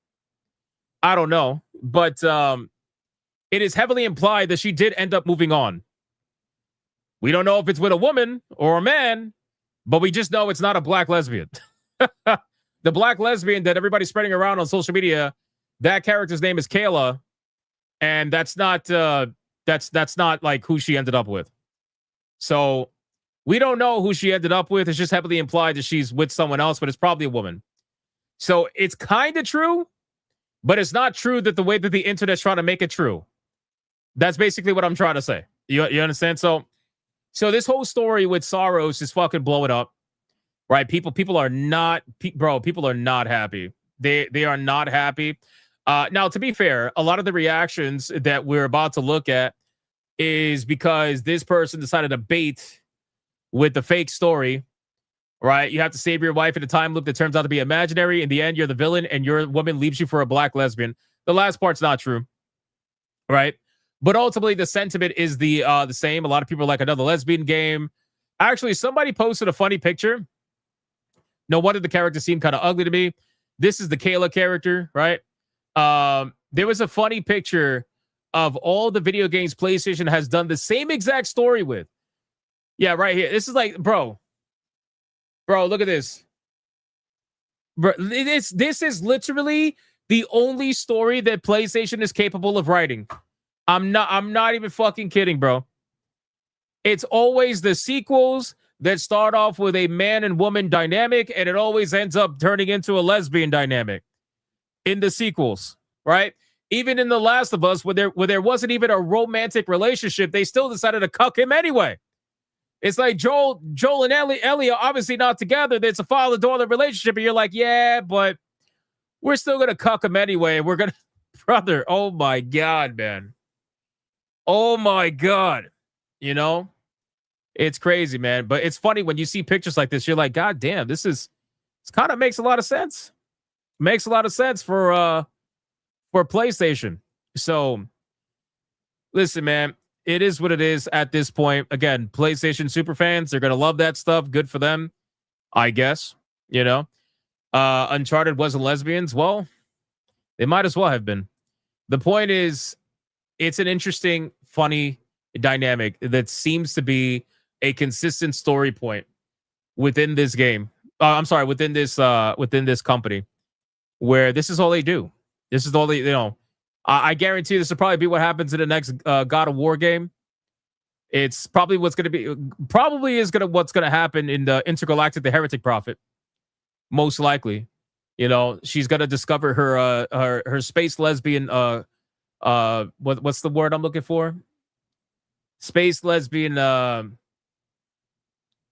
I don't know. But it is heavily implied that she did end up moving on. We don't know if it's with a woman or a man, but we just know it's not a black lesbian. The black lesbian that everybody's spreading around on social media, that character's name is Kayla. And that's not that's not like who she ended up with. So we don't know who she ended up with. It's just heavily implied that she's with someone else, but it's probably a woman. So it's kind of true, but it's not true that the way that the internet's trying to make it true. That's basically what I'm trying to say. You understand? So this whole story with Saros is fucking blowing up, right? People are not, bro, people are not happy. They are not happy. Now, to be fair, a lot of the reactions that we're about to look at is because this person decided to bait with the fake story, right? You have to save your wife in a time loop that turns out to be imaginary. In the end, you're the villain and your woman leaves you for a black lesbian. The last part's not true, right? But ultimately, the sentiment is the same. A lot of people are like, another lesbian game. Actually, somebody posted a funny picture. No wonder the character seemed kind of ugly to me. This is the Kayla character, right? There was a funny picture of all the video games PlayStation has done the same exact story with. Yeah, right here. This is like, bro, look at this. Bro, this is literally the only story that PlayStation is capable of writing. I'm not even fucking kidding, bro. It's always the sequels that start off with a man and woman dynamic, and it always ends up turning into a lesbian dynamic in the sequels, right? Even in The Last of Us, where there wasn't even a romantic relationship, they still decided to cuck him anyway. It's like Joel and Ellie are obviously not together. There's a father-daughter relationship, and you're like, yeah, but we're still going to cuck him anyway. We're going to... Brother, oh my God, man. Oh my God. You know? It's crazy, man. But it's funny when you see pictures like this, you're like, God damn, this kind of makes a lot of sense. Makes a lot of sense for PlayStation. So, listen, man, it is what it is at this point. Again, PlayStation super fans, they're going to love that stuff. Good for them, I guess. You know, Uncharted wasn't lesbians. Well, they might as well have been. The point is, it's an interesting, funny dynamic that seems to be a consistent story point within this game. I'm sorry, within this company, where this is all they do. This is all they, you know. I guarantee this will probably be what happens in the next God of War game. It's probably what's going to happen in the Intergalactic: The Heretic Prophet. Most likely, you know, she's going to discover her space lesbian. What's the word I'm looking for? Space lesbian.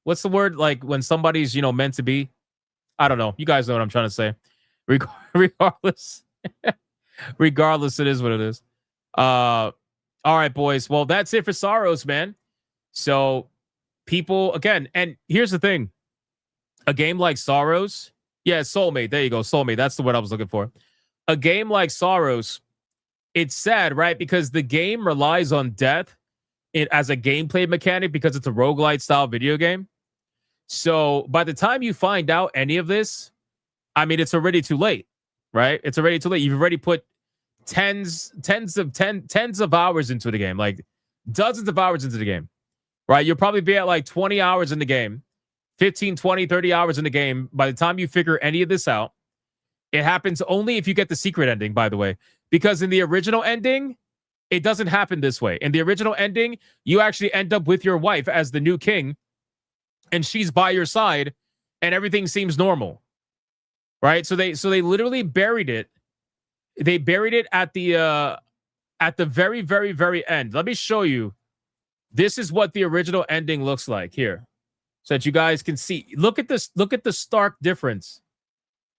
What's the word, like when somebody's, you know, meant to be? I don't know. You guys know what I'm trying to say. Regardless. Regardless, it is what it is. All right, boys. Well, that's it for Saros, man. So people, again, and here's the thing. A game like Saros, yeah, Soulmate. There you go, Soulmate. That's the word I was looking for. A game like Saros, it's sad, right? Because the game relies on death as a gameplay mechanic because it's a roguelite style video game. So by the time you find out any of this, I mean, it's already too late. Right? It's already too late. You've already put tens of hours into the game, like dozens of hours into the game, right? You'll probably be at like 20 hours in the game, 15, 20, 30 hours in the game. By the time you figure any of this out, it happens only if you get the secret ending, by the way, because in the original ending, it doesn't happen this way. In the original ending, you actually end up with your wife as the new king, and she's by your side, and everything seems normal. Right, so they literally buried it. They buried it at the very, very, very end. Let me show you. This is what the original ending looks like here, so that you guys can see. Look at this. Look at the stark difference,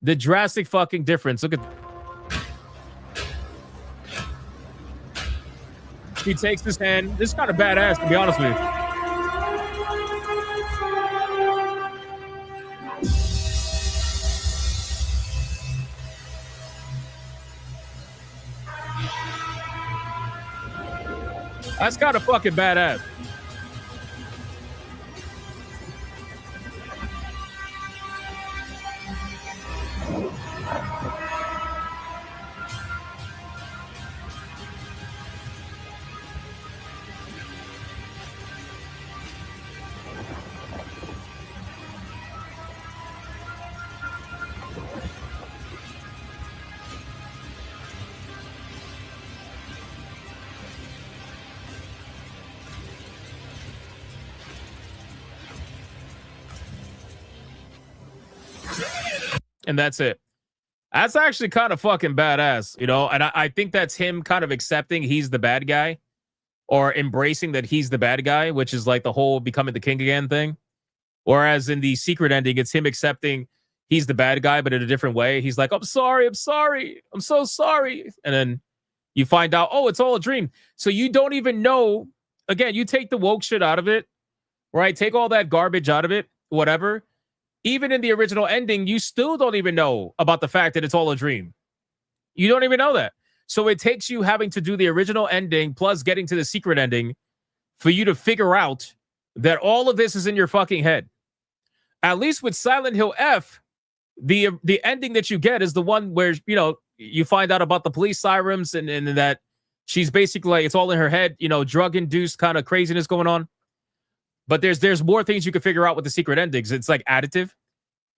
the drastic fucking difference. Look at. He takes his hand. This is kind of badass, to be honest with you. That's kind of fucking badass. And that's it. That's actually kind of fucking badass, you know? And I think that's him kind of accepting he's the bad guy, or embracing that he's the bad guy, which is like the whole becoming the king again thing. Whereas in the secret ending, it's him accepting he's the bad guy, but in a different way. He's like, I'm sorry. I'm so sorry. And then you find out, oh, it's all a dream. So you don't even know. Again, you take the woke shit out of it, right? Take all that garbage out of it, whatever. Even in the original ending, you still don't even know about the fact that it's all a dream. You don't even know that. So it takes you having to do the original ending plus getting to the secret ending for you to figure out that all of this is in your fucking head. At least with Silent Hill F, the ending that you get is the one where, you know, you find out about the police sirens and that she's basically like, it's all in her head, you know, drug-induced kind of craziness going on. But there's more things you can figure out with the secret endings. It's like additive.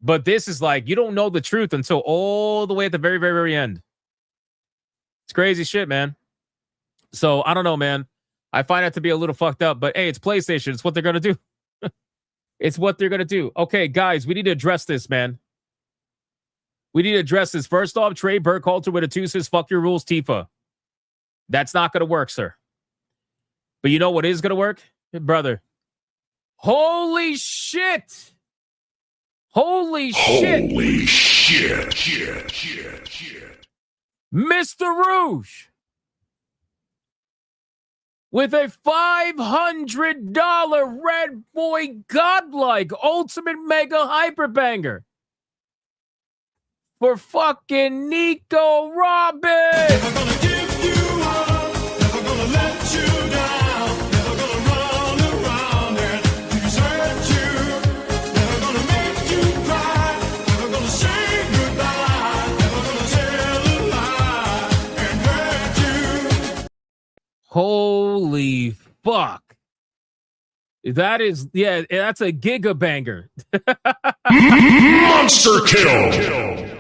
But this is like, you don't know the truth until all the way at the very, very, very end. It's crazy shit, man. So, I don't know, man. I find that to be a little fucked up. But, hey, it's PlayStation. It's what they're going to do. It's what they're going to do. Okay, guys, we need to address this, man. We need to address this. First off, Trey Burkhalter with a 2 says, fuck your rules, Tifa. That's not going to work, sir. But you know what is going to work? Brother. Holy shit! Holy shit! Holy shit! Mr. Rouge with a $500 Red Boy Godlike Ultimate Mega Hyperbanger for fucking Nico Robin. I'm gonna give you Holy fuck. That is, yeah, that's a giga banger. Monster kill.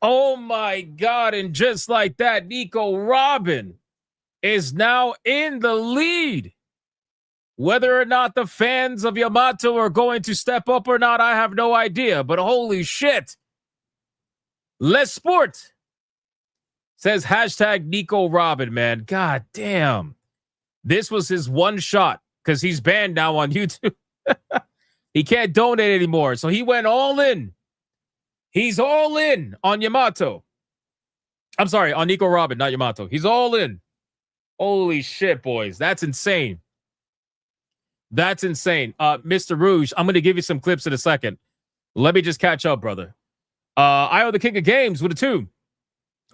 Oh my God. And just like that, Nico Robin is now in the lead. Whether or not the fans of Yamato are going to step up or not, I have no idea. But holy shit. Les Sport says hashtag Nico Robin, man. God damn. This was his one shot because he's banned now on YouTube. He can't donate anymore. So he went all in. He's all in on Yamato. I'm sorry, on Nico Robin, not Yamato. He's all in. Holy shit, boys. That's insane. That's insane. Mr. Rouge, I'm going to give you some clips in a second. Let me just catch up, brother. I owe the king of games with a 2.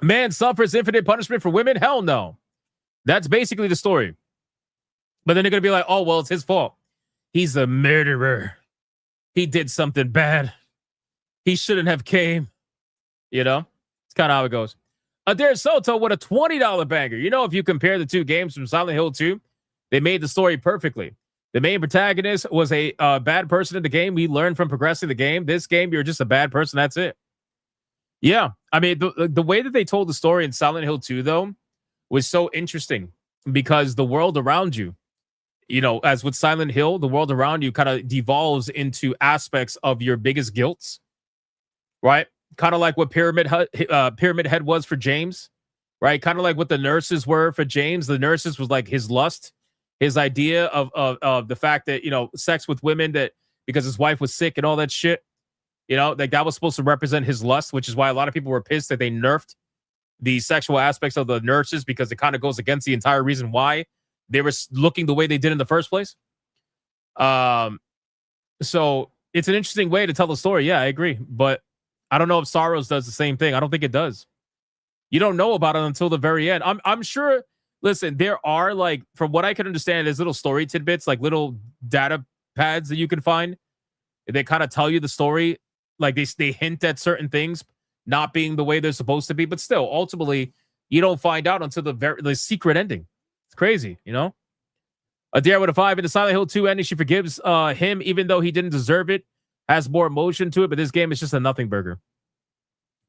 Man suffers infinite punishment for women? Hell no. That's basically the story. But then they're going to be like, oh, well, it's his fault. He's a murderer. He did something bad. He shouldn't have came. You know? It's kind of how it goes. Adair Soto with a $20 banger. You know, if you compare the 2 games from Silent Hill 2, they made the story perfectly. The main protagonist was a bad person in the game. We learned from progressing the game. This game, you're just a bad person. That's it. Yeah. I mean, the way that they told the story in Silent Hill 2, though, was so interesting because the world around you, you know, as with Silent Hill, the world around you kind of devolves into aspects of your biggest guilts, right? Kind of like what Pyramid Head was for James, right? Kind of like what the nurses were for James. The nurses was like his lust, his idea of the fact that, you know, sex with women, that because his wife was sick and all that shit, you know, like that was supposed to represent his lust, which is why a lot of people were pissed that they nerfed the sexual aspects of the nurses because it kind of goes against the entire reason why they were looking the way they did in the first place. So it's an interesting way to tell the story. Yeah, I agree. But I don't know if Saros does the same thing. I don't think it does. You don't know about it until the very end. I'm sure. Listen, there are, like, from what I can understand, there's little story tidbits, like little data pads that you can find. They kind of tell you the story. Like they hint at certain things not being the way they're supposed to be. But still, ultimately, you don't find out until the secret ending. It's crazy, you know? Adair with a 5 in the Silent Hill 2 ending. She forgives him even though he didn't deserve it. Has more emotion to it, but this game is just a nothing burger.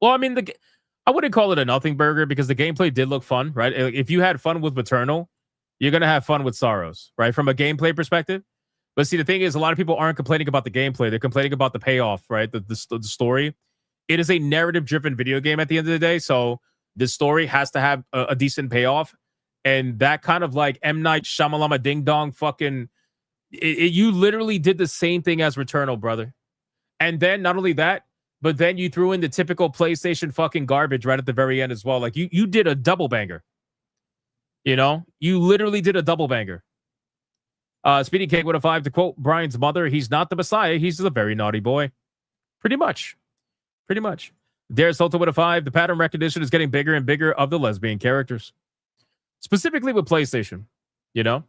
Well, I mean, I wouldn't call it a nothing burger because the gameplay did look fun, right? If you had fun with Maternal, you're going to have fun with Saros, right? From a gameplay perspective. But see, the thing is, a lot of people aren't complaining about the gameplay. They're complaining about the payoff, right? The story. It is a narrative-driven video game at the end of the day, so the story has to have a decent payoff. And that kind of like M. Night Shyamalama Ding Dong fucking... you literally did the same thing as Returnal, brother. And then not only that, but then you threw in the typical PlayStation fucking garbage right at the very end as well. Like you did a double banger. You know, you literally did a double banger. Speedy Cake with a 5 to quote Brian's mother. He's not the Messiah. He's a very naughty boy. Pretty much. Dare Soto with a 5. The pattern recognition is getting bigger and bigger of the lesbian characters. Specifically with PlayStation, you know.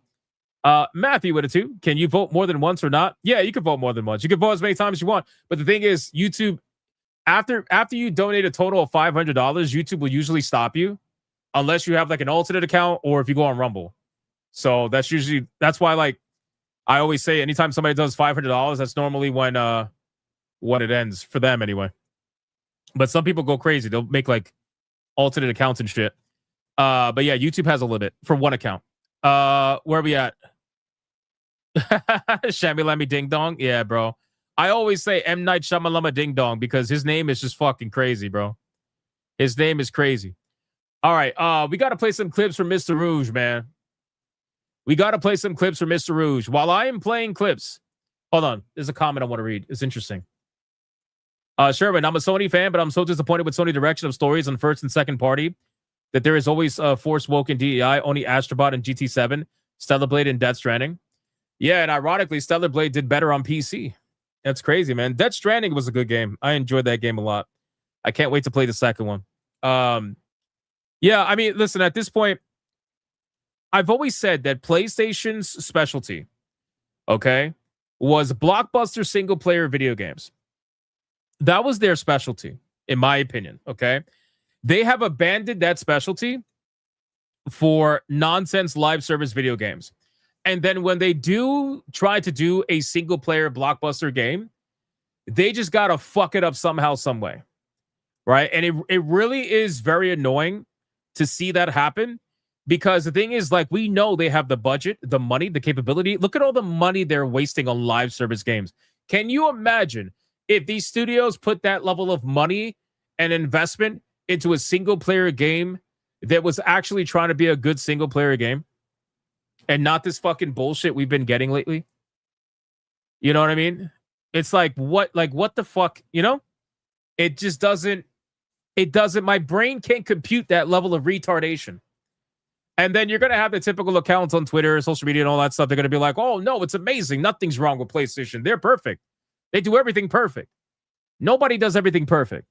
Matthew with a 2. Can you vote more than once or not? Yeah, you can vote more than once. You can vote as many times as you want. But the thing is, YouTube, after you donate a total of $500, YouTube will usually stop you unless you have like an alternate account or if you go on Rumble. So that's why, like, I always say anytime somebody does $500, that's normally when it ends for them anyway. But some people go crazy. They'll make like alternate accounts and shit. But yeah, YouTube has a limit for one account. Where are we at? Shammy Lammy Ding Dong. Yeah, bro. I always say M. Night Shyamalama Ding Dong because his name is just fucking crazy, bro. His name is crazy. All right. We got to play some clips for Mr. Rouge, man. We got to play some clips for Mr. Rouge. While I am playing clips, hold on. There's a comment I want to read. It's interesting. Sherwin, I'm a Sony fan, but I'm so disappointed with Sony direction of stories on first and second party that there is always Force Woke and DEI, only Astrobot and GT7, Stellar Blade and Death Stranding. Yeah, and ironically, Stellar Blade did better on PC. That's crazy, man. Death Stranding was a good game. I enjoyed that game a lot. I can't wait to play the second one. Yeah, I mean, listen, at this point, I've always said that PlayStation's specialty, okay, was blockbuster single-player video games. That was their specialty, in my opinion, okay? They have abandoned that specialty for nonsense live service video games. And then when they do try to do a single player blockbuster game, they just got to fuck it up somehow, some way. Right. And it really is very annoying to see that happen, because the thing is, like, we know they have the budget, the money, the capability. Look at all the money they're wasting on live service games. Can you imagine if these studios put that level of money and investment into a single player game that was actually trying to be a good single player game and not this fucking bullshit we've been getting lately? You know what I mean? It's like, what the fuck, you know? It just doesn't, my brain can't compute that level of retardation. And then you're going to have the typical accounts on Twitter, social media, and all that stuff. They're going to be like, oh, no, it's amazing. Nothing's wrong with PlayStation. They're perfect. They do everything perfect. Nobody does everything perfect,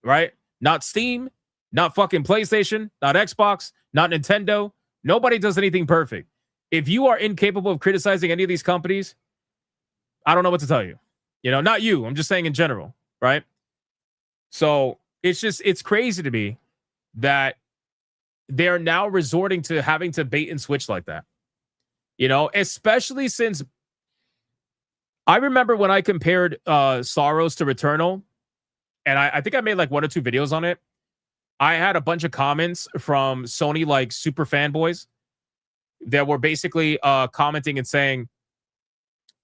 right? Not Steam, not fucking PlayStation, not Xbox, not Nintendo. Nobody does anything perfect. If you are incapable of criticizing any of these companies, I don't know what to tell you. You know, not you. I'm just saying in general, right? So it's crazy to me that they're now resorting to having to bait and switch like that. You know, especially since I remember when I compared Saros to Returnal, and I think I made like 1 or 2 videos on it. I had a bunch of comments from Sony, like, super fanboys that were basically commenting and saying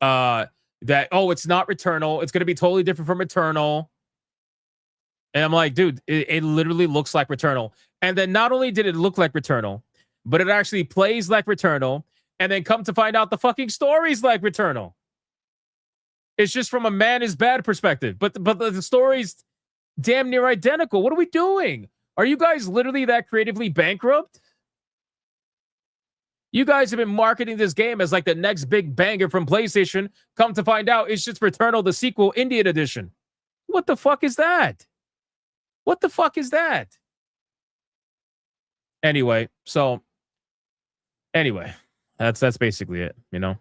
that, oh, it's not Returnal. It's going to be totally different from Returnal. And I'm like, dude, it literally looks like Returnal. And then not only did it look like Returnal, but it actually plays like Returnal. And then come to find out the fucking story's like Returnal. It's just from a man is bad perspective. But the story's damn near identical. What are we doing? Are you guys literally that creatively bankrupt? You guys have been marketing this game as like the next big banger from PlayStation. Come to find out, it's just Returnal, the sequel, Indian edition. What the fuck is that? What the fuck is that? Anyway, that's basically it, you know.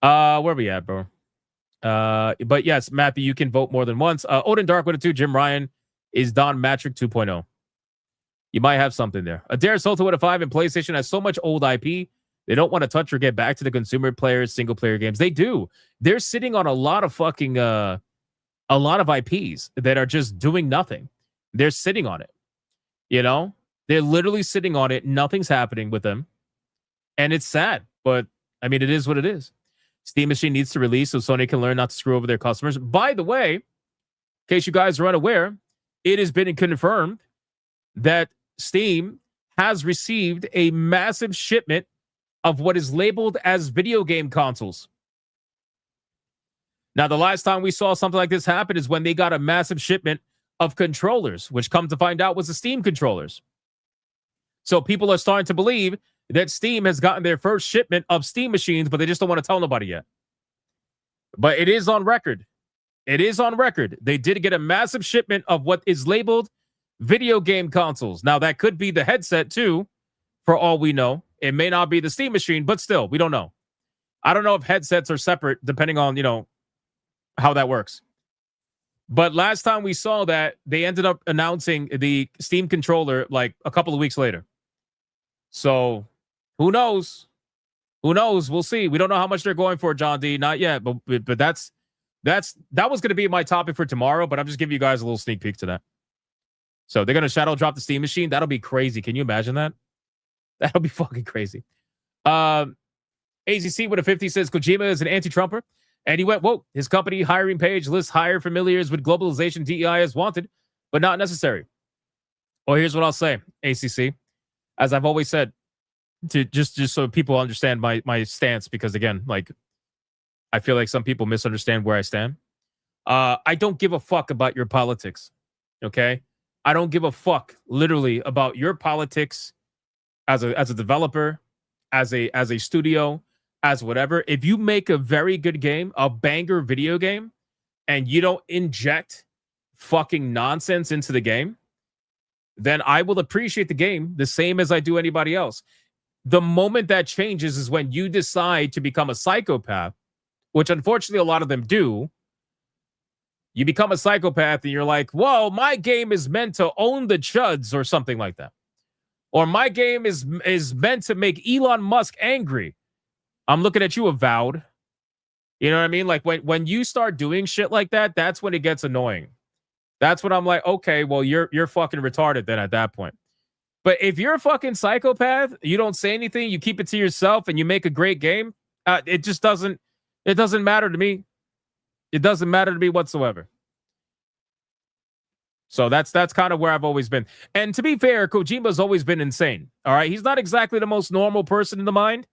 Where we at, bro? But yes, Matthew, you can vote more than once. Odin Dark with a 2, Jim Ryan is Don Matrick 2.0. You might have something there. Adair Solta with a 5, and PlayStation has so much old IP they don't want to touch or get back to the consumer players, single player games. They do. They're sitting on a lot of fucking a lot of IPs that are just doing nothing. They're sitting on it. You know? They're literally sitting on it. Nothing's happening with them. And it's sad. But, I mean, it is what it is. Steam Machine needs to release so Sony can learn not to screw over their customers. By the way, in case you guys are unaware, it has been confirmed that Steam has received a massive shipment of what is labeled as video game consoles. Now, the last time we saw something like this happen is when they got a massive shipment of controllers, which come to find out was the Steam controllers. So people are starting to believe that Steam has gotten their first shipment of Steam machines, but they just don't want to tell nobody yet. But it is on record. It is on record. They did get a massive shipment of what is labeled video game consoles. Now, that could be the headset, too, for all we know. It may not be the Steam machine, but still, we don't know. I don't know if headsets are separate, depending on, you know, how that works. But last time we saw that, they ended up announcing the Steam controller like a couple of weeks later. So, who knows? Who knows? We'll see. We don't know how much they're going for, John D. Not yet, but that was going to be my topic for tomorrow, but I'm just giving you guys a little sneak peek to that. So they're going to shadow drop the Steam machine. That'll be crazy. Can you imagine that? That'll be fucking crazy. AZC with a 50 says Kojima is an anti-Trumper. And he went, whoa, his company hiring page lists hire familiars with globalization DEI as wanted, but not necessary. Well, here's what I'll say, ACC. As I've always said, to just so people understand my stance, because again, like, I feel like some people misunderstand where I stand. I don't give a fuck about your politics. Okay? I don't give a fuck, literally, about your politics as a developer, as a studio, as whatever. If you make a very good game, a banger video game, and you don't inject fucking nonsense into the game, then I will appreciate the game the same as I do anybody else. The moment that changes is when you decide to become a psychopath, which unfortunately a lot of them do. You become a psychopath and you're like, whoa, my game is meant to own the chuds or something like that. or my game is meant to make Elon Musk angry. I'm looking at you, Avowed. You know what I mean? Like when you start doing shit like that, that's when it gets annoying. That's when I'm like, okay, well, you're fucking retarded then at that point. But if you're a fucking psychopath, you don't say anything, you keep it to yourself, and you make a great game, it just doesn't matter to me. It doesn't matter to me whatsoever. So that's kind of where I've always been. And to be fair, Kojima's always been insane. All right. He's not exactly the most normal person in the mind,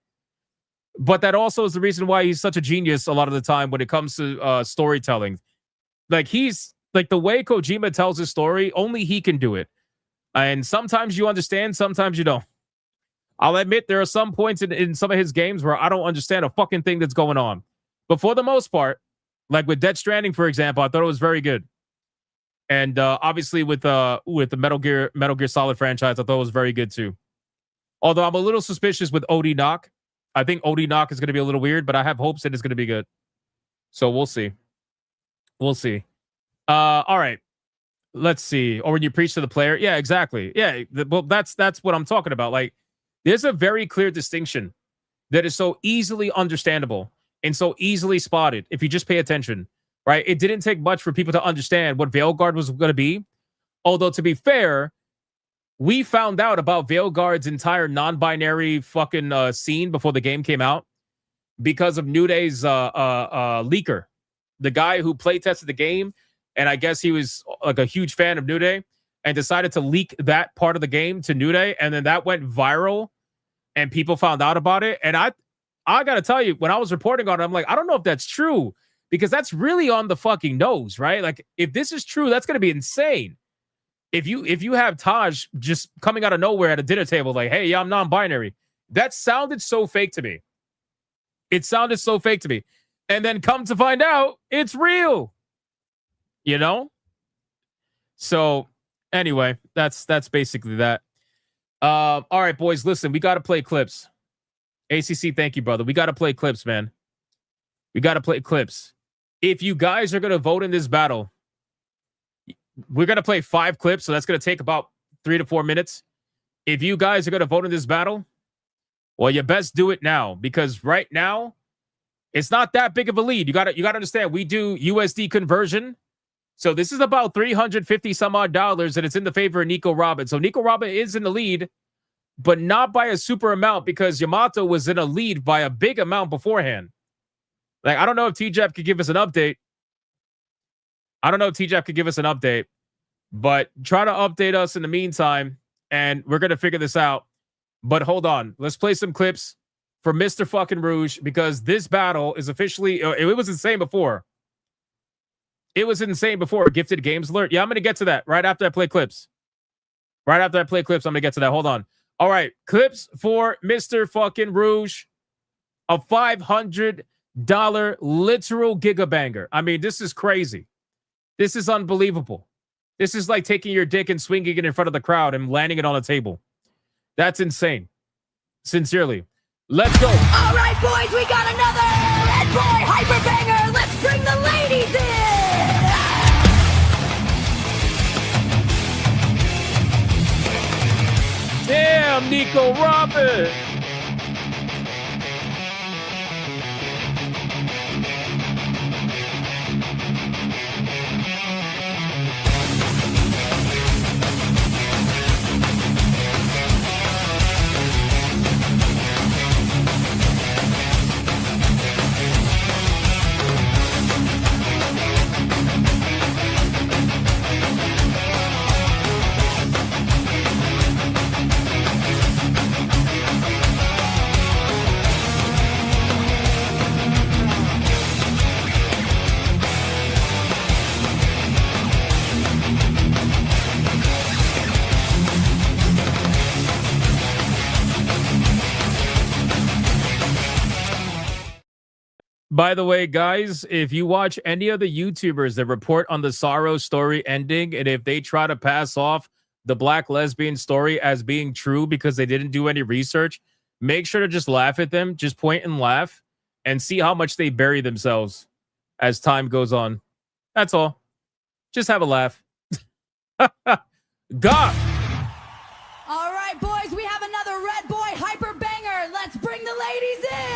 but that also is the reason why he's such a genius a lot of the time when it comes to storytelling. Like he's like the way Kojima tells his story, only he can do it. And sometimes you understand, sometimes you don't. I'll admit there are some points in some of his games where I don't understand a fucking thing that's going on. But for the most part, like with Death Stranding, for example, I thought it was very good. And obviously with the Metal Gear Solid franchise, I thought it was very good too. Although I'm a little suspicious with OD Knock. I think OD Knock is going to be a little weird, but I have hopes that it's going to be good. So we'll see. We'll see. All right. Let's see. Or when you preach to the player. Yeah, exactly. Yeah. Well, that's what I'm talking about. Like, there's a very clear distinction that is so easily understandable and so easily spotted if you just pay attention, right? It didn't take much for people to understand what Veilguard was going to be. Although, to be fair, we found out about Veilguard's entire non-binary fucking scene before the game came out because of New Day's leaker, the guy who playtested the game. And I guess he was like a huge fan of New Day and decided to leak that part of the game to New Day. And then that went viral and people found out about it. And I got to tell you, when I was reporting on it, I'm like, I don't know if that's true because that's really on the fucking nose, right? Like if this is true, that's going to be insane. If you have Taj just coming out of nowhere at a dinner table, like, hey, yeah, I'm non-binary. That sounded so fake to me. It sounded so fake to me. And then come to find out, it's real. You know? So anyway, that's basically that. All right, boys, listen, we got to play clips. ACC, thank you, brother. We got to play clips, man. We got to play clips. If you guys are going to vote in this battle, we're going to play 5 clips, so that's going to take about 3 to 4 minutes. If you guys are going to vote in this battle, well, you best do it now because right now, it's not that big of a lead. You got to understand, we do USD conversion. So this is about $350 some odd, and it's in the favor of Nico Robin. So Nico Robin is in the lead, but not by a super amount because Yamato was in a lead by a big amount beforehand. Like, I don't know if TJAP could give us an update. But try to update us in the meantime, and we're going to figure this out. But hold on. Let's play some clips for Mr. fucking Rouge because this battle is officially... It was insane before. It was insane before. Gifted Games Alert. Yeah, I'm going to get to that right after I play clips. I'm going to get to that. Hold on. All right. Clips for Mr. fucking Rouge. A $500 literal gigabanger. I mean, this is crazy. This is unbelievable. This is like taking your dick and swinging it in front of the crowd and landing it on a table. That's insane. Sincerely. Let's go. All right, boys, we got another Red Boy Hyperbanger. Let's bring the ladies in. Damn, Nico Robin. By the way, guys, if you watch any of the YouTubers that report on the Saros story ending, and if they try to pass off the black lesbian story as being true because they didn't do any research, make sure to just laugh at them, just point and laugh, and see how much they bury themselves as time goes on. That's all. Just have a laugh. God. All right, boys, we ladies in!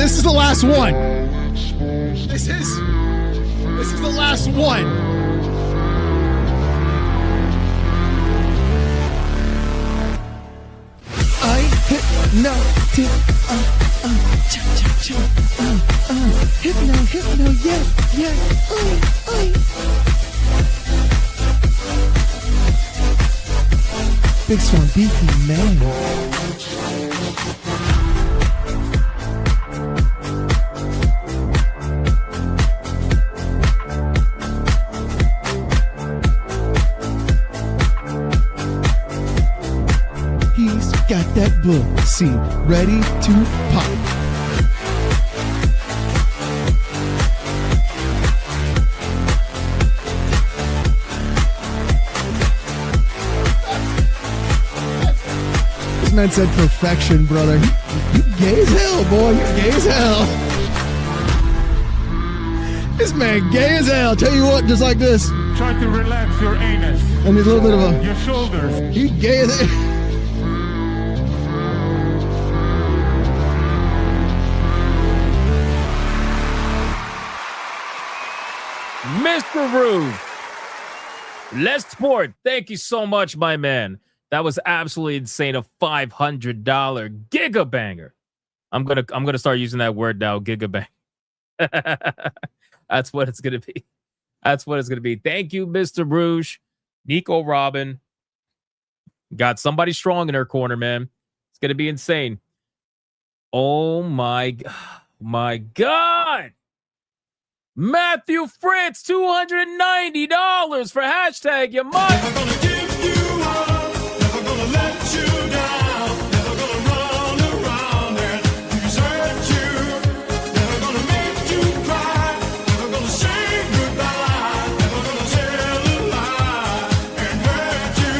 This is the last one. This is the last one. I hypnotic, hypno, yeah, Big Swan beefy man. Got that scene. Ready to pop. This man said perfection, brother. You gay as hell, boy. You're gay as hell. This man gay as hell. Tell you what, just like this. Try to relax your anus. And there's a little bit of a... Your shoulders. You gay as hell. Mr. Rude. Let's Sport. Thank you so much, my man. That was absolutely insane. A $500 giga banger. I'm gonna start using that word now. Giga bang. That's what it's gonna be. That's what it's gonna be. Thank you, Mr. Rouge. Nico Robin. Got somebody strong in her corner, man. It's gonna be insane. Oh my God. Matthew Fritz, $290 for hashtag your mind. Never gonna give you up, never gonna let you down, never gonna run around and desert you, never gonna make you cry, never gonna say goodbye, never gonna tell a lie and hurt you.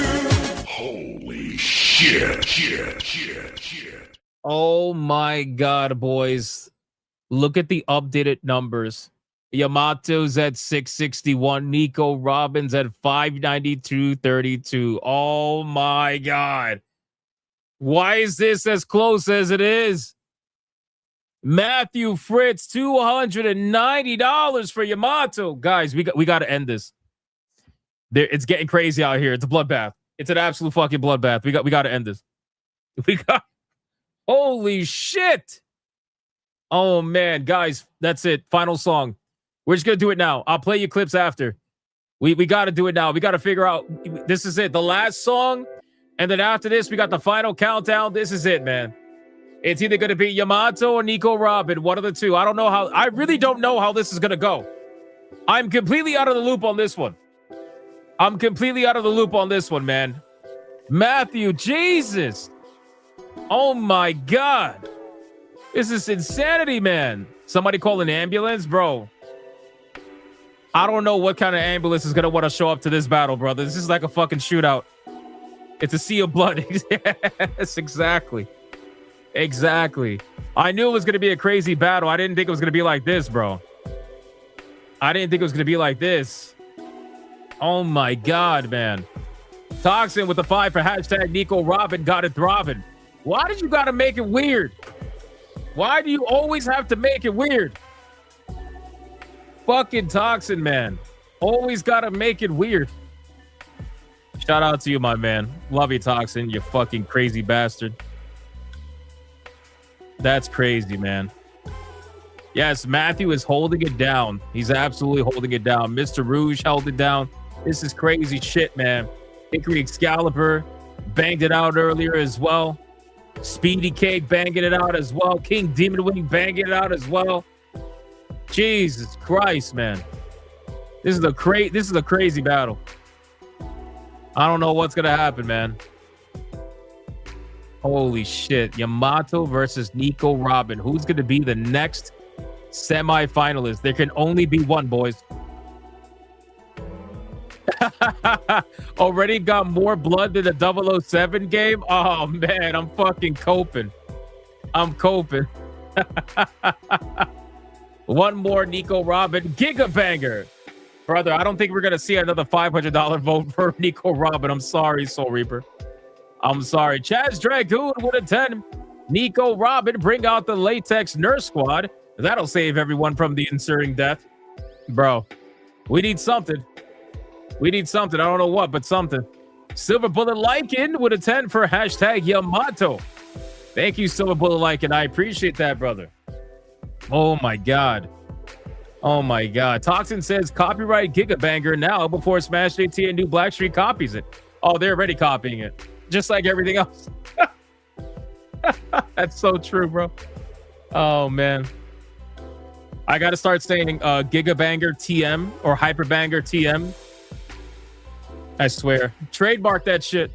Holy shit. Oh my God, boys. Look at the updated numbers. Yamato's at 661. Nico Robbins at 592.32. Oh my God. Why is this as close as it is? Matthew Fritz, $290 for Yamato. Guys, we got to end this. It's getting crazy out here. It's a bloodbath. It's an absolute fucking bloodbath. We got to end this. Holy shit. Oh man, guys, that's it. Final song. We're just going to do it now. I'll play you clips after. We got to do it now. We got to figure out. This is it. The last song. And then after this, we got the final countdown. This is it, man. It's either going to be Yamato or Nico Robin. One of the two. I don't know how. I really don't know how this is going to go. I'm completely out of the loop on this one. Man. Matthew, Jesus. Oh, my God. This is insanity, man. Somebody call an ambulance, bro. I don't know what kind of ambulance is going to want to show up to this battle, brother. This is like a fucking shootout. It's a sea of blood. Yes, exactly. I knew it was going to be a crazy battle. I didn't think it was going to be like this, bro. Oh, my God, man. Toxin with the 5 for hashtag Nico Robin got it throbbing. Why did you got to make it weird? Why do you always have to make it weird? Fucking Toxin, man. Always gotta make it weird. Shout out to you, my man. Love you, Toxin, you fucking crazy bastard. That's crazy, man. Yes, Matthew is holding it down. He's absolutely holding it down. Mr. Rouge held it down. This is crazy shit, man. Hickory Excalibur banged it out earlier as well. Speedy Cake banging it out as well. King Demon Wing banging it out as well. Jesus Christ, man. This is a crazy battle. I don't know what's gonna happen, man. Holy shit. Yamato versus Nico Robin. Who's gonna be the next semi-finalist? There can only be one, boys. Already got more blood than the 007 game? Oh, man, I'm fucking coping. One more Nico Robin giga banger. Brother, I don't think we're going to see another $500 vote for Nico Robin. I'm sorry, Soul Reaper. I'm sorry. Chaz Dragoon with a 10. Nico Robin, bring out the latex nurse squad. That'll save everyone from the ensuing death. Bro, we need something. I don't know what, but something. Silver Bullet Lycan with a 10 for hashtag Yamato. Thank you, Silver Bullet Lycan. I appreciate that, brother. Oh, my God. Toxin says copyright Gigabanger now before Smash JT and New Blackstreet copies it. Oh, they're already copying it. Just like everything else. That's so true, bro. Oh, man. I got to start saying Gigabanger TM or Hyperbanger TM. I swear. Trademark that shit.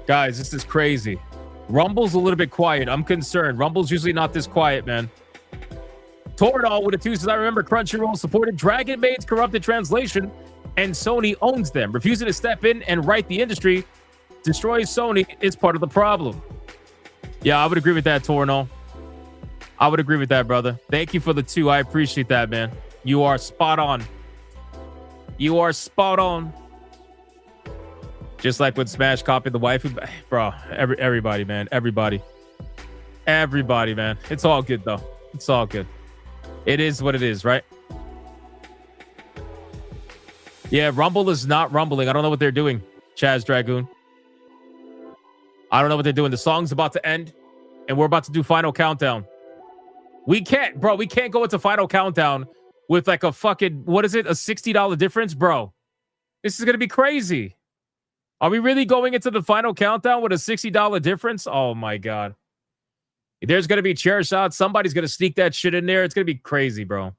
Guys, this is crazy. Rumble's a little bit quiet. I'm concerned. Rumble's usually not this quiet, man. Toradol with a 2 says, I remember Crunchyroll supported Dragon Maid's corrupted translation, and Sony owns them. Refusing to step in and right the industry destroys Sony is part of the problem. Yeah, I would agree with that, Toradol. I would agree with that, brother. Thank you for the 2. I appreciate that, man. You are spot on. You are spot on. Just like when Smash copied the waifu. Bro, everybody, man. Everybody, man. It's all good, though. It's all good. It is what it is, right? Yeah, Rumble is not rumbling. I don't know what they're doing, Chaz Dragoon. I don't know what they're doing. The song's about to end, and we're about to do Final Countdown. We can't, bro. We can't go into Final Countdown with like a fucking, what is it? A $60 difference, bro. This is going to be crazy. Are we really going into the Final Countdown with a $60 difference? Oh, my God. There's going to be chair shots. Somebody's going to sneak that shit in there. It's going to be crazy, bro.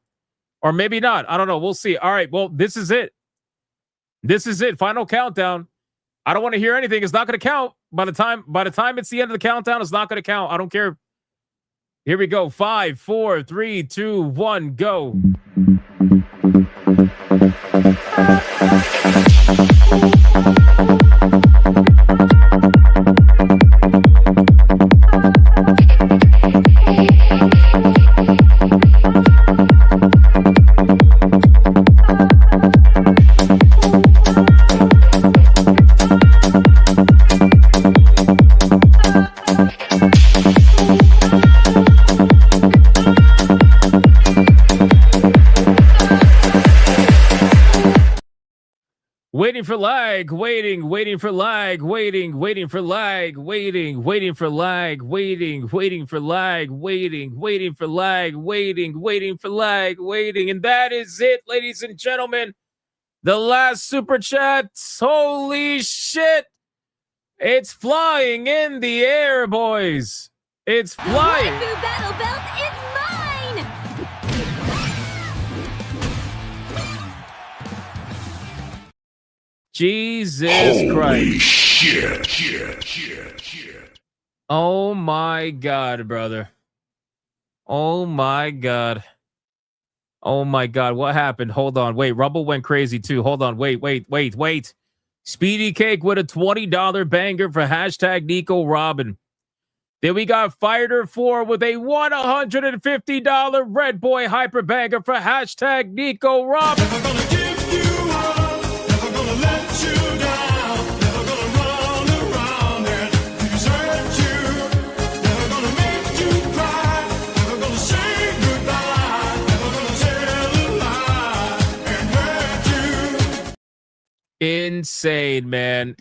Or maybe not. I don't know. We'll see. All right. Well, this is it. This is it. Final Countdown. I don't want to hear anything. It's not going to count. By the time it's the end of the countdown, it's not going to count. I don't care. Here we go. 5, 4, 3, 2, 1, go. Waiting for lag, waiting for lag, waiting for lag, waiting for lag, waiting for lag, waiting for lag, waiting for lag, waiting. And that is it, ladies and gentlemen. The last super chat. Holy shit. It's flying in the air, boys. It's flying. The Waifu Battle Belt is mine! Jesus Christ. Shit. Oh my God, brother. Oh my God. Oh my God. What happened? Hold on. Wait, Rumble went crazy too. Hold on. Wait. Speedy Cake with a $20 banger for hashtag Nico Robin. Then we got Fighter 4 with a $150 Red Boy Hyper banger for hashtag Nico Robin. Never gonna give you up, never gonna let you down, never gonna run around and desert you, never gonna make you cry, never gonna say goodbye, never gonna tell a lie and hurt you. Insane, man.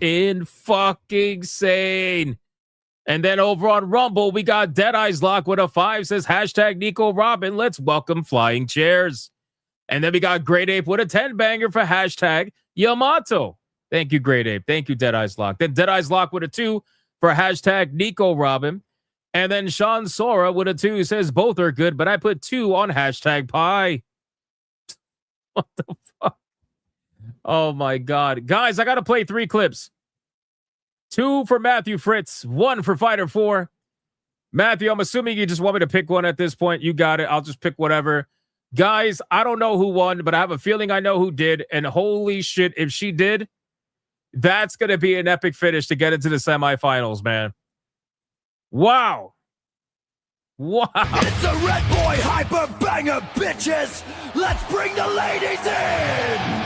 Fucking insane. And then over on Rumble, we got Deadeye's Lock with a 5, says hashtag Nico Robin. Let's welcome flying chairs. And then we got Great Ape with a 10 banger for hashtag Yamato. Thank you, Great Ape. Thank you, Deadeye's Lock. Then Deadeye's Lock with a 2 for hashtag Nico Robin. And then Sean Sora with a 2 says both are good, but I put 2 on hashtag Pie. What the fuck? Oh my God. Guys, I got to play 3 clips. 2 for Matthew Fritz, 1 for Fighter 4. Matthew, I'm assuming you just want me to pick one at this point. You got it. I'll just pick whatever. Guys, I don't know who won, but I have a feeling I know who did. And holy shit, if she did, that's going to be an epic finish to get into the semifinals, man. Wow. It's a Red Boy Hyper Banger, bitches! Let's bring the ladies in!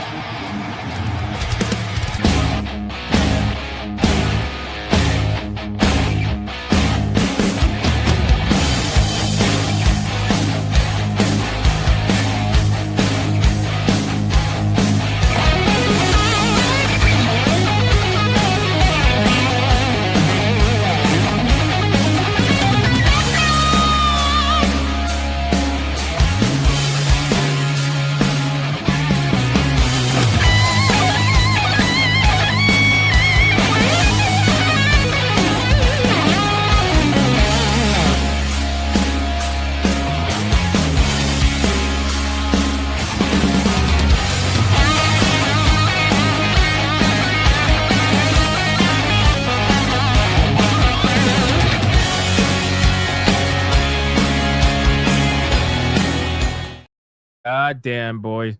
God damn, boy.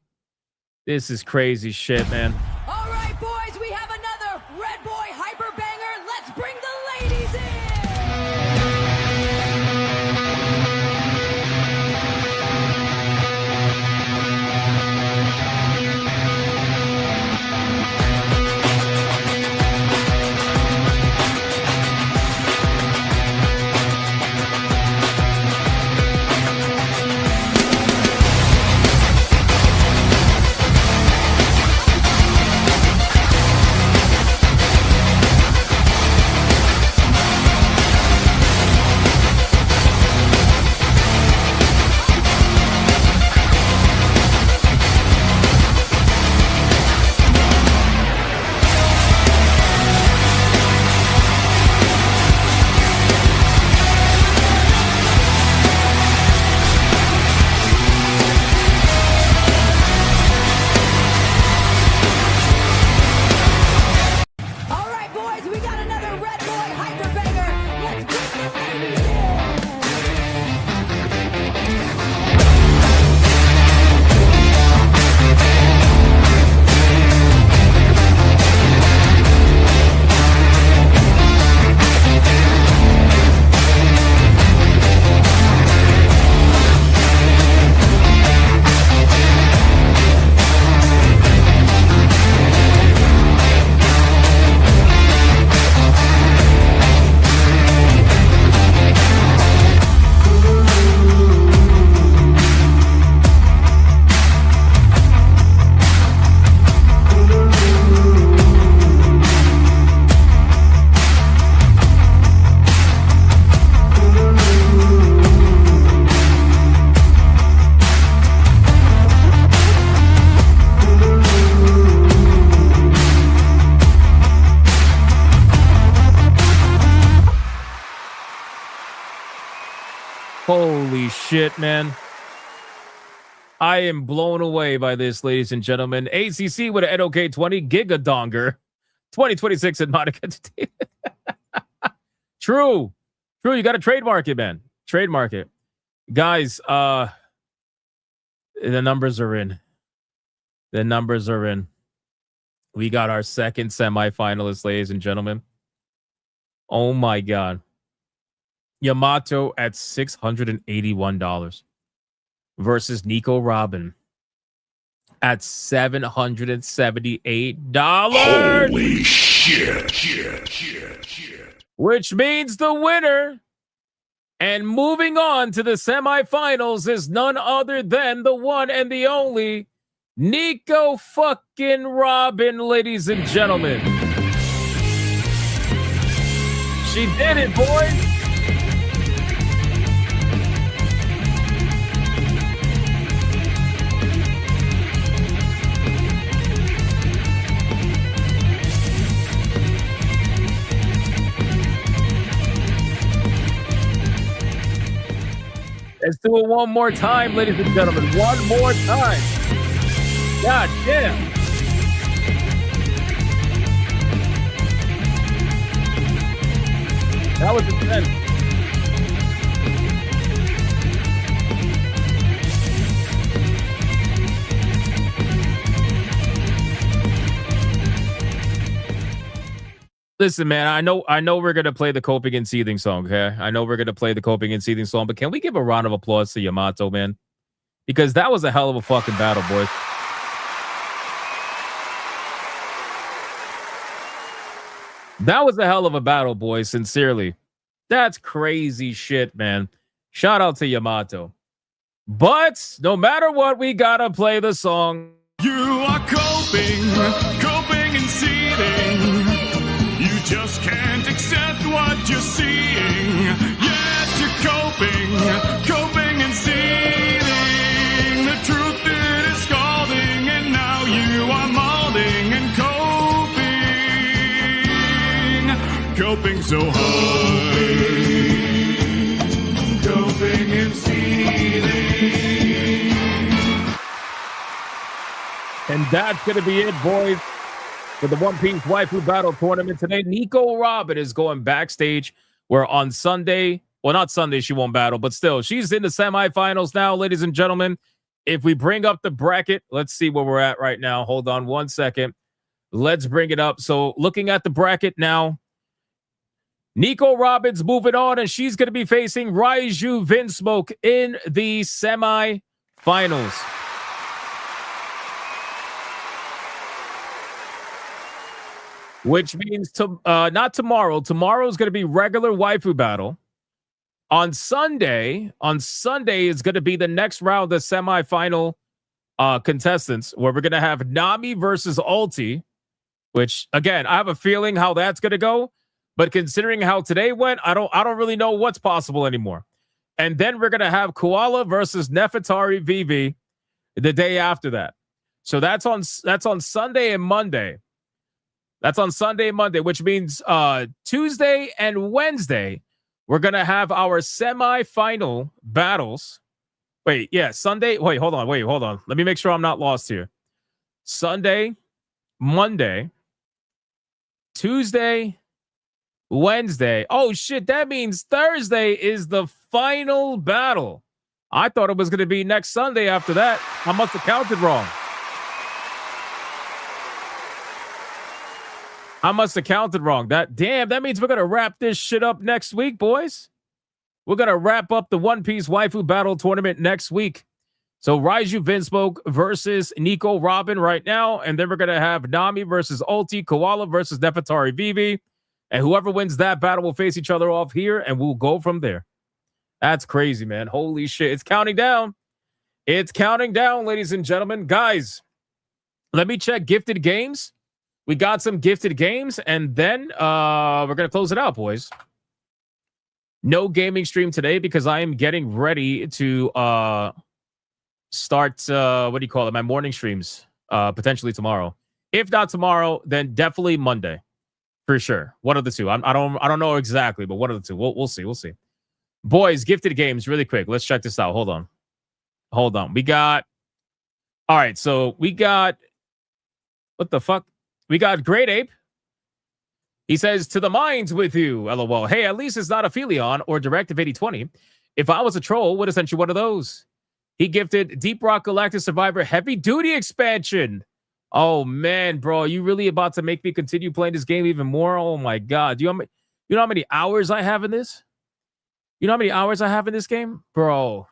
This is crazy shit, man. All right, boys, we have another Red Boy Hyper Banger. Let's bring the ladies in. All right, boys, we got another Red Boy Hyper Banger. Let's bring the ladies in. Holy shit, man. I am blown away by this, ladies and gentlemen. ACC with an NOK20 Gigadonger 2026 at Monica. True. You got to trademark it, man. Trademark it. Guys, the numbers are in. The numbers are in. We got our second semifinalist, ladies and gentlemen. Oh my God. Yamato at $681 versus Nico Robin at $778. Holy shit. Which means the winner and moving on to the semifinals is none other than the one and the only Nico fucking Robin, ladies and gentlemen. She did it, boys. Let's do it one more time, ladies and gentlemen. One more time. God damn. That was intense. Listen, man, I know we're gonna play the Coping and Seething song, okay? I know we're gonna play the Coping and Seething song, but can we give a round of applause to Yamato, man? Because that was a hell of a fucking battle, boys. That was a hell of a battle, boys, sincerely. That's crazy shit, man. Shout out to Yamato. But no matter what, we gotta play the song. You are coping and seething. You just can't accept what you're seeing. Yes, you're coping and seething. The truth is scalding, and now you are molding and coping so hard. Coping and seething. And that's gonna be it, boys. For the One Piece Waifu Battle Tournament today, Nico Robin is going backstage. Where on Sunday, well, not Sunday, she won't battle, but still, she's in the semifinals now, ladies and gentlemen. if we bring up the bracket, let's see where we're at right now. Hold on 1 second. Let's bring it up. So looking at the bracket now, Nico Robbins moving on, and she's going to be facing Raiju Vinsmoke in the semifinals. Which means not tomorrow. Tomorrow is going to be regular waifu battle. On Sunday is going to be the next round of semifinal contestants, where we're going to have Nami versus Ulti, which again, I have a feeling how that's going to go, but considering how today went, I don't really know what's possible anymore. And then we're going to have Koala versus Nefertari Vivi the day after that. So that's on Sunday and Monday. That's on Sunday and Monday, which means Tuesday and Wednesday, we're going to have our semi-final battles. Sunday. Wait, hold on. Let me make sure I'm not lost here. Sunday, Monday, Tuesday, Wednesday. Oh, shit. That means Thursday is the final battle. I thought it was going to be next Sunday after that. I must have counted wrong. That means we're going to wrap this shit up next week, boys. We're going to wrap up the One Piece Waifu Battle Tournament next week. So Raiju Vinsmoke versus Nico Robin right now. And then we're going to have Nami versus Ulti, Koala versus Nefertari Vivi. And whoever wins that battle will face each other off here, and we'll go from there. That's crazy, man. Holy shit. It's counting down. It's counting down, ladies and gentlemen. Guys, let me check gifted games. We got some gifted games, and then we're going to close it out, boys. No gaming stream today because I am getting ready to start, my morning streams, potentially tomorrow. If not tomorrow, then definitely Monday. For sure. One of the two. I don't know exactly, but one of the two. We'll see. Boys, gifted games, really quick. Let's check this out. Hold on. All right, so we got... What the fuck? We got Great Ape. He says, to the mines with you, LOL. Hey, at least it's not a Philion or Directive 8020. If I was a troll, would have sent you one of those. He gifted Deep Rock Galactic Survivor Heavy Duty Expansion. Oh, man, bro. You really about to make me continue playing this game even more? Oh, my God. You know how many hours I have in this? You know how many hours I have in this game? Bro.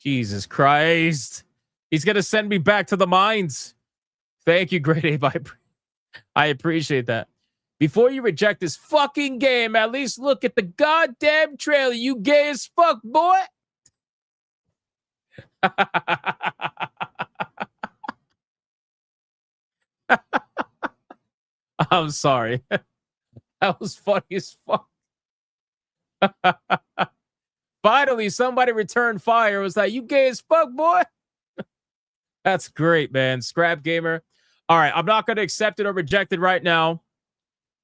Jesus Christ. He's going to send me back to the mines. Thank you, Great Ape. I appreciate that. Before you reject this fucking game, at least look at the goddamn trailer. You gay as fuck, boy. I'm sorry. That was funny as fuck. Finally, somebody returned fire. It was like, you gay as fuck, boy. That's great, man. Scrap Gamer. All right, I'm not going to accept it or reject it right now.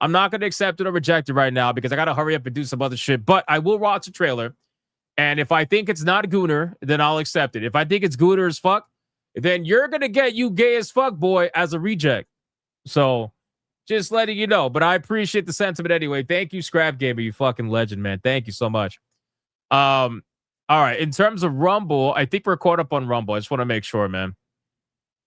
Because I got to hurry up and do some other shit. But I will watch the trailer. And if I think it's not Gooner, then I'll accept it. If I think it's Gooner as fuck, then you're going to get you gay as fuck, boy, as a reject. So just letting you know. But I appreciate the sentiment anyway. Thank you, Scrap Gamer. You fucking legend, man. Thank you so much. All right. In terms of Rumble, I think we're caught up on Rumble. I just want to make sure, man.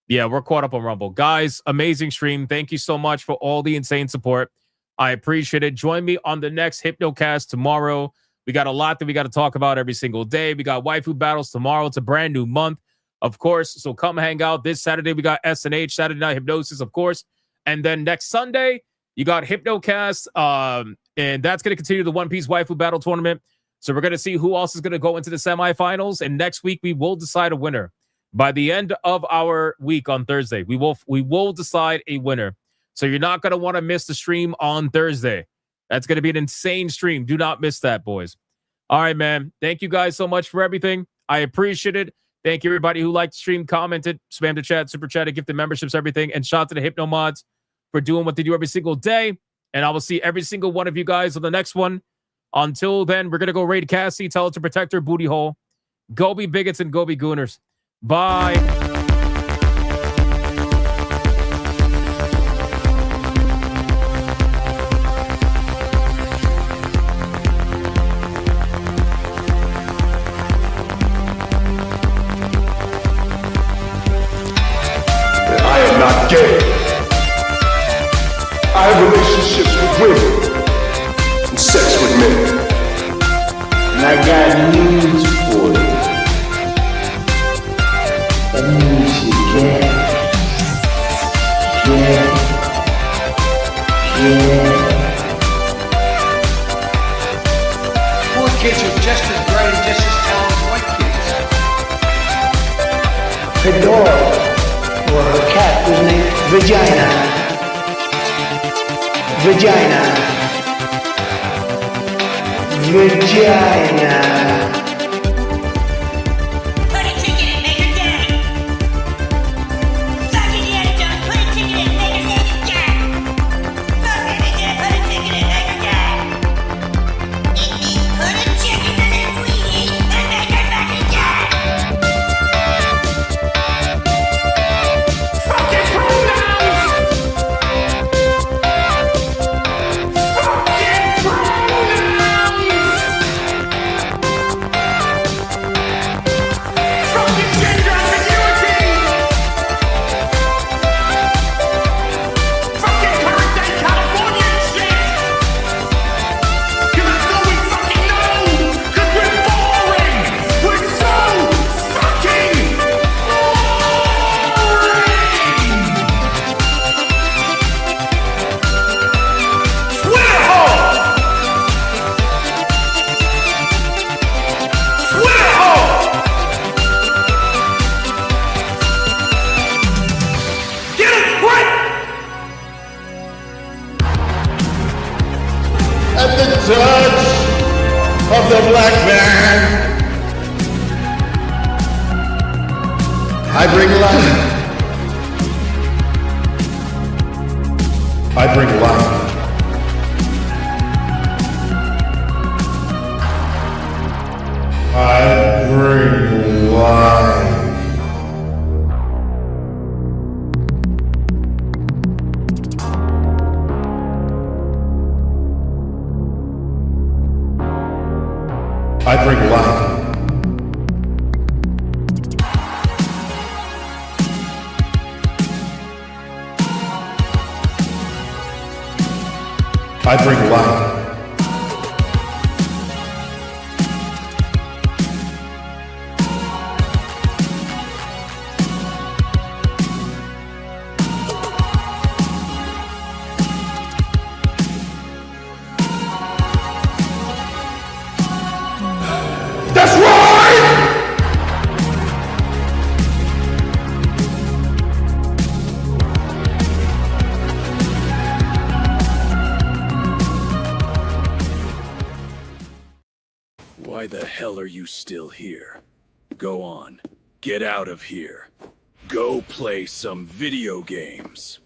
Yeah, we're caught up on Rumble. Guys, amazing stream. Thank you so much for all the insane support. I appreciate it. Join me on the next Hypnocast tomorrow. We got a lot that we got to talk about every single day. We got waifu battles tomorrow. It's a brand new month, of course. So come hang out. This Saturday, we got SNH, Saturday Night Hypnosis, of course. And then next Sunday, you got Hypnocast. And that's going to continue the One Piece Waifu Battle Tournament. So we're going to see who else is going to go into the semifinals. And next week, we will decide a winner. By the end of our week on Thursday, we will decide a winner. So you're not going to want to miss the stream on Thursday. That's going to be an insane stream. Do not miss that, boys. All right, man. Thank you guys so much for everything. I appreciate it. Thank you, everybody who liked the stream, commented, spammed the chat, super chatted, gifted memberships, everything. And shout out to the Hypno Mods for doing what they do every single day. And I will see every single one of you guys on the next one. Until then, we're going to go raid Cassie, tell it to protect her booty hole. Go be bigots and go be gooners. Bye. I got news for you. That means you Poor kids are just as bright and just as talented as white kids. Her dog, or her cat, was named Vagina. Vagina. Vagina. Put a ticket in, make her gay. Suck it, yeah, Jones. Put a ticket in, make her gay. Fuck it, yeah, put a ticket in, make her gay. It means put a chicken in it, we eat, and make her fucking gay. Fucking pronouns! Fucking pronouns! Fucking gender ambiguity! Fucking current day California shit! 'Cause that's all we fucking know! 'Cause we're boring! We're so fucking Twitter hole! Twitter hole! Get it right! At the touch of the black man, I bring life. I bring life. I bring life. I bring life. I bring life. That's right! Why the hell are you still here? Go on. Get out of here. Go play some video games.